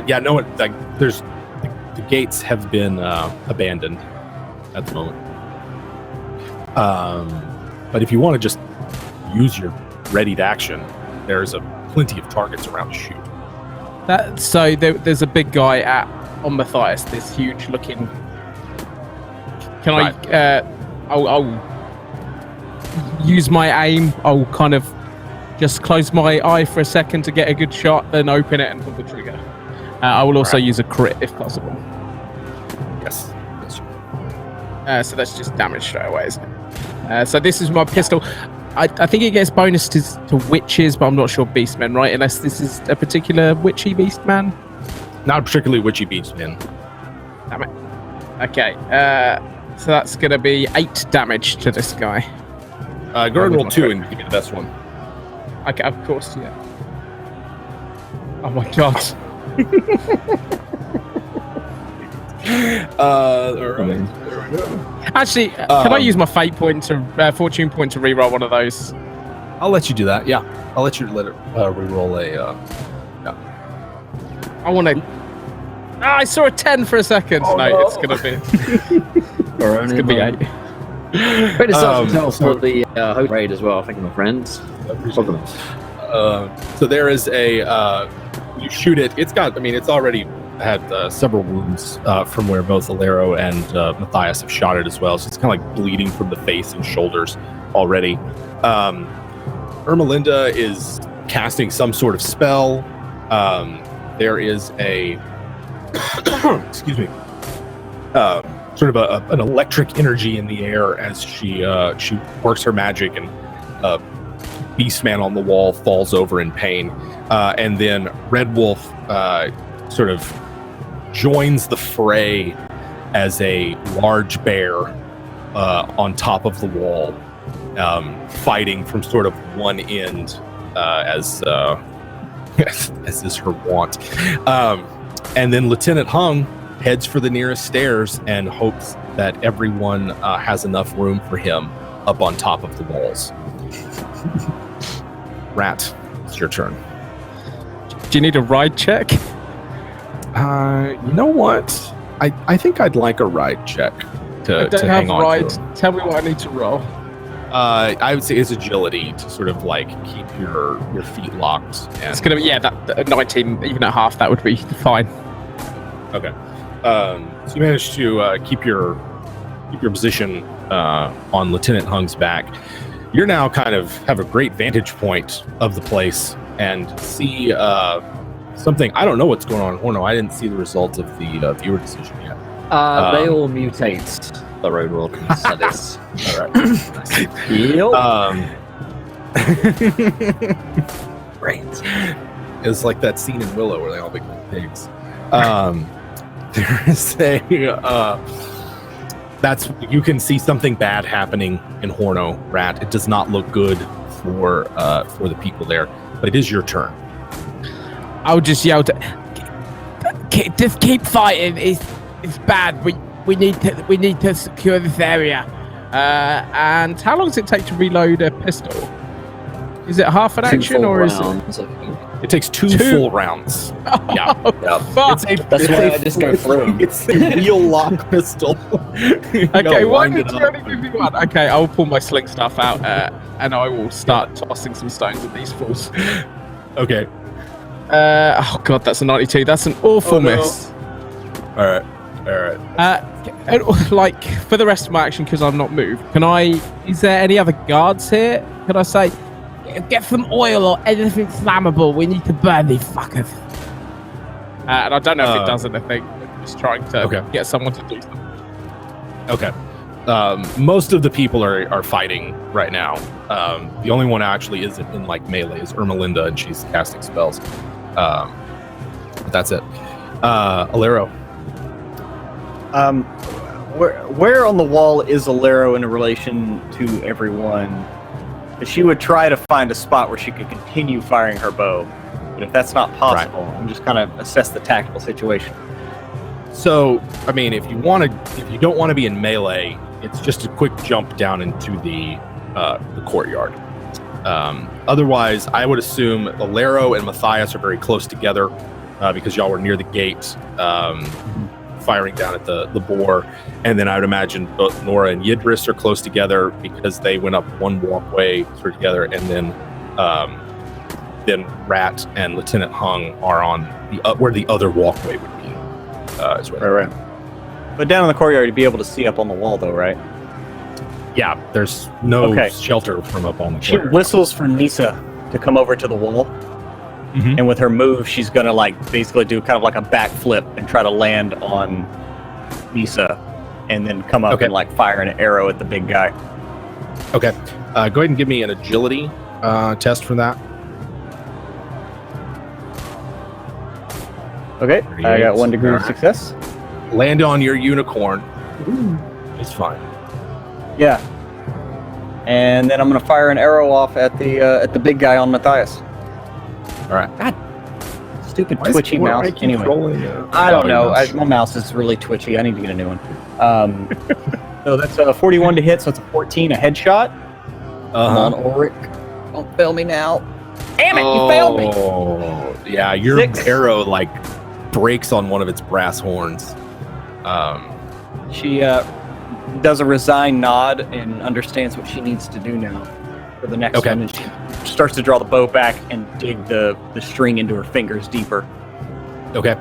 Yeah, no one. Like, the gates have been abandoned at the moment. But if you want to just use your ready to action, there's plenty of targets around to shoot.
So there's a big guy on Matthias, this huge looking. Can I? I'll use my aim. I'll kind of just close my eye for a second to get a good shot, then open it and pull the trigger. I will also use a crit if possible.
Yes.
So that's just damage straight away, isn't it? So this is my pistol. I think it gets bonus to witches, but I'm not sure beastmen, right? Unless this is a particular witchy beastman.
Not a particularly witchy beastman.
Damn it. Okay. So that's going to be 8 damage to this guy.
Go ahead and roll 2 and give me the best one.
Okay, of course, yeah. Oh my god. Actually, can I use my fate point to fortune point to reroll one of those?
I'll let you do that. Yeah, I'll let you reroll a. Yeah.
I want to. I saw a 10 for a second. Oh, no, it's gonna be. It's gonna be 8.
Great to tell for the host raid as well. Thank you, my friends.
So there is a. You shoot it. It's got. I mean, it's already had several wounds from where both Alero and Matthias have shot it as well. So it's kind of like bleeding from the face and shoulders already. Ermelinda is casting some sort of spell. There is a excuse me, sort of an electric energy in the air as she works her magic, and Beastman on the wall falls over in pain, and then Red Wolf sort of joins the fray as a large bear on top of the wall, fighting from sort of one end, as is her wont. And then Lieutenant Hung heads for the nearest stairs and hopes that everyone has enough room for him up on top of the walls. Rat, it's your turn.
Do you need a ride check?
You know what? I think I'd like a ride check to hang on
ride.
to.
Tell me what I need to roll.
I would say it's agility to sort of like keep your feet locked. And
It's gonna be that 19, even at half, that would be fine.
Okay. So you managed to keep your position on Lieutenant Hung's back. You're now kind of have a great vantage point of the place and see something. I don't know what's going on. Oh no, I didn't see the results of the viewer decision yet.
They all mutate the road wilderness. That is.
All right.
Great.
It's like that scene in Willow where they all become pigs. There is you can see something bad happening in Khorne, Rat. It does not look good for the people there, but it is your turn.
I'll just yell just keep fighting. It's bad. We need to secure this area.
And how long does it take to reload a pistol? Is it half an action or is it?
It takes two full rounds. Yeah.
Fuck.
That's why I just go through.
It's a wheel lock pistol.
Okay, why did you only give me one? Okay, I'll pull my sling stuff out and I will start tossing some stones at these fools.
Okay.
Oh god, that's a 92. That's an awful miss.
All right.
Like for the rest of my action, because I'm not moved. Is there any other guards here? Can I say, get some oil or anything flammable? We need to burn these fuckers. And I don't know if it does anything. I'm just trying to get someone to do something.
Okay. Most of the people are fighting right now. The only one actually isn't in like melee is Ermelinda, and she's casting spells. But that's it. Alero.
Where on the wall is Alero in relation to everyone? Because she would try to find a spot where she could continue firing her bow. But if that's not possible, I'm just kind of assess the tactical situation.
So, I mean, if you don't want to be in melee, it's just a quick jump down into the courtyard. Otherwise, I would assume Alero and Matthias are very close together because y'all were near the gate, firing down at the boar. And then I would imagine both Nora and Yidris are close together because they went up one walkway through together, and then Rat and Lieutenant Hung are on where the other walkway would be.
Right. But down in the courtyard, you'd be able to see up on the wall, though, right?
Yeah, there's no shelter from up on the
She
courtyard.
whistles for Nisa to come over to the wall.
Mhm.
And with her move, she's gonna like basically do kind of like a backflip and try to land on Nisa, and then come up and like fire an arrow at the big guy.
Okay, go ahead and give me an agility test for that.
Okay, I got 1 degree of success.
Land on your unicorn. It's fine.
Yeah. And then I'm gonna fire an arrow off at the big guy on Matthias.
All right.
God, stupid twitchy mouse. Anyway, I don't know. My mouse is really twitchy. I need to get a new one. So that's a 41 to hit. So it's a 14, a headshot. Come on, Ulrich. Don't fail me now. Damn it! You failed me.
Oh, yeah. Your
6.
arrow like breaks on one of its brass horns.
She does a resigned nod and understands what she needs to do now for the next one. And she starts to draw the bow back and dig the string into her fingers deeper.
Okay.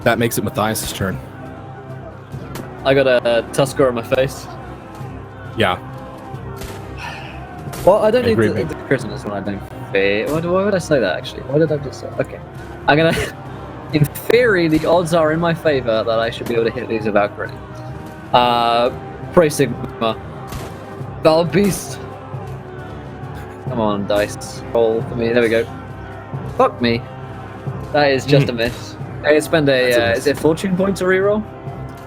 That makes it Matthias' turn.
I got a tusker on my face.
Yeah.
Well, I don't need
Agree,
the Christmas one, I don't fear. Why would I say that, actually? Why did I just say? Okay. I'm gonna... In theory, the odds are in my favor that I should be able to hit these without critting. Pray Sigma. Val Beast. Come on, dice. Roll for me. There we go. Fuck me. That is just a miss. I spend a... is it fortune point to reroll?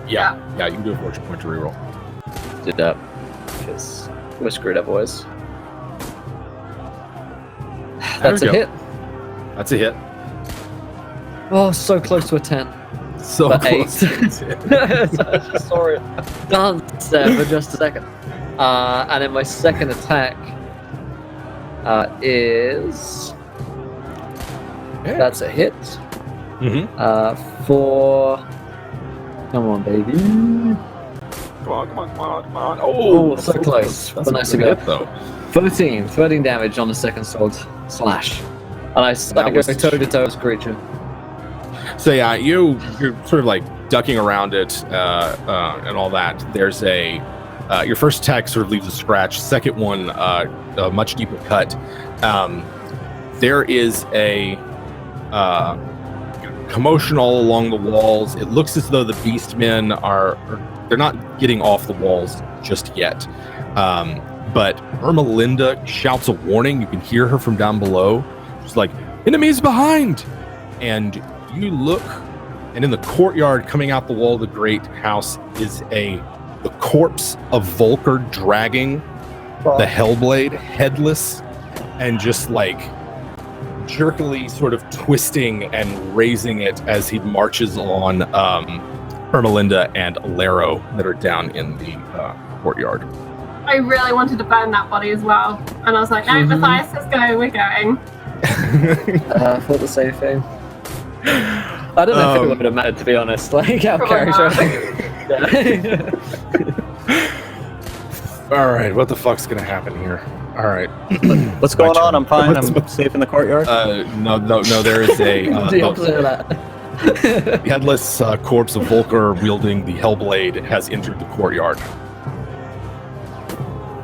Yeah, you can do a fortune point to reroll.
Did that. Because we're screwed up, boys. That's a hit.
That's a hit.
Oh, so close to a 10.
So
But
close.
8. Sorry. Dance there for just a second. And then my second attack is...
Yeah.
That's a hit.
Mm-hmm.
For... Come on, baby.
Come on.
Oh, so close.
That's
But nice to
a
go.
hit, though.
13 damage on the second sword slash. And I go toe-to-toe with this creature.
So yeah, you're sort of like ducking around it and all that. There's your first attack sort of leaves a scratch. Second one, a much deeper cut. There is a commotion all along the walls. It looks as though the Beastmen they're not getting off the walls just yet. But Ermelinda shouts a warning. You can hear her from down below. She's like, "Enemies behind!" And you look, and in the courtyard coming out the wall of the great house is the corpse of Volker dragging the Hellblade headless and just like jerkily sort of twisting and raising it as he marches on Ermelinda and Alero that are down in the courtyard.
I really wanted to burn that body as well. And I was like, no, Matthias is going, we're going.
I thought the same thing. I don't know if it would have mattered, to be honest. Like, our character.
All right, what the fuck's gonna happen here? All right.
What's going on? I'm fine. I'm safe in the courtyard.
No. There is a
The opposite of that.
the headless corpse of Volker wielding the Hellblade has entered the courtyard.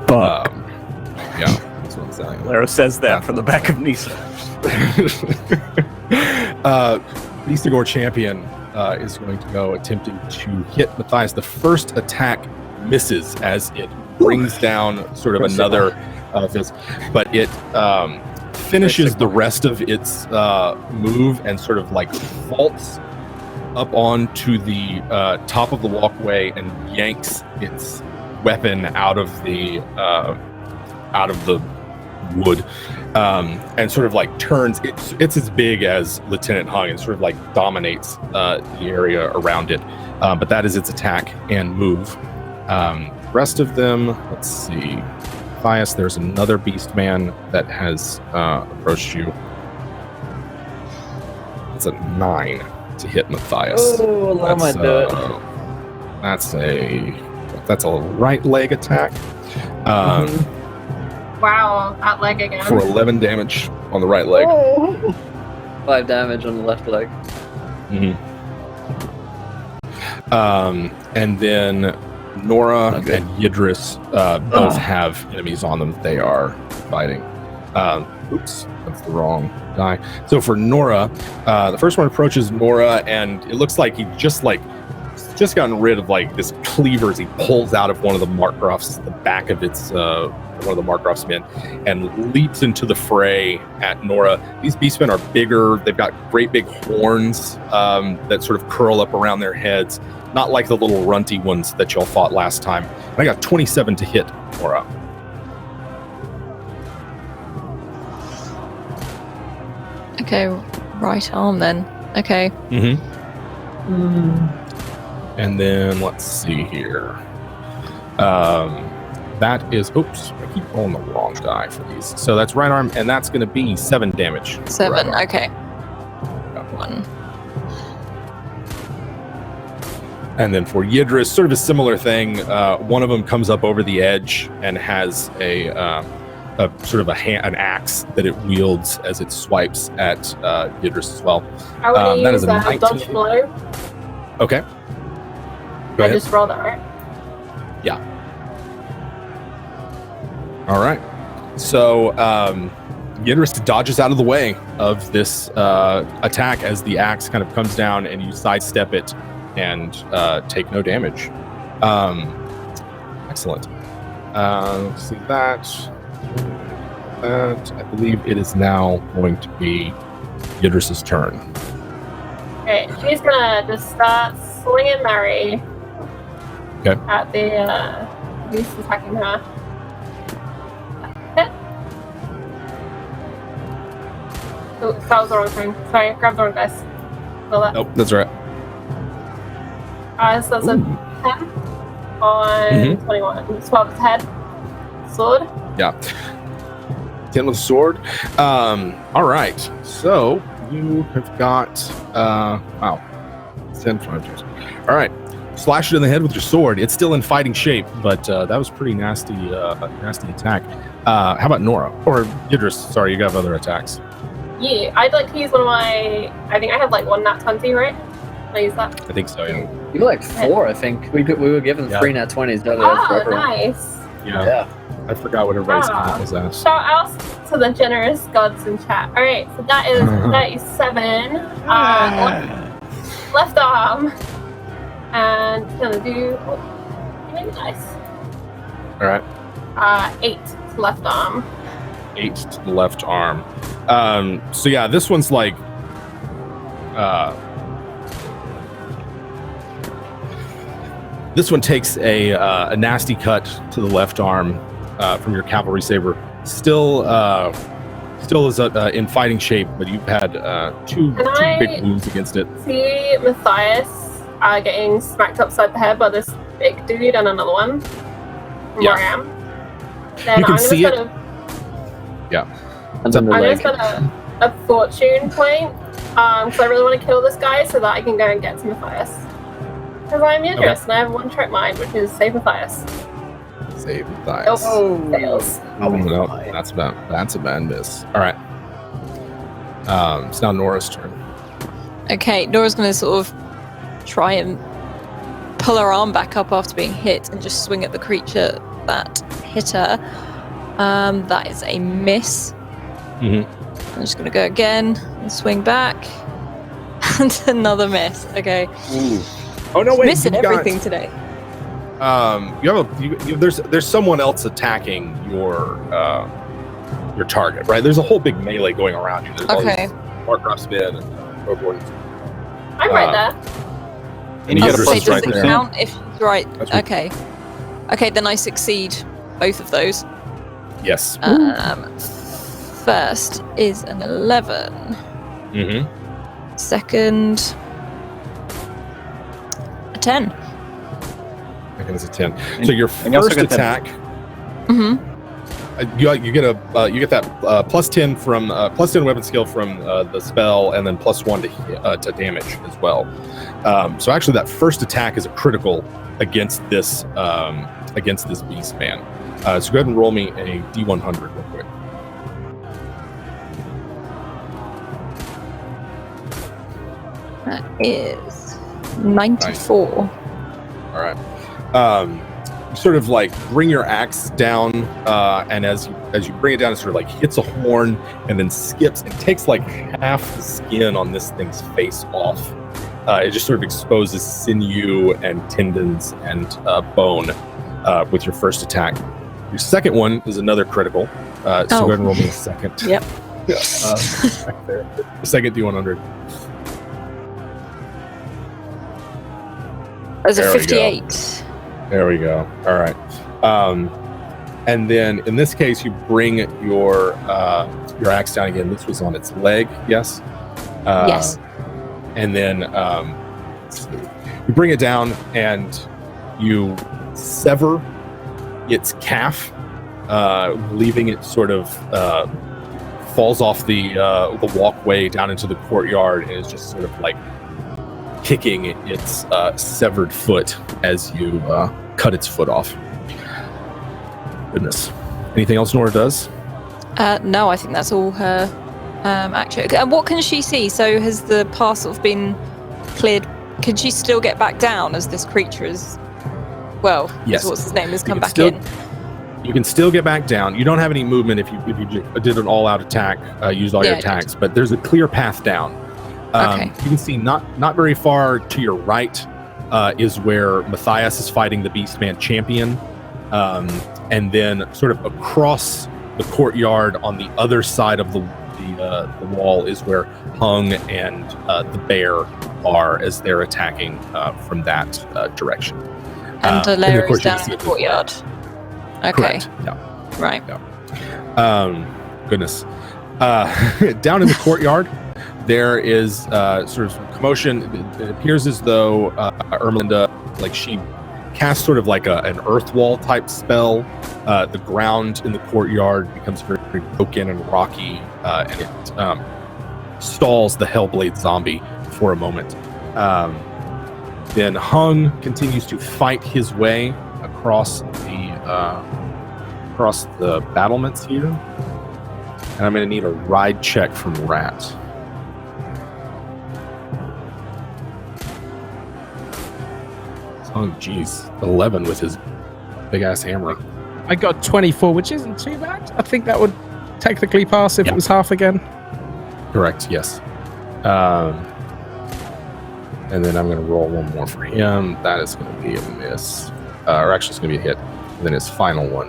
Fuck.
Yeah, that's what I'm saying.
Lero says that from the back of Nisa.
Beastigore champion is going to go attempting to hit Matthias. The first attack misses as it brings down sort of another fist, but it finishes the rest of its move and sort of like vaults up onto the top of the walkway and yanks its weapon out of the wood, and sort of like turns. It's as big as Lieutenant Hung and sort of like dominates the area around it. But that is its attack and move. Rest of them, let's see. Matthias, there's another Beastman that has approached you. It's a 9 to hit Matthias.
Oh, that might do it.
That's a right leg attack.
Wow, that leg again.
For 11 damage on the right leg.
5 damage on the left leg.
And then Nora and Yidris both have enemies on them that they are fighting. Oops, that's the wrong die. So for Nora, the first one approaches Nora, and it looks like he just gotten rid of like this cleaver as he pulls out of one of the Margraff's, the back of its one of the Margraff's men, and leaps into the fray at Nora. These beastmen are bigger. They've got great big horns that sort of curl up around their heads, not like the little runty ones that y'all fought last time. And I got 27 to hit Nora.
Okay, right arm then. Okay.
And then let's see here. That is, oops, I keep rolling the wrong die for these. So that's right arm, and that's going to be 7 damage.
7,
right
okay. 1.
And then for Yidris, sort of a similar thing. One of them comes up over the edge and has a sort of an axe that it wields as it swipes at Yidris as well.
That
is a 19.
dodge blow.
Okay. Go
I
ahead.
just rolled that, right?
Yeah. All right. So Yidris dodges out of the way of this attack as the axe kind of comes down, and you sidestep it and take no damage. Excellent. Let's see that. I believe it is now going to be Yidris's turn.
Okay, she's gonna just start swinging Mary at the beast attacking her. Hit. Oh, that was the wrong thing. Sorry, grab the wrong dice.
Nope, that's right.
So that's a 10 on 21. 12 with head. Sword.
Yeah. 10 with sword. All right. So you have got 10 fighters. All right. Slash it in the head with your sword. It's still in fighting shape, but that was pretty nasty attack. How about Nora? Or Yidris, sorry, you got other attacks.
Yeah, I'd like to use one of my. I think I had like one nat 20, right? Can I use that?
I think so, yeah.
You got like 4, I think. We were given 3 nat 20s earlier.
Oh, nice.
Yeah. I forgot what everybody's count was at.
Shout out to the generous gods in chat. Alright, so that is 37. Left arm. And it's gonna do. Give me the dice.
All right.
8 to left arm.
8 to the left arm. So yeah, this one's like this one takes a nasty cut to the left arm from your cavalry saber. Still is in fighting shape, but you've had two big wounds against it.
See Matthias getting smacked upside the head by this big dude and another one. From where I am. Then
You can see it.
Yeah.
I'm just gonna a fortune point, because I really want to kill this guy so that I can go and get to Matthias. Because I'm Idris, and I have one trick mind, which is save Matthias.
Save Matthias.
Oh, fails.
No, that's a bad miss. All right. It's now Nora's turn.
Okay, Nora's going to sort of try and pull her arm back up after being hit and just swing at the creature that hit her. That is a miss. I'm just going to go again and swing back. And another miss. Okay.
Ooh. Oh no! Wait,
missing everything today.
There's someone else attacking your target, right? There's a whole big melee going around you. There's
Okay.
Margraff's men and Volker.
I'm right there.
And you
I
get
was
a
gonna say,
plus
does
right
it
there.
count if she's right?
That's right.
Okay. Okay, then I succeed both of those.
Yes.
First is an 11. Second, a 10.
Second is a 10. So your
and you also
first
get that-
attack,
Mm-hmm.
you get that plus 10 from plus 10 weapon skill from the spell, and then plus 1 to damage as well. So actually, that first attack is a critical against this Beastman. So go ahead and roll me a D100 real quick.
That is 94.
All right. You sort of like bring your axe down, and as you bring it down, it sort of like hits a horn and then skips and takes like half the skin on this thing's face off. It just sort of exposes sinew and tendons and bone with your first attack. Your second one is another critical. So go ahead and roll me a second.
Yep.
Back there. The second D100.
There's a
There we go.
58.
There we go. All right. And then in this case, you bring your axe down again. This was on its leg, yes?
Yes.
And then let's see. You bring it down and you sever its calf, leaving it sort of falls off the walkway down into the courtyard and is just sort of like kicking its severed foot as you cut its foot off. Goodness. Anything else Nora does?
No, I think that's all her action. And what can she see? So has the path sort of been cleared? Can she still get back down as this creature is, well,
Yes.
what's his name, has come
can
back
still-
in?
You can still get back down. You don't have any movement if you did an all-out attack, used all
Yeah,
your
I did.
attacks, but there's a clear path down.
Okay.
You can see not very far to your right is where Matthias is fighting the Beastman champion, and then sort of across the courtyard on the other side of the wall is where Hung and the bear are as they're attacking from that direction.
And
of
Delaire
course
is
you
down
can
in
see
the
it as
courtyard. Okay,
Correct. Yeah.
right.
Goodness. Down in the courtyard, there is sort of some commotion. It appears as though Ermelinda, like she casts sort of like an earth wall type spell. The ground in the courtyard becomes very, very broken and rocky, and it stalls the Hellblade zombie for a moment. Then Hung continues to fight his way across the battlements here. And I'm going to need a ride check from Rat. Oh, geez. 11 with his big-ass hammer.
I got 24, which isn't too bad. I think that would technically pass if
Yeah.
it was half again.
Correct, yes. And then I'm going to roll one more for him. That is going to be a miss. Or actually, it's going to be a hit. And then his final one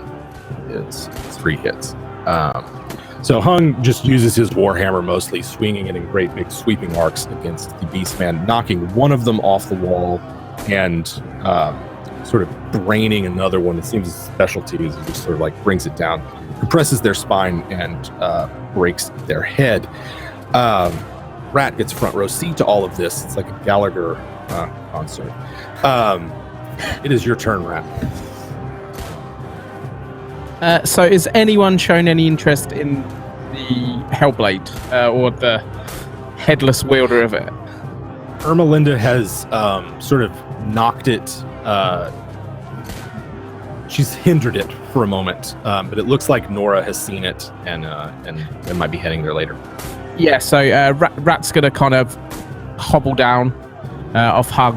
is 3 hits. So Hung just uses his Warhammer mostly, swinging it in great big sweeping arcs against the Beastman, knocking one of them off the wall and sort of braining another one. It seems his specialty is just sort of like brings it down, compresses their spine, and breaks their head. Rat gets front row seat to all of this. It's like a Gallagher concert. It is your turn, Rat.
So is anyone shown any interest in the Hellblade or the headless wielder of it?
Ermelinda has sort of knocked it. She's hindered it for a moment, but it looks like Nora has seen it and might be heading there later.
Yeah, so Rat's going to kind of hobble down off Hug.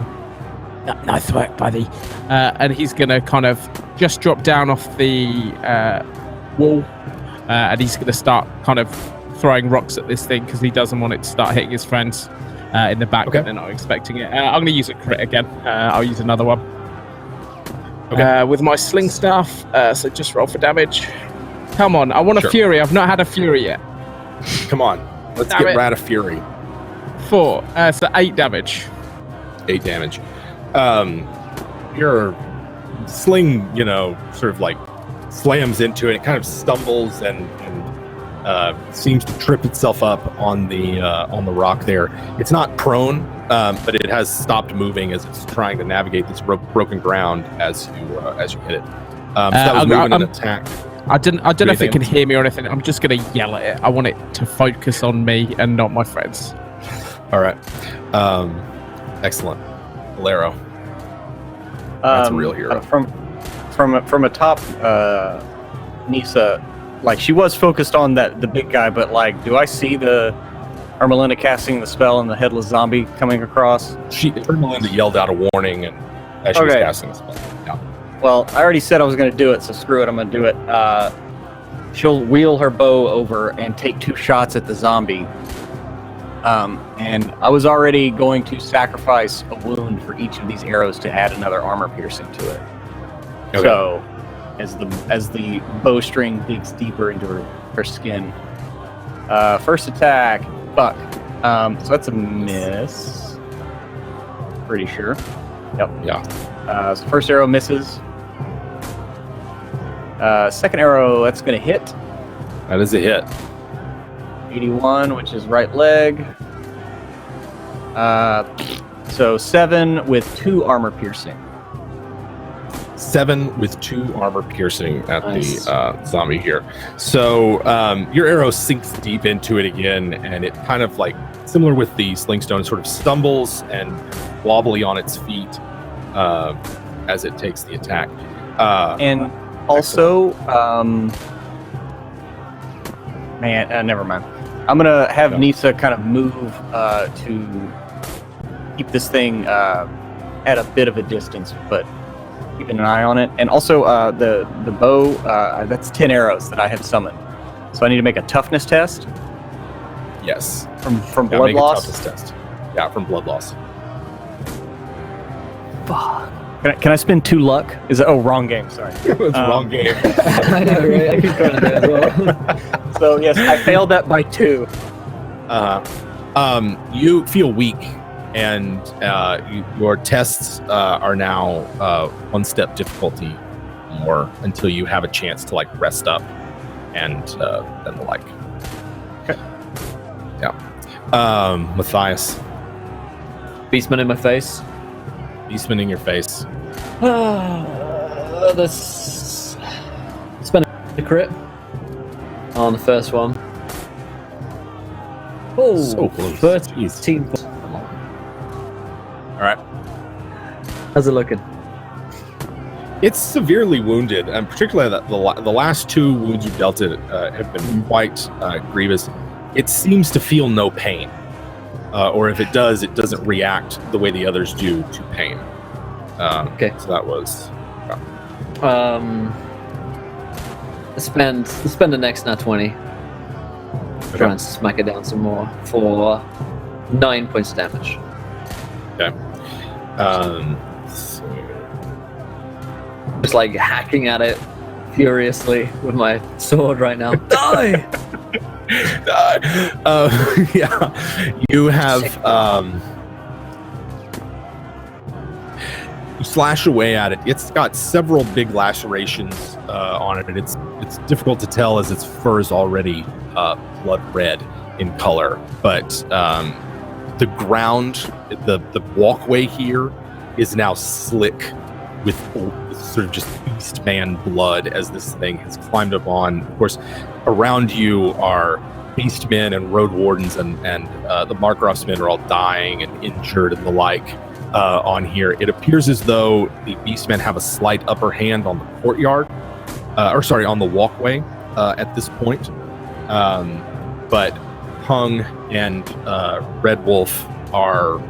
Nice work, buddy. And he's going to kind of just drop down off the wall, and he's going to start kind of throwing rocks at this thing because he doesn't want it to start hitting his friends in the back.
Okay.
They're not expecting it. I'm going to use a crit again. I'll use another one.
Okay.
With my sling staff, so just roll for damage. Come on, I want a
Sure.
fury. I've not had a fury yet.
Come on, let's
Damn
get
it.
Rat of Fury.
4, so 8 damage.
8 damage. Your sling, sort of like slams into it. It kind of stumbles and seems to trip itself up on the rock there. It's not prone, but it has stopped moving as it's trying to navigate this broken ground as you hit it. So that was moving an attack.
I don't know if it
anything
can
else?
hear me or anything. I'm just going to yell at it. I want it to focus on me and not my friends.
All right. Excellent. Valero. That's a real hero.
From atop Nisa, like she was focused on the big guy, but like, do I see the Ermelinda casting the spell and the headless zombie coming across?
Ermelinda yelled out a warning and as she was
Okay.
casting the spell. Yeah.
Well, I already said I was going to do it, so screw it. I'm going to do it. She'll wheel her bow over and take 2 shots at the zombie. And I was already going to sacrifice a wound for each of these arrows to add another armor piercing to it.
Okay.
So, as the bowstring digs deeper into her skin. First attack, buck. So that's a miss. Pretty sure. Yep.
Yeah.
So first arrow misses. Second arrow, that's going to hit.
That is a hit.
81, which is right leg. So 7 with 2 armor piercing.
7 with 2 armor piercing at
Nice.
the zombie here. So your arrow sinks deep into it again, and it kind of like similar with the slingstone, sort of stumbles and wobbly on its feet as it takes the attack.
And also, never mind. I'm gonna have
No.
Nisa kind of move to keep this thing at a bit of a distance, but keeping an eye on it. And also, the bow, that's 10 arrows that I have summoned. So I need to make a toughness test
Yes.
from
Yeah,
blood
make a
loss.
toughness test. Yeah, from blood loss.
Fuck.
Can I spend 2 luck? Is it? Oh, wrong game. Sorry.
It's the wrong game.
I know, right? I keep trying to do it as well.
So yes, I failed that by 2.
You feel weak, and your tests are now 1 step difficulty more until you have a chance to like rest up and the like.
Okay.
Yeah. Matthias,
Beastmen in my face.
Beastman in your face.
This spend a crit on the first one. Oh,
So close.
13 points.
All right.
How's it looking?
It's severely wounded, and particularly the last 2 wounds you dealt it have been quite grievous. It seems to feel no pain, or if it does, it doesn't react the way the others do to pain.
Okay.
So that was
Spend the next nat 20. Try and smack it down some more for 9 points of damage.
okay. So
Just like hacking at it furiously with my sword right now. Die!
yeah, you have you slash away at it. It's got several big lacerations on it, and it's difficult to tell as its fur is already blood red in color. But the ground, the walkway here is now slick with sort of just Beastman blood as this thing has climbed up on. Of course, around you are Beastmen and Road Wardens, and the Margraff's men are all dying and injured and the like on here. It appears as though the Beastmen have a slight upper hand on the courtyard, on the walkway at this point. But Hung and Red Wolf are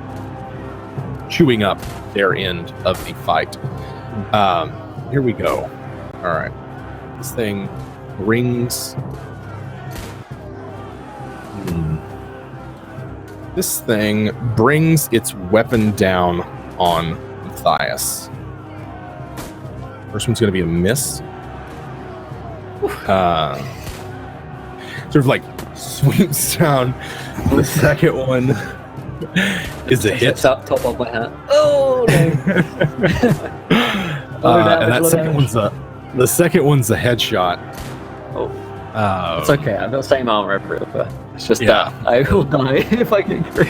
chewing up their end of the fight. Here we go. All right. This thing brings... This thing brings its weapon down on Matthias. First one's going to be a miss. Sort of like swings down. The second one is a hit.
Top of my hat. Oh no!
And that the second one's a headshot.
Oh, it's okay. I've got the same armor everywhere, but it's just
Yeah.
that I will die if I get crit.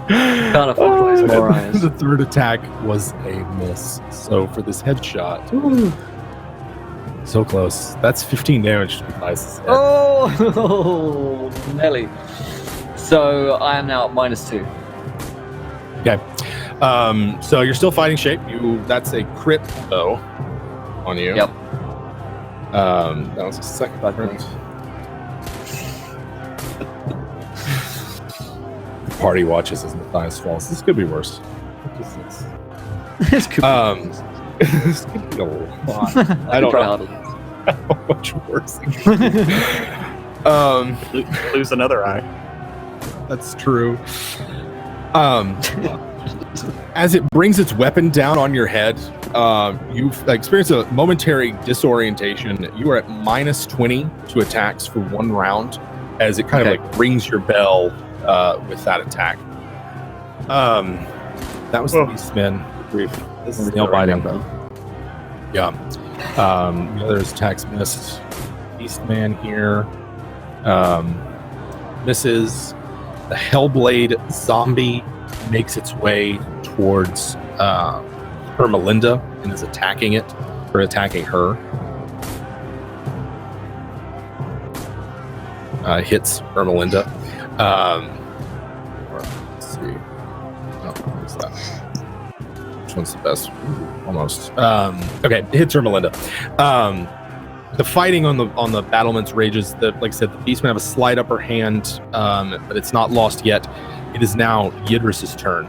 Can't afford to waste more eyes.
The third attack was a miss. So for this headshot, so close. That's 15 damage to Matthias' head.
Oh, Nelly. So I am now at -2.
Okay. So you're still fighting shape. That's a crit though on you.
Yep.
That was a second crit. Party watches as Matthias falls. This could be worse.
This could be
This could be a lot. I don't know how much worse.
Lose another eye.
That's true. As it brings its weapon down on your head, you've experienced a momentary disorientation. You are at -20 to attacks for 1 round as it kind of like rings your bell with that attack. That was the Beastmen. Brief. This is nail biting. Yeah. The other's attacks missed. Beastman here misses. The Hellblade zombie makes its way towards Ermelinda and is attacking her. Hits Ermelinda. Let's see. No, what's that? Which one's the best? Ooh, almost. Okay, hits Ermelinda. The fighting on the battlements rages. Like I said, the Beastmen have a slight upper hand, but it's not lost yet. It is now Yidris's turn.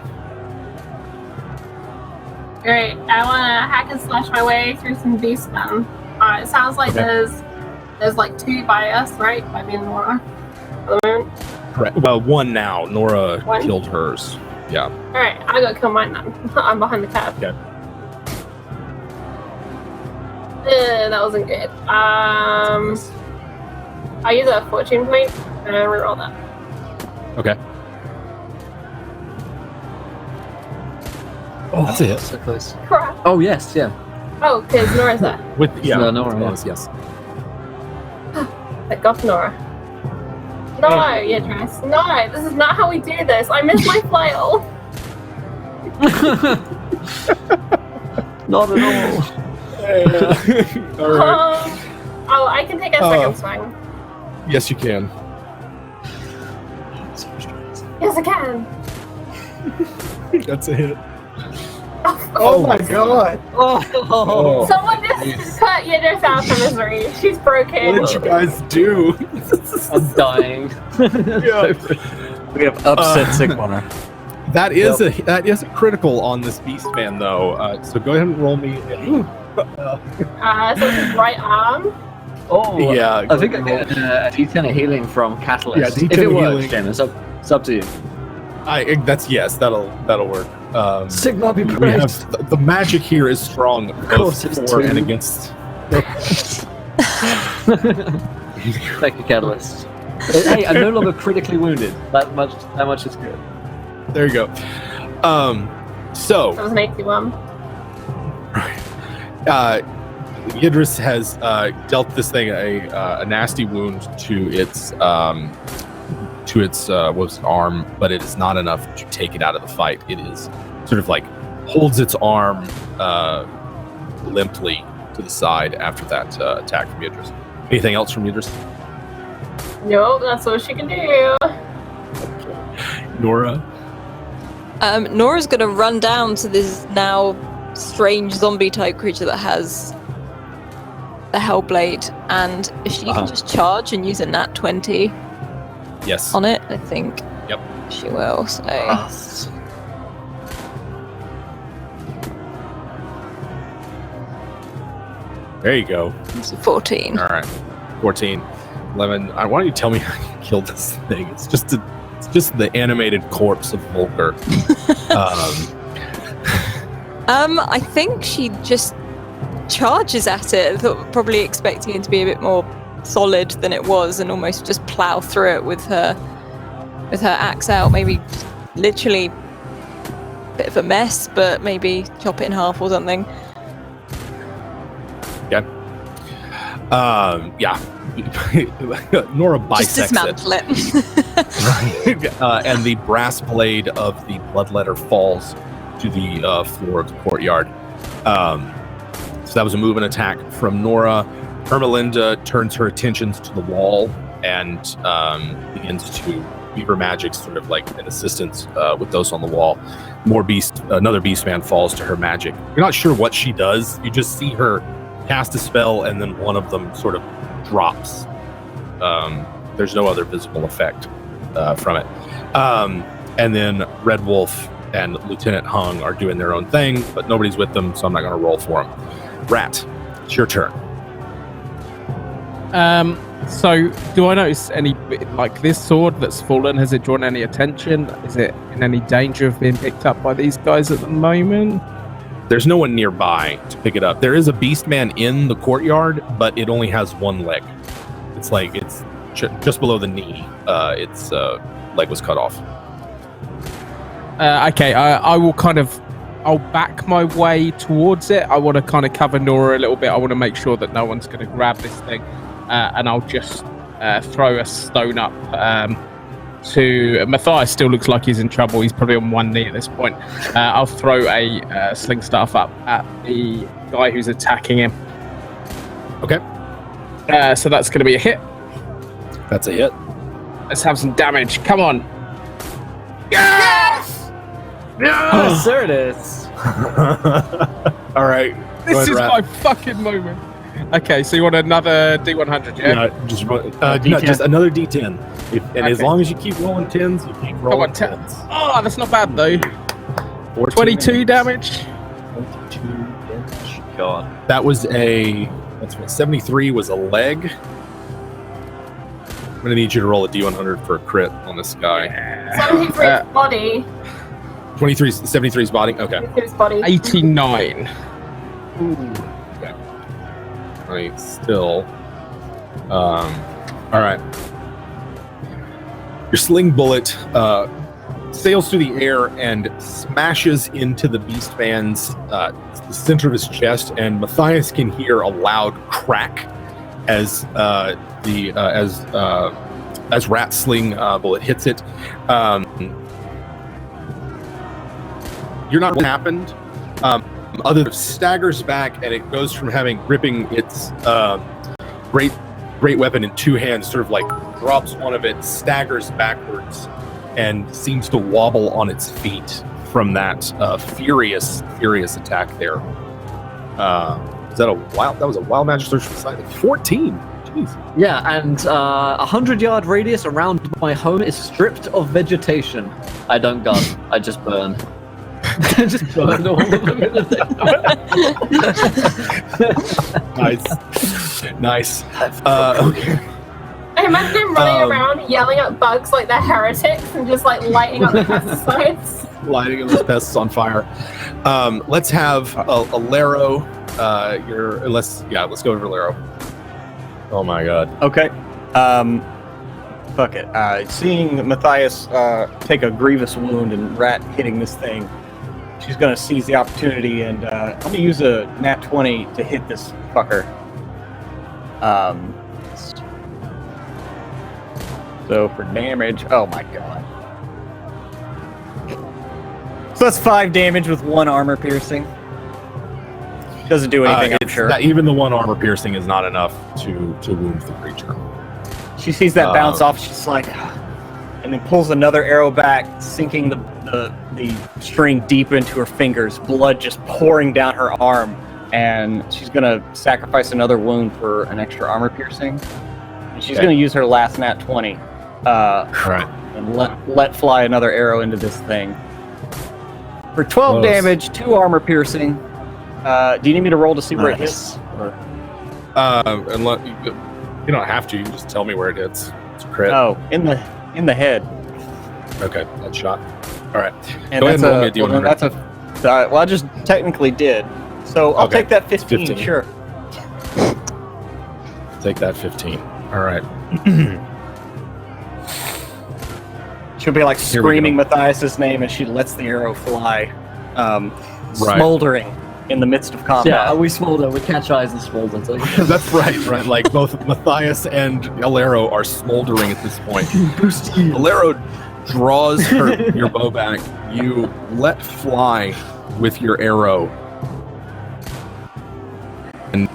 Great. I want to hack and slash my way through some Beastmen. It sounds like there's like 2 by us, right? By me and Nora. At the moment.
Correct. Well, 1 now. Nora
One?
killed hers. Yeah.
All right, I'll go kill mine then. I'm behind the cab.
Okay.
That wasn't good. I'll use a fortune point and reroll that.
Okay. Oh, that's a hit.
So close.
Crap.
Oh yes, yeah.
Oh, because Nora's there.
No,
Nora,
yes, yes.
Thank God for Nora. No, Yidris. No, this is not how we do this. I missed my flail.
Not at all.
All right.
Oh, I can take a second swing.
Yes, you can.
Yes, I can.
That's a hit.
Oh my god!
Oh.
Someone just cut Yidris out of misery. She's broken.
What did you guys do?
I'm dying.
We have upset Sigmar.
That is a critical on this Beastman though. So go ahead and roll me.
So his right arm.
Oh,
Yeah,
I think I get a D10 of healing from Catalyst.
Yeah, D10
if it works,
healing.
Jen, it's up to you.
That'll work.
Sigma be
We
praised.
have the magic here is strong
course
both
it's
for
true.
and against.
Thank you, Catalyst. Hey, I'm no longer critically wounded. That much is good.
There you go. So
That was an 81.
Yidris has dealt this thing a nasty wound to its arm, but it is not enough to take it out of the fight. It is sort of like holds its arm limply to the side after that attack from Yidris. Anything else from Yidris?
Nope, that's all she can do.
Nora?
Nora's gonna run down to this now strange zombie type creature that has a Hellblade, and if she can just charge and use a nat 20
Yes.
on it, I think
Yep.
she will. So
There you go.
it's a 14.
All right. 14. 11. Why don't you tell me how you killed this thing? It's just the animated corpse of Volker.
I think she just charges at it, probably expecting it to be a bit more solid than it was, and almost just plow through it with her axe out. Maybe literally a bit of a mess, but maybe chop it in half or something.
Yeah. Yeah. Nora
Just
bisects
dismantle it.
and the brass blade of the bloodletter falls to the floor of the courtyard. So that was a move and attack from Nora. Ermelinda turns her attentions to the wall and begins to weave magic, sort of like an assistance with those on the wall. Another Beastman falls to her magic. You're not sure what she does. You just see her cast a spell, and then one of them sort of drops. There's no other visible effect from it. And then Red Wolf and Lieutenant Hung are doing their own thing, but nobody's with them, so I'm not going to roll for them. Rat, it's your turn.
So do I notice any, like this sword that's fallen, has it drawn any attention? Is it in any danger of being picked up by these guys at the moment?
There's no one nearby to pick it up. There is a Beastman in the courtyard, but it only has one leg. It's just below the knee. Its leg was cut off.
Okay, I'll back my way towards it. I want to kind of cover Nora a little bit. I want to make sure that no one's going to grab this thing. And I'll just throw a stone up to Matthias. Still looks like he's in trouble. He's probably on one knee at this point. I'll throw a sling staff up at the guy who's attacking him.
Okay.
So that's going to be a hit.
That's a hit.
Let's have some damage. Come on.
Yes, there it is.
All right.
This is my fucking moment. Okay, so you want another D100, yeah?
Just another D10. As long as you keep rolling 10s, you keep rolling 10s.
Oh, that's not bad though. 22 damage.
22 damage. God. That was 73 was a leg. I'm gonna need you to roll a D100 for a crit on this guy.
73's body.
73's body? Okay.
73's body.
89.
Ooh. Right, still. All right. Your sling bullet sails through the air and smashes into the Beastman's the center of his chest, and Matthias can hear a loud crack as Rat's sling bullet hits it. You're not what happened. Other than staggers back, and it goes from gripping its great weapon in two hands, sort of like drops one of it, staggers backwards, and seems to wobble on its feet from that furious attack there. That was a wild magic search for sight. 14. Jeez.
Yeah, and 100-yard radius around my home is stripped of vegetation. I don't gun. I just burn. Just burn all of them in the
Nice. Okay.
I imagine him running around yelling at bugs like they're heretics and just like lighting up the pesticides.
Lighting those pests on fire. Let's have a Lero. Let's go over Lero. Oh my god.
Okay. Fuck it. Seeing Matthias take a grievous wound and Rat hitting this thing, she's gonna seize the opportunity and I'm gonna use a nat 20 to hit this fucker. So for damage, oh my god. So that's 5 damage with 1 armor piercing. Doesn't do anything, I'm sure.
Even the 1 armor piercing is not enough to wound the creature.
She sees that bounce off, she's like, and then pulls another arrow back, sinking the string deep into her fingers, blood just pouring down her arm, and she's gonna sacrifice another wound for an extra armor piercing. And she's gonna use her last nat 20.
Right.
And let fly another arrow into this thing. For 12
Close.
damage, 2 armor piercing. Do you need me to roll to see where it hits? Or?
You don't have to. You can just tell me where it hits. It's a crit.
Oh, in the head.
Okay, that shot. All right.
And
Go ahead and roll me a
well,
D100.
that's a. Well, I just technically did. So I'll
Okay.
take that 15.
15.
Sure.
Take that 15. All right.
She'll be like
Here we
screaming
go.
Matthias's name as she lets the arrow fly, smoldering in the midst of combat.
Yeah, we smolder. We catch eyes and smolder. So.
That's right. Like both Matthias and Alero are smoldering at this point. Alero draws your bow back. You let fly with your arrow. And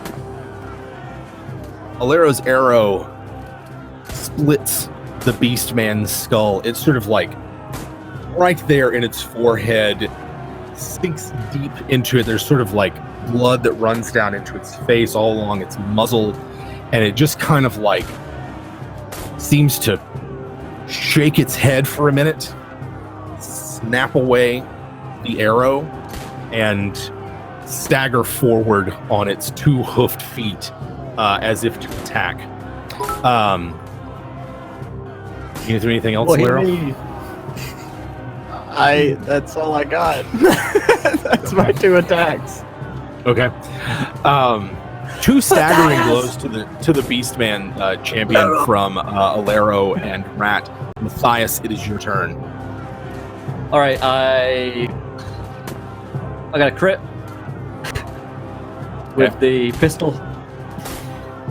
Alero's arrow splits the Beastman's skull. It's sort of like right there in its forehead, sinks deep into it. There's sort of like blood that runs down into its face all along its muzzle, and it just kind of like seems to shake its head for a minute, snap away the arrow, and stagger forward on its 2 hoofed feet as if to attack. You do anything else, Lero?
That's all I got. That's my 2 attacks.
Okay. 2 staggering blows to the Beastman champion from Alero and Rat. Matthias, it is your turn.
All right, I got a crit with the pistol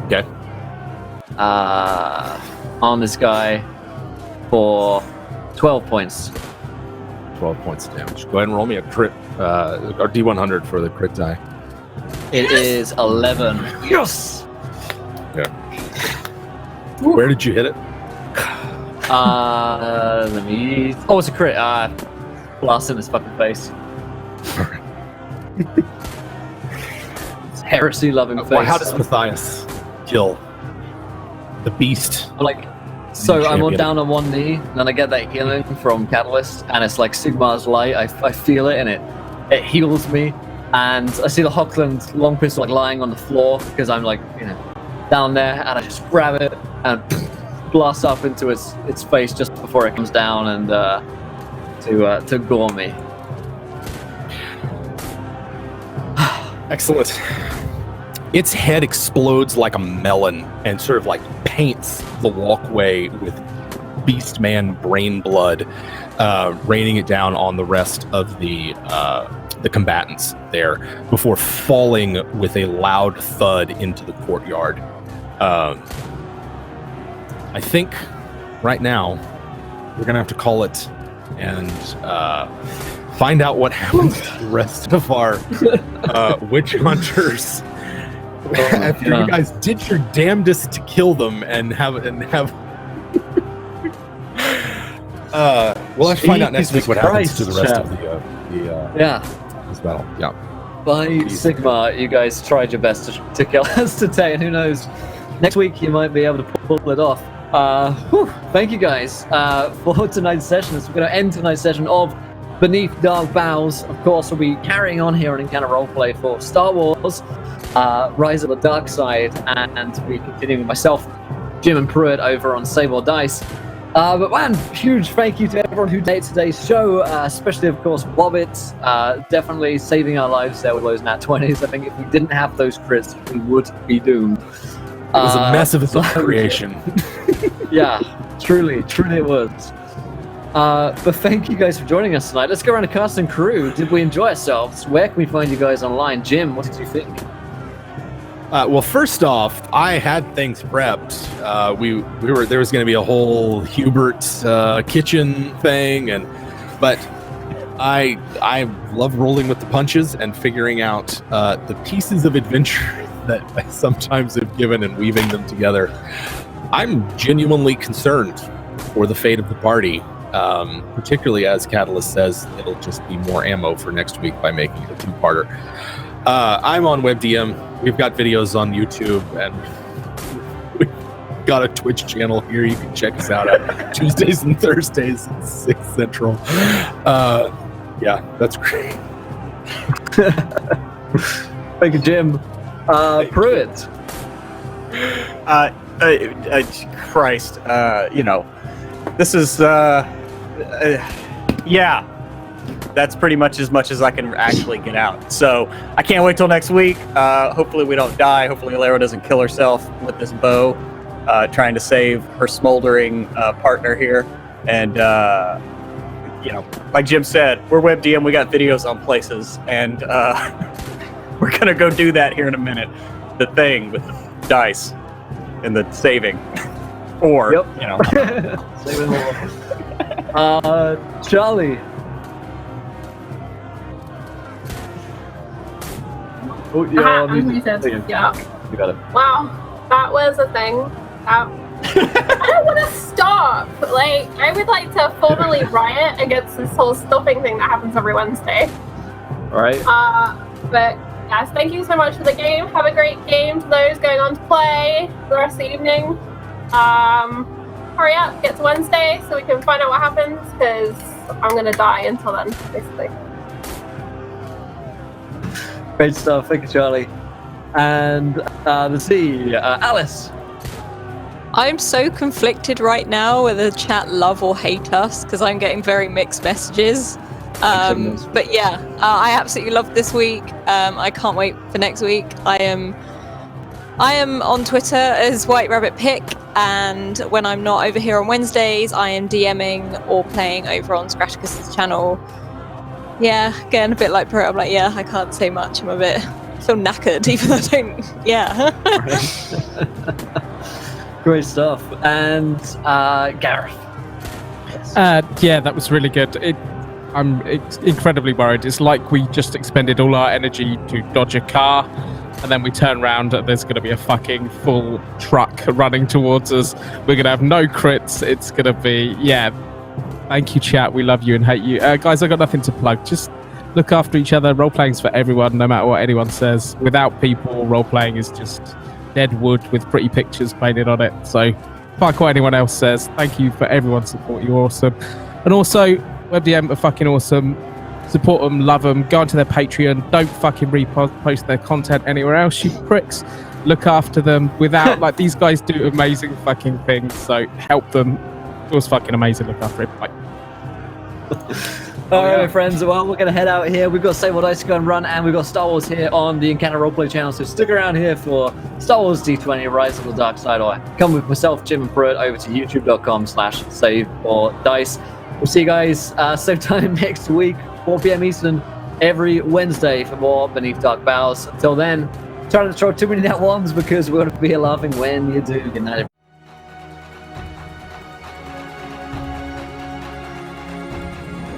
Okay.
on this guy for 12 points.
12 points of damage. Go ahead and roll me a crit, or D100 for the crit die.
It is 11. Yes.
Where did you hit it?
Let me. Oh, it's a crit. Blast in his fucking face. It's heresy loving face.
Well, how does Matthias kill the beast?
So I'm
champion?
down on one knee, and then I get that healing from Catalyst, and it's like Sigmar's light. I feel it, and it heals me. And I see the Hockland long pistol like lying on the floor because I'm like, down there, and I just grab it and blast up into its face just before it comes down and to gore me.
Excellent. Its head explodes like a melon and sort of like paints the walkway with Beastman brain blood, raining it down on the rest of the combatants there before falling with a loud thud into the courtyard. I think right now we're gonna have to call it and find out what happens to the rest of our witch hunters after you guys did your damnedest to kill them and have we'll have to find out next week what happens to the rest of the this battle. Yeah.
By Sigmar, you guys tried your best to kill us today, and who knows, next week you might be able to pull it off. Thank you guys for tonight's session. We're going to end tonight's session of Beneath Dark Boughs. Of course, we'll be carrying on here on Encounter Roleplay for Star Wars, Rise of the Dark Side, and we'll be continuing with myself, Jim, and Pruitt over on Sable Dice. But man, huge thank you to everyone who did today's show, especially, of course, Bobbit. Definitely saving our lives there with those nat 20s. I think if we didn't have those crits, we would be doomed.
It was a mess of its own creation.
Yeah, truly it was. But thank you guys for joining us tonight. Let's go around to cast and crew. Did we enjoy ourselves? Where can we find you guys online? Jim, what did you think?
Well, first off, I had things prepped. There was going to be a whole Hubert kitchen thing, but I love rolling with the punches and figuring out the pieces of adventure that I sometimes have given and weaving them together. I'm genuinely concerned for the fate of the party, particularly as Catalyst says it'll just be more ammo for next week by making it a two-parter. I'm on WebDM. We've got videos on YouTube, and we've got a Twitch channel here. You can check us out at Tuesdays and Thursdays at 6 Central. Yeah, that's great.
Thank you, Jim. Pruitt.
Christ, this is, yeah, that's pretty much as I can actually get out. So I can't wait till next week. Hopefully we don't die. Hopefully Lara doesn't kill herself with this bow, trying to save her smoldering partner here. And, like Jim said, we're WebDM. We got videos on places, and we're going to go do that here in a minute. The thing with the dice and the saving. Or,
Saving more. Charlie. Oh, yeah,
I'm muted. Yeah.
You got it.
Wow, that was a thing. I don't want to stop. Like, I would like to formally riot against this whole stopping thing that happens every Wednesday.
All right.
But yes, thank you so much for the game. Have a great game to those going on to play the rest of the evening. Hurry up, get to Wednesday so we can find out what happens, because I'm gonna die until then, basically.
Great stuff. Thank you, Charlie. And let's see, Alice.
I'm so conflicted right now whether the chat love or hate us, because I'm getting very mixed messages. But yeah, I absolutely loved this week. I can't wait for next week. I am on Twitter as White Rabbit Pick, and when I'm not over here on Wednesdays, I am DMing or playing over on Scratchicus's channel. Yeah, again, a bit like Pro. I'm like, yeah, I can't say much. I feel knackered, even though I don't. Yeah.
Great stuff. And Gareth.
Yeah, that was really good. I'm incredibly worried. It's like we just expended all our energy to dodge a car, and then we turn around and there's going to be a fucking full truck running towards us. We're going to have no crits. It's going to be, yeah. Thank you, chat. We love you and hate you. Guys, I got nothing to plug. Just look after each other. Role-playing's for everyone, no matter what anyone says. Without people, role-playing is just dead wood with pretty pictures painted on it. So, fuck what anyone else says. Thank you for everyone's support. You're awesome. And also, WebDM are fucking awesome. Support them, love them. Go onto their Patreon. Don't fucking repost their content anywhere else, you pricks. Look after them. Without, like, these guys do amazing fucking things. So, help them. It was fucking amazing. Look after it. Bye.
All right, my friends. Well, we're going to head out here. We've got Save What Dice Go and Run, and we've got Star Wars here on the Encounter Roleplay channel. So stick around here for Star Wars D20 Rise of the Dark Side, or come with myself, Jim, and Pruitt over to youtube.com/SaveOrDice. We'll see you guys same time next week, 4 p.m. Eastern, every Wednesday for more Beneath Dark Boughs. Until then, try not to throw too many net ones, because we're going to be laughing when you do. Good night, everyone.